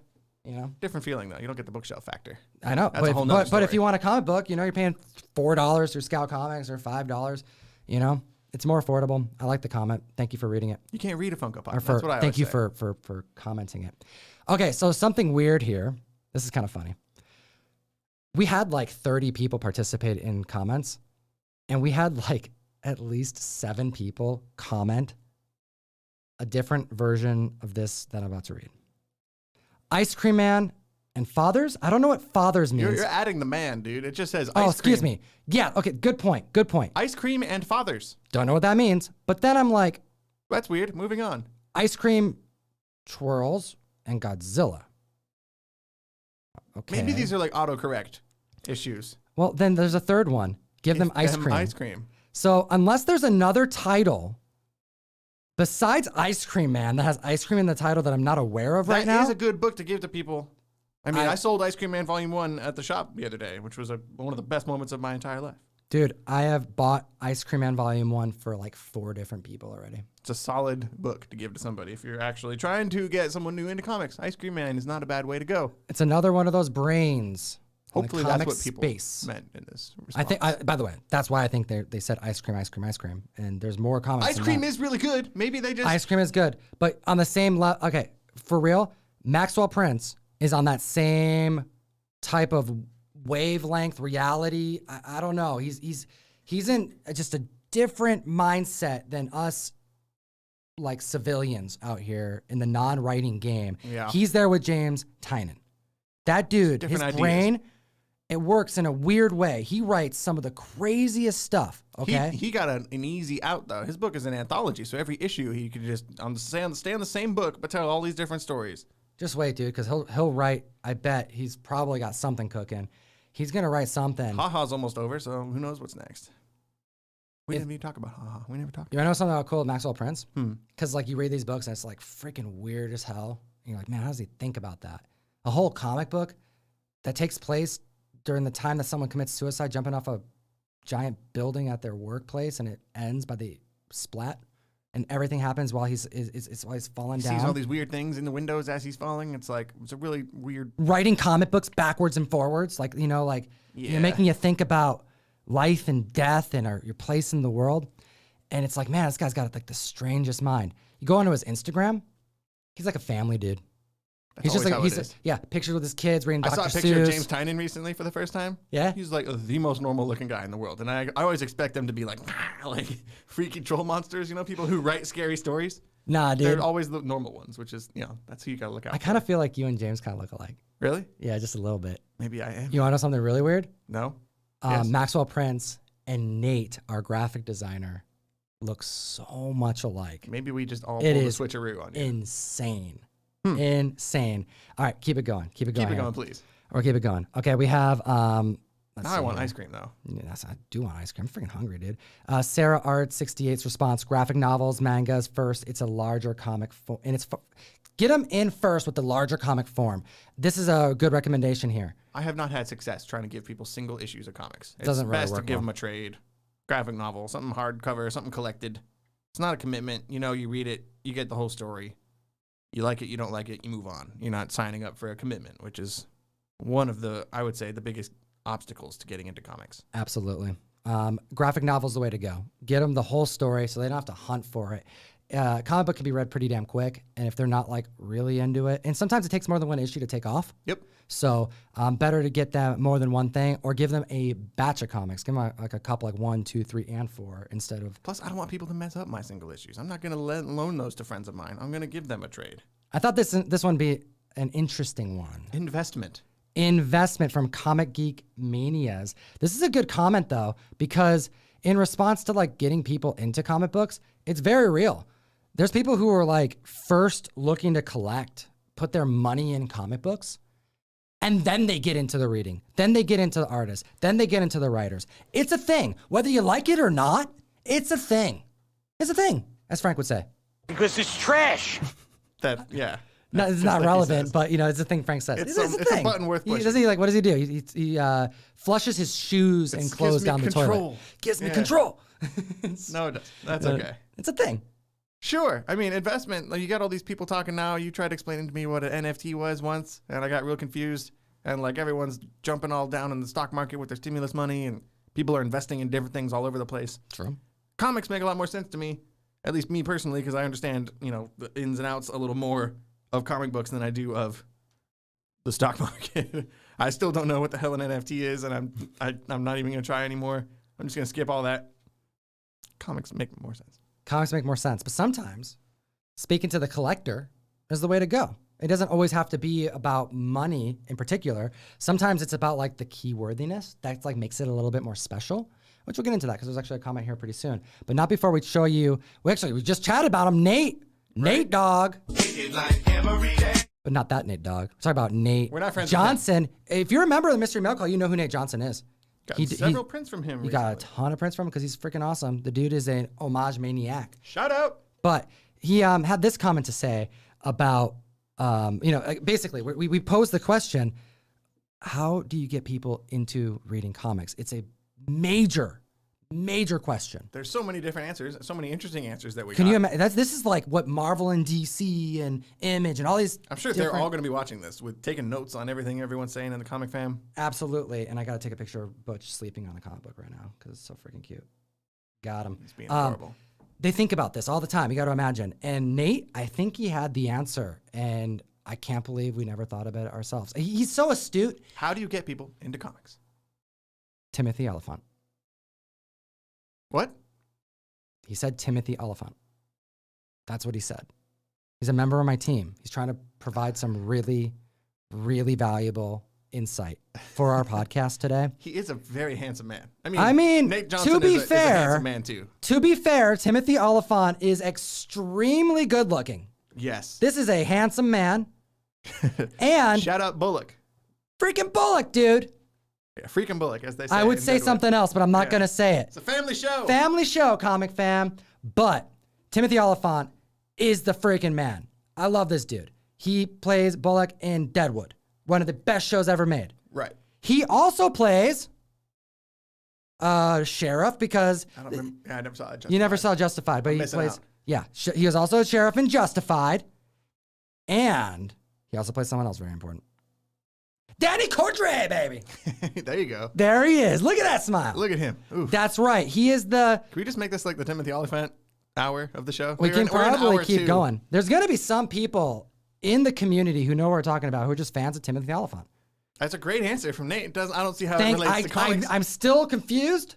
You know, Different feeling though. You don't get the bookshelf factor. I know, That's a whole nother but if story. you want a comic book, you know, you're paying $4 through Scout Comics or $5. You know, it's more affordable. I like the comment. Thank you for reading it. You can't read a Funko Pop. Or That's what I thank you always say. for commenting it. Okay, so something weird here. This is kind of funny. We had like 30 people participate in comments, and we had like at least 7 people comment a different version of this that I'm about to read. Ice Cream Man and Fathers? I don't know what Fathers means. You're adding the man, dude. It just says ice Oh, excuse cream. me. Yeah, okay, good point. Good point. Ice cream and fathers. Don't know what that means. But then I'm like, That's weird. Moving on. Ice Cream Twirls and Godzilla. Okay. Maybe these are like autocorrect issues. Well, then there's a third one. Give them ice cream. Ice cream. So unless there's another title besides Ice Cream Man that has ice cream in the title that I'm not aware of right now. That is a good book to give to people. I mean, I I sold Ice Cream Man Volume 1 at the shop the other day, which was one of the best moments of my entire life. Dude, I have bought Ice Cream Man Volume 1 for like 4 different people already. It's a solid book to give to somebody if you're actually trying to get someone new into comics. Ice Cream Man is not a bad way to go. It's another one of those brains. in the Hopefully that's comic what people space. meant in this response. I think, by the way, that's why I think they said ice cream, and there's more comments. Ice cream is really good. Maybe they just... Ice cream is good, but on the same level, okay, for real, Maxwell Prince is on that same type of wavelength reality. I don't know. He's in just a different mindset than us, like civilians out here in the non-writing game. Yeah. He's there with James Tynion. That dude, his Different ideas. brain, it works in a weird way. He writes some of the craziest stuff. Okay. He got an easy out though. His book is an anthology, so every issue he could just stay on the same book, but tell all these different stories. Just wait, dude, because he'll write. I bet he's probably got something cooking. He's gonna write something. Ha-Ha's almost over, so who knows what's next. We didn't even talk about Ha-Ha. We never talked. You wanna know something about cool with Maxwell Prince? Hmm. Because like you read these books and it's like freaking weird as hell. And you're like, man, how does he think about that? A whole comic book that takes place during the time that someone commits suicide, jumping off a giant building at their workplace, and it ends by the splat, and everything happens while he's falling down. Sees all these weird things in the windows as he's falling. It's a really weird. Writing comic books backwards and forwards, like you know, Yeah. making you think about life and death and your place in the world. And it's like, man, this guy's got like the strangest mind. You go onto his Instagram, he's like a family dude. That's He's just always like how it is. yeah, pictures with his kids reading I Dr. saw a picture Seuss. of James Tynion recently for the first time. Yeah? He's like the most normal looking guy in the world. And I always expect them to be like freaky troll monsters, people who write scary stories. Nah, dude. They're always the normal ones, which is, that's who you gotta look out I kind of feel like you and James kind of look alike. Really? Yeah, just a little bit. Maybe I am. You want to know something really weird? No? Yes. Maxwell Prince and Nate, our graphic designer, look so much alike. Maybe we just all It pulled a is switcheroo on you. insane. Insane. All right, keep it going. Keep it going. Keep it here. going, please. Or keep it going. Okay, we have. Now I want ice cream, though. I do want ice cream. I'm freaking hungry, dude. Sarah Art 68's response: graphic novels, mangas first. It's a larger comic form, and get them in first with the larger comic form. This is a good recommendation here. I have not had success trying to give people single issues of comics. It's Doesn't really best to work give well. them a trade, graphic novel, something hardcover, something collected. It's not a commitment. You read it, you get the whole story. You like it, you don't like it, you move on. You're not signing up for a commitment, which is one of I would say, the biggest obstacles to getting into comics. Absolutely. Graphic novel's the way to go. Get them the whole story so they don't have to hunt for it. Comic book can be read pretty damn quick, and if they're not like really into it, and sometimes it takes more than one issue to take off. Yep. So better to get them more than one thing, or give them a batch of comics. Give them like a couple, like 1, 2, 3, and 4 instead of. Plus, I don't want people to mess up my single issues. I'm not going to loan those to friends of mine. I'm going to give them a trade. I thought this one be an interesting one. Investment from Comic Geek Manias. This is a good comment though, because in response to like getting people into comic books, it's very real. There's people who are like first looking to collect, put their money in comic books, and then they get into the reading. Then they get into the artists. Then they get into the writers. It's a thing. Whether you like it or not, it's a thing. It's a thing, as Frank would say. Because it's trash. Yeah. No, it's not relevant, but it's a thing Frank says. It's a a thing. button worth pushing. What does he do? He flushes his shoes and clothes gives me down the control. toilet. Gives me Yeah. control. No, it doesn't. That's okay. It's a thing. Sure. I mean, investment, like you got all these people talking now. You tried explaining to me what an NFT was once, and I got real confused. And like everyone's jumping all down in the stock market with their stimulus money, and people are investing in different things all over the place. True. Comics make a lot more sense to me, at least me personally, because I understand, the ins and outs a little more of comic books than I do of the stock market. I still don't know what the hell an NFT is, and I'm not even going to try anymore. I'm just going to skip all that. Comics make more sense. Comics make more sense, but sometimes speaking to the collector is the way to go. It doesn't always have to be about money in particular. Sometimes it's about like the keywordiness that like makes it a little bit more special, which we'll get into that because there's actually a comment here pretty soon. But not before we show you. We just chatted about him, Nate. Right. Nate Dogg. But not that Nate Dogg. We're talking about Nate We're not friends Johnson. With him. If you remember the Mystery Mail Call, you know who Nate Johnson is. Got several prints from him. You got a ton of prints from him because he's freaking awesome. The dude is an homage maniac. Shout out. But he had this comment to say about, basically we posed the question, how do you get people into reading comics? It's a major question. There's so many different answers, so many interesting answers that we Can got. you imagine? This is like what Marvel and DC and Image and all these. I'm sure they're all going to be watching this with taking notes on everything everyone's saying in the comic fam. Absolutely. And I got to take a picture of Butch sleeping on the comic book right now because it's so freaking cute. Got him. He's being adorable. They think about this all the time. You got to imagine. And Nate, I think he had the answer. And I can't believe we never thought about it ourselves. He's so astute. How do you get people into comics? Timothy Oliphant. What? He said Timothy Oliphant. That's what he said. He's a member of my team. He's trying to provide some really, really valuable insight for our podcast today. He is a very handsome man. I mean, Nate Johnson to be is a handsome man too. To be fair, Timothy Oliphant is extremely good looking. Yes. This is a handsome man. And shout out Bullock. Freaking Bullock, dude. Yeah, freaking Bullock, as they say. I would say something else, but I'm not going to say it. It's a family show. Family show, comic fam. But Timothy Oliphant is the freaking man. I love this dude. He plays Bullock in Deadwood, one of the best shows ever made. Right. He also plays sheriff because I don't remember. Yeah, I never saw Justified. You never saw Justified, but he plays. Out. Yeah, he was also a sheriff in Justified, and he also plays someone else very important. Danny Cordray, baby. There you go. There he is. Look at that smile. Look at him. Oof. That's right. He is the. Can we just make this like the Timothy Oliphant hour of the show? We can probably keep going. There's going to be some people in the community who know what we're talking about who are just fans of Timothy Oliphant. That's a great answer from Nate. I don't see how it relates to comics. I'm still confused,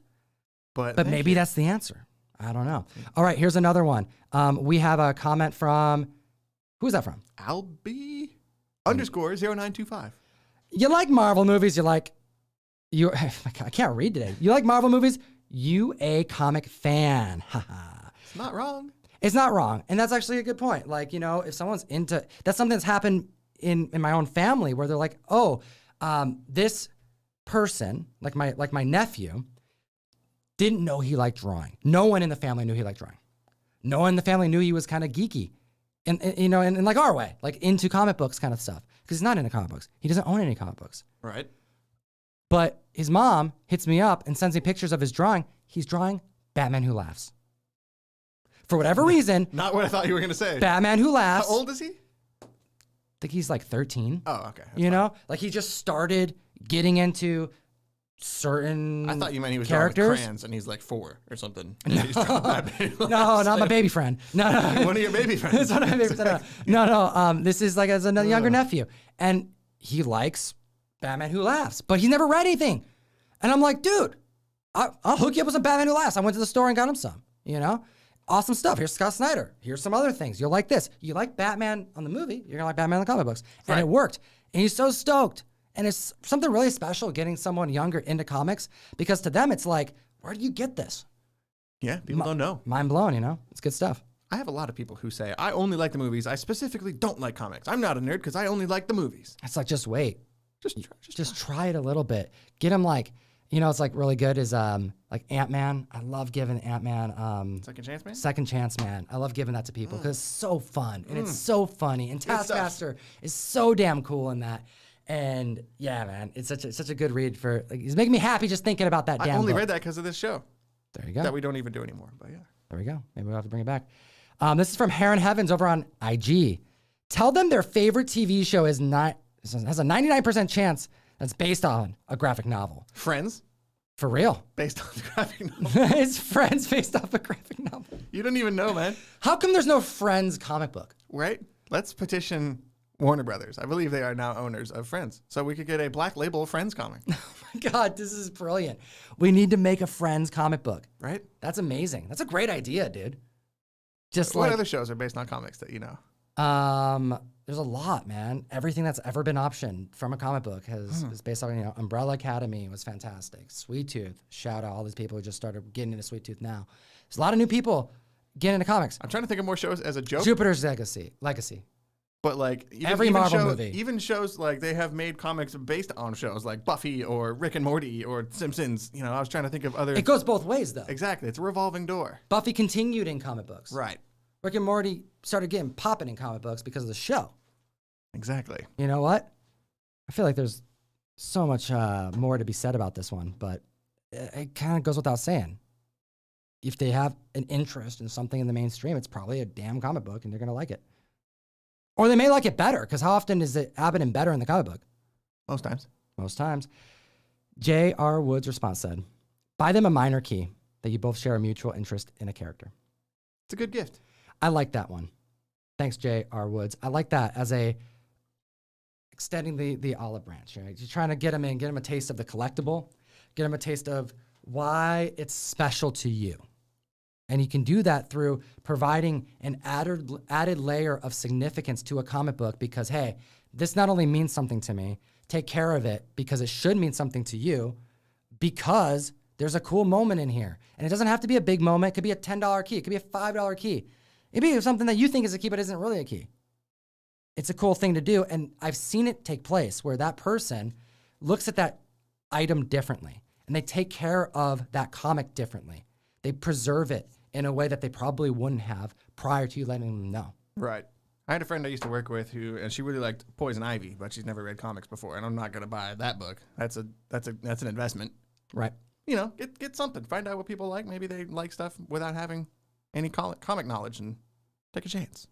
but maybe that's the answer. I don't know. All right, here's another one. We have a comment from, who's that from? Albie _0925. You like Marvel movies, I can't read today. You like Marvel movies? You a comic fan. It's not wrong. It's not wrong. And that's actually a good point. Like, if someone's into, that's something that's happened in my own family where they're like, oh, this person, like my nephew, didn't know he liked drawing. No one in the family knew he liked drawing. No one in the family knew he was kind of geeky. And in like our way, like into comic books kind of stuff. Because he's not into comic books. He doesn't own any comic books. Right. But his mom hits me up and sends me pictures of his drawing. He's drawing Batman Who Laughs. For whatever reason. Not what I thought you were going to say. Batman Who Laughs. How old is he? I think he's like 13. Oh, okay. Like he just started getting into certain I thought you meant he was characters. drawing with crayons and he's like 4 or something. He's No, not my baby friend. No. One of your baby friends. One of my baby friends. No. This is like as a younger nephew. And he likes Batman Who Laughs, but he's never read anything. And I'm like, dude, I'll hook you up with some Batman Who Laughs. I went to the store and got him some, Awesome stuff. Here's Scott Snyder. Here's some other things. You'll like this. You like Batman on the movie, you're going to like Batman in the comic books. And right. It worked. And he's so stoked. And it's something really special getting someone younger into comics because to them, it's like, where do you get this? Yeah, people don't know. Mind blown, It's good stuff. I have a lot of people who say, I only like the movies. I specifically don't like comics. I'm not a nerd because I only like the movies. It's like, just wait. Just try it a little bit. Get him like, it's like really good is like Ant-Man. I love giving Ant-Man Second Chance Man? Second Chance Man. I love giving that to people because it's so fun and it's so funny. And Taskmaster is so damn cool in that. And yeah, man, it's such a good read for. Like, it's making me happy just thinking about that. I only read that because of this show. There you go. That we don't even do anymore. But yeah, there we go. Maybe we'll have to bring it back. This is from Heron Heavens over on IG. Tell them their favorite TV show has a 99% chance that's based on a graphic novel. Friends? For real. Based on the graphic novel. It's Friends based off a graphic novel. You don't even know, man. How come there's no Friends comic book? Right? Let's petition Warner Brothers. I believe they are now owners of Friends. So we could get a Black Label Friends comic. Oh my God, this is brilliant. We need to make a Friends comic book. Right? That's amazing. That's a great idea, dude. Just what like other shows are based on comics that you know? there's a lot, man. Everything that's ever been optioned from a comic book is based on, Umbrella Academy was fantastic. Sweet Tooth, shout out all these people who just started getting into Sweet Tooth now. There's a lot of new people getting into comics. I'm trying to think of more shows as a joke. Jupiter's Legacy. But like Every Marvel movie. Even shows like they have made comics based on shows like Buffy or Rick and Morty or Simpsons. I was trying to think of other. It goes both ways, though. Exactly. It's a revolving door. Buffy continued in comic books. Right. Rick and Morty started getting popping in comic books because of the show. Exactly. You know what? I feel like there's so much more to be said about this one, but it kind of goes without saying. If they have an interest in something in the mainstream, it's probably a damn comic book and they're going to like it. Or they may like it better, because how often is it happening better in the comic book? Most times. Most times. J.R. Wood's response said, buy them a minor key that you both share a mutual interest in a character. It's a good gift. I like that one. Thanks, J.R. Woods. I like that as a extending the olive branch. Right? You're trying to get them a taste of the collectible, get them a taste of why it's special to you. And you can do that through providing an added layer of significance to a comic book because, hey, this not only means something to me, take care of it because it should mean something to you because there's a cool moment in here. And it doesn't have to be a big moment. It could be a $10 key. It could be a $5 key. It could be something that you think is a key but isn't really a key. It's a cool thing to do. And I've seen it take place where that person looks at that item differently and they take care of that comic differently. They preserve it in a way that they probably wouldn't have prior to you letting them know. Right. I had a friend I used to work with and she really liked Poison Ivy, but she's never read comics before, and I'm not going to buy that book. That's an investment. Right. Get something. Find out what people like. Maybe they like stuff without having any comic knowledge, and take a chance.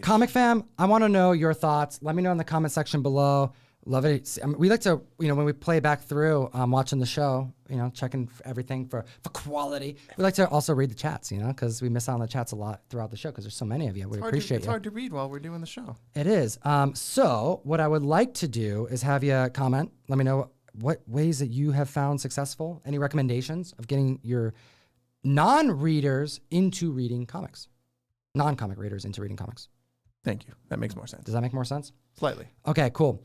Comic fam, I want to know your thoughts. Let me know in the comment section below. Love it. We like to, when we play back through watching the show, checking for everything for quality. We like to also read the chats, because we miss out on the chats a lot throughout the show because there's so many of you. We appreciate It's you. hard to read while we're doing the show. It is. So what I would like to do is have you comment. Let me know what ways that you have found successful. Any recommendations of getting your non-readers into reading comics? Non-comic readers into reading comics. Thank you. That makes more sense. Does that make more sense? Slightly. Okay, cool.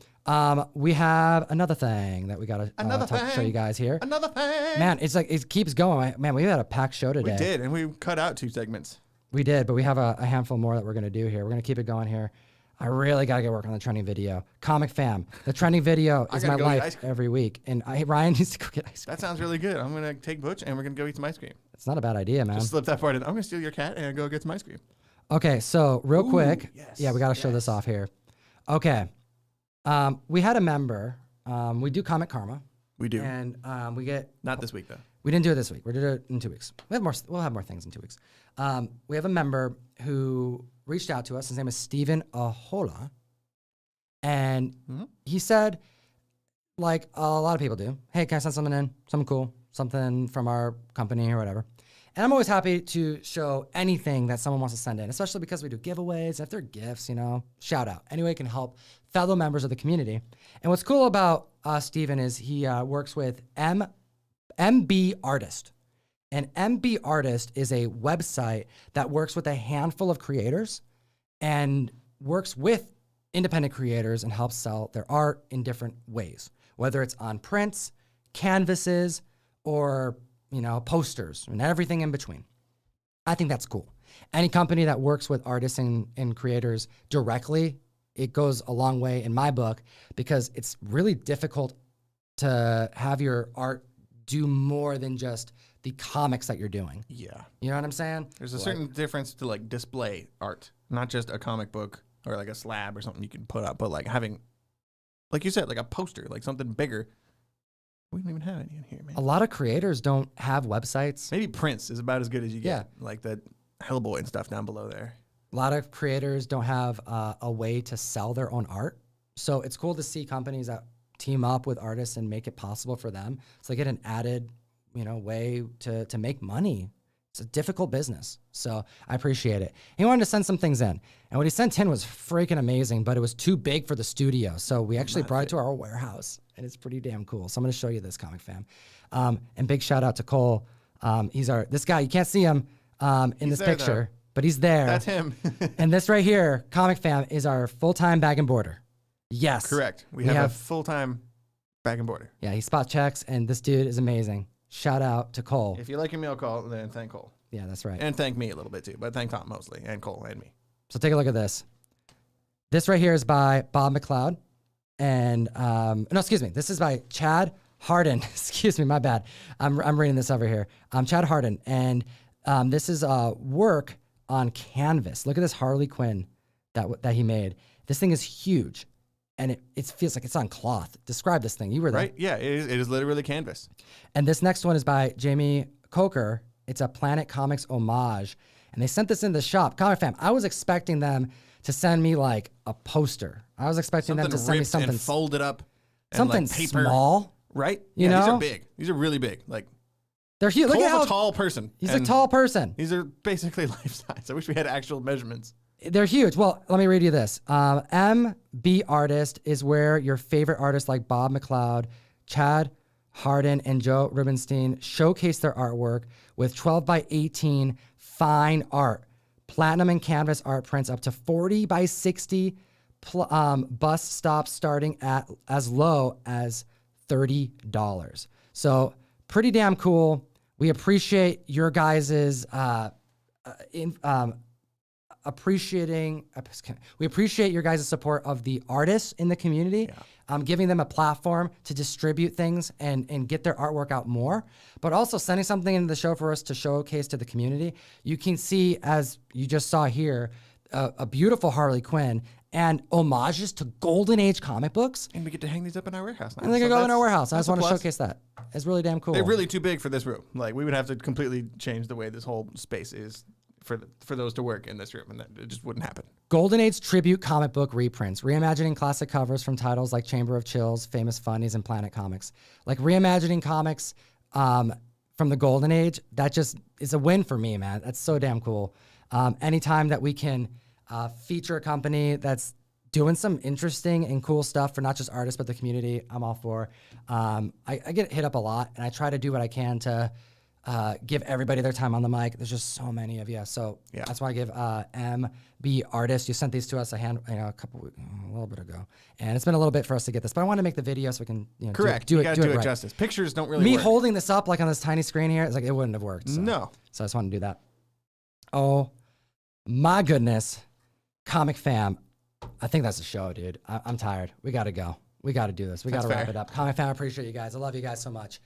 We have another thing that we got to show you guys here. Another thing. Man, it's like it keeps going. Man, we had a packed show today. We did, and we cut out 2 segments. We did, but we have a handful more that we're going to do here. We're going to keep it going here. I really got to get work on the trending video. Comic fam, the trending video is my life every week. And Ryan needs to go get ice cream. That sounds really good. I'm going to take Butch, and we're going to go eat some ice cream. It's not a bad idea, man. Just slip that part in. I'm going to steal your cat and go get some ice cream. Okay, so real quick. Yes, yeah, we got to show this off here. Okay. We had a member. We do Comic Karma. We do. And we get... Not this week, though. We didn't do it this week. We're doing it in 2 weeks. We'll have more things in 2 weeks. We have a member who reached out to us. His name is Stephen Ahola. And he said, like a lot of people do, hey, can I send something in? Something cool. Something from our company or whatever. And I'm always happy to show anything that someone wants to send in, especially because we do giveaways. If they're gifts, shout out. Any way it can help fellow members of the community. And what's cool about Steven is he works with MB Artist. And MB Artist is a website that works with a handful of creators and works with independent creators and helps sell their art in different ways, whether it's on prints, canvases, or posters and everything in between. I think that's cool. Any company that works with artists and creators directly, it goes a long way in my book because it's really difficult to have your art do more than just the comics that you're doing. Yeah. You know what I'm saying? There's a certain difference to display art, not just a comic book or a slab or something you can put up, but having, like you said, a poster, something bigger. We don't even have any in here, man. A lot of creators don't have websites. Maybe Prince is about as good as you get. Yeah. Like that Hellboy and stuff down below there. A lot of creators don't have a way to sell their own art. So it's cool to see companies that team up with artists and make it possible for them. So they get an added, way to make money. It's a difficult business. So I appreciate it. He wanted to send some things in. And what he sent in was freaking amazing, but it was too big for the studio. So we actually brought it to our warehouse, and it's pretty damn cool. So I'm going to show you this, Comic Fam. And big shout out to Cole. This guy, you can't see him in this picture, but he's there. That's him. And this right here, Comic Fam, is our full-time bag and boarder. Yes. Correct. We have a full-time bag and boarder. Yeah, he spot checks, and this dude is amazing. Shout out to Cole. If you like your meal call, then thank Cole. Yeah, that's right. And thank me a little bit too, but thank Tom mostly, and Cole and me. So take a look at this. This right here is by Bob McLeod. And, no, excuse me. This is by Chad Harden. Excuse me, my bad. I'm reading this over here. Chad Harden. And this is work on canvas. Look at this Harley Quinn that he made. This thing is huge. And it feels like it's on cloth. Describe this thing. You were there. Right? Yeah, it is literally canvas. And this next one is by Jamie Coker. It's a Planet Comics homage. And they sent this in the shop. Comic Fam, I was expecting them to send me like a poster. I was expecting them to send me something. And folded up. Something like paper. Small. Right? You know? These are big. These are really big. Like, they're huge. Look at how a tall person. He's a tall person. These are basically life size. I wish we had actual measurements. They're huge. Well, let me read you this. MB Artist is where your favorite artists like Bob McLeod, Chad Harden, and Joe Rubenstein showcase their artwork with 12 by 18 fine art, platinum and canvas art prints up to 40 by 60 bus stops starting at as low as $30. So pretty damn cool. We appreciate your guys's we appreciate your guys' support of the artists in the community, giving them a platform to distribute things and get their artwork out more, but also sending something into the show for us to showcase to the community. You can see, as you just saw here, a beautiful Harley Quinn and homages to Golden Age comic books. And we get to hang these up in our warehouse now. And they can go in our warehouse. I just want to showcase that. It's really damn cool. They're really too big for this room. Like, we would have to completely change the way this whole space is for those to work in this room, and it just wouldn't happen. Golden Age tribute comic book reprints, reimagining classic covers from titles like Chamber of Chills, Famous Funnies, and Planet Comics. Like, reimagining comics from the Golden Age, that just is a win for me, man. That's so damn cool. Anytime that we can feature a company that's doing some interesting and cool stuff for not just artists, but the community, I'm all for. I get hit up a lot, and I try to do what I can to give everybody their time on the mic. There's just so many of you. So that's why I give MB Artist. You sent these to us a little bit ago. And it's been a little bit for us to get this, but I want to make the video so we can do it right. Justice. Pictures don't really Me work. holding this up like on this tiny screen here, it's like it wouldn't have worked. So. No. So I just want to do that. Oh my goodness. Comic Fam. I think that's the show, dude. I'm tired. We got to go. We got to do this. We got to wrap it up. Comic Fam, I appreciate you guys. I love you guys so much.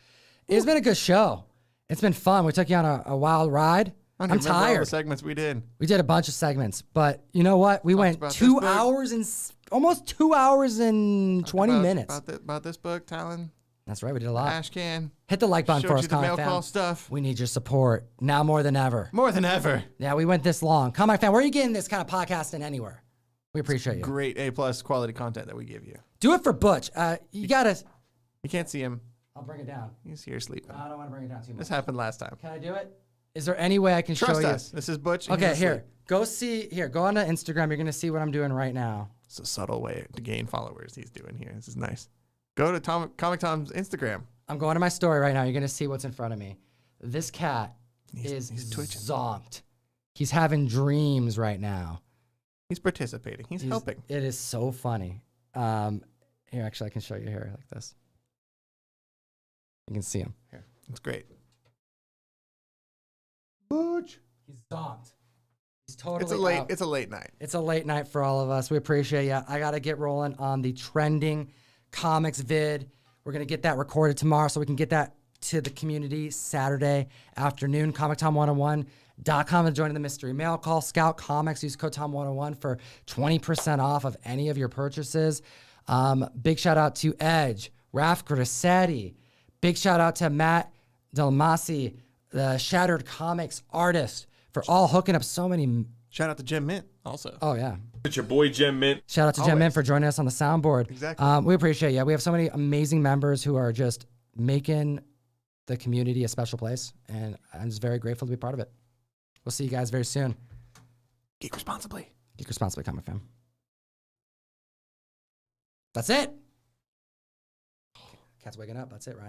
It's been a good show. It's been fun. We took you on a wild ride. I'm tired. All the segments we did. We did a bunch of segments, but you know what? We went 2 hours and almost 2 hours and 20 minutes. About this book, Talon. That's right. We did a lot. Ash can. Hit the like button for us, Comic Fam. Call stuff. We need your support now more than ever. More than ever. Yeah, we went this long. Comic Fam, where are you getting this kind of podcasting anywhere? We appreciate you. Great A+ quality content that we give you. Do it for Butch. You gotta. You can't see him. I'll bring it down. He's here sleeping. I don't want to bring it down too much. This happened last time. Can I do it? Is there any way I can show you? Trust us. This is Butch. Okay, here. Go on to Instagram. You're going to see what I'm doing right now. It's a subtle way to gain followers he's doing here. This is nice. Go to Comic Tom's Instagram. I'm going to my story right now. You're going to see what's in front of me. This cat is twitching. zonked. He's having dreams right now. He's participating. He's helping. It is so funny. Here, actually, I can show you here like this. You can see him. Here. It's great. Butch. He's zonked. He's totally up. It's a late night. It's a late night for all of us. We appreciate you. I got to get rolling on the trending comics vid. We're going to get that recorded tomorrow so we can get that to the community Saturday afternoon. ComicTom101.com and joining the mystery mail call. Scout Comics. Use code Tom101 for 20% off of any of your purchases. Big shout out to Edge, Raf Grassetti. Big shout out to Matt Delmasi, the Shattered Comics artist, for all hooking up so many Shout out to Gem Mint also. Oh, yeah. It's your boy Gem Mint. Shout out to Gem Mint for joining us on the soundboard. Exactly. We appreciate it. Yeah, we have so many amazing members who are just making the community a special place, and I'm just very grateful to be part of it. We'll see you guys very soon. Geek responsibly. Geek responsibly, Comic Fam. That's it. Cat's waking up. That's it, Ryan.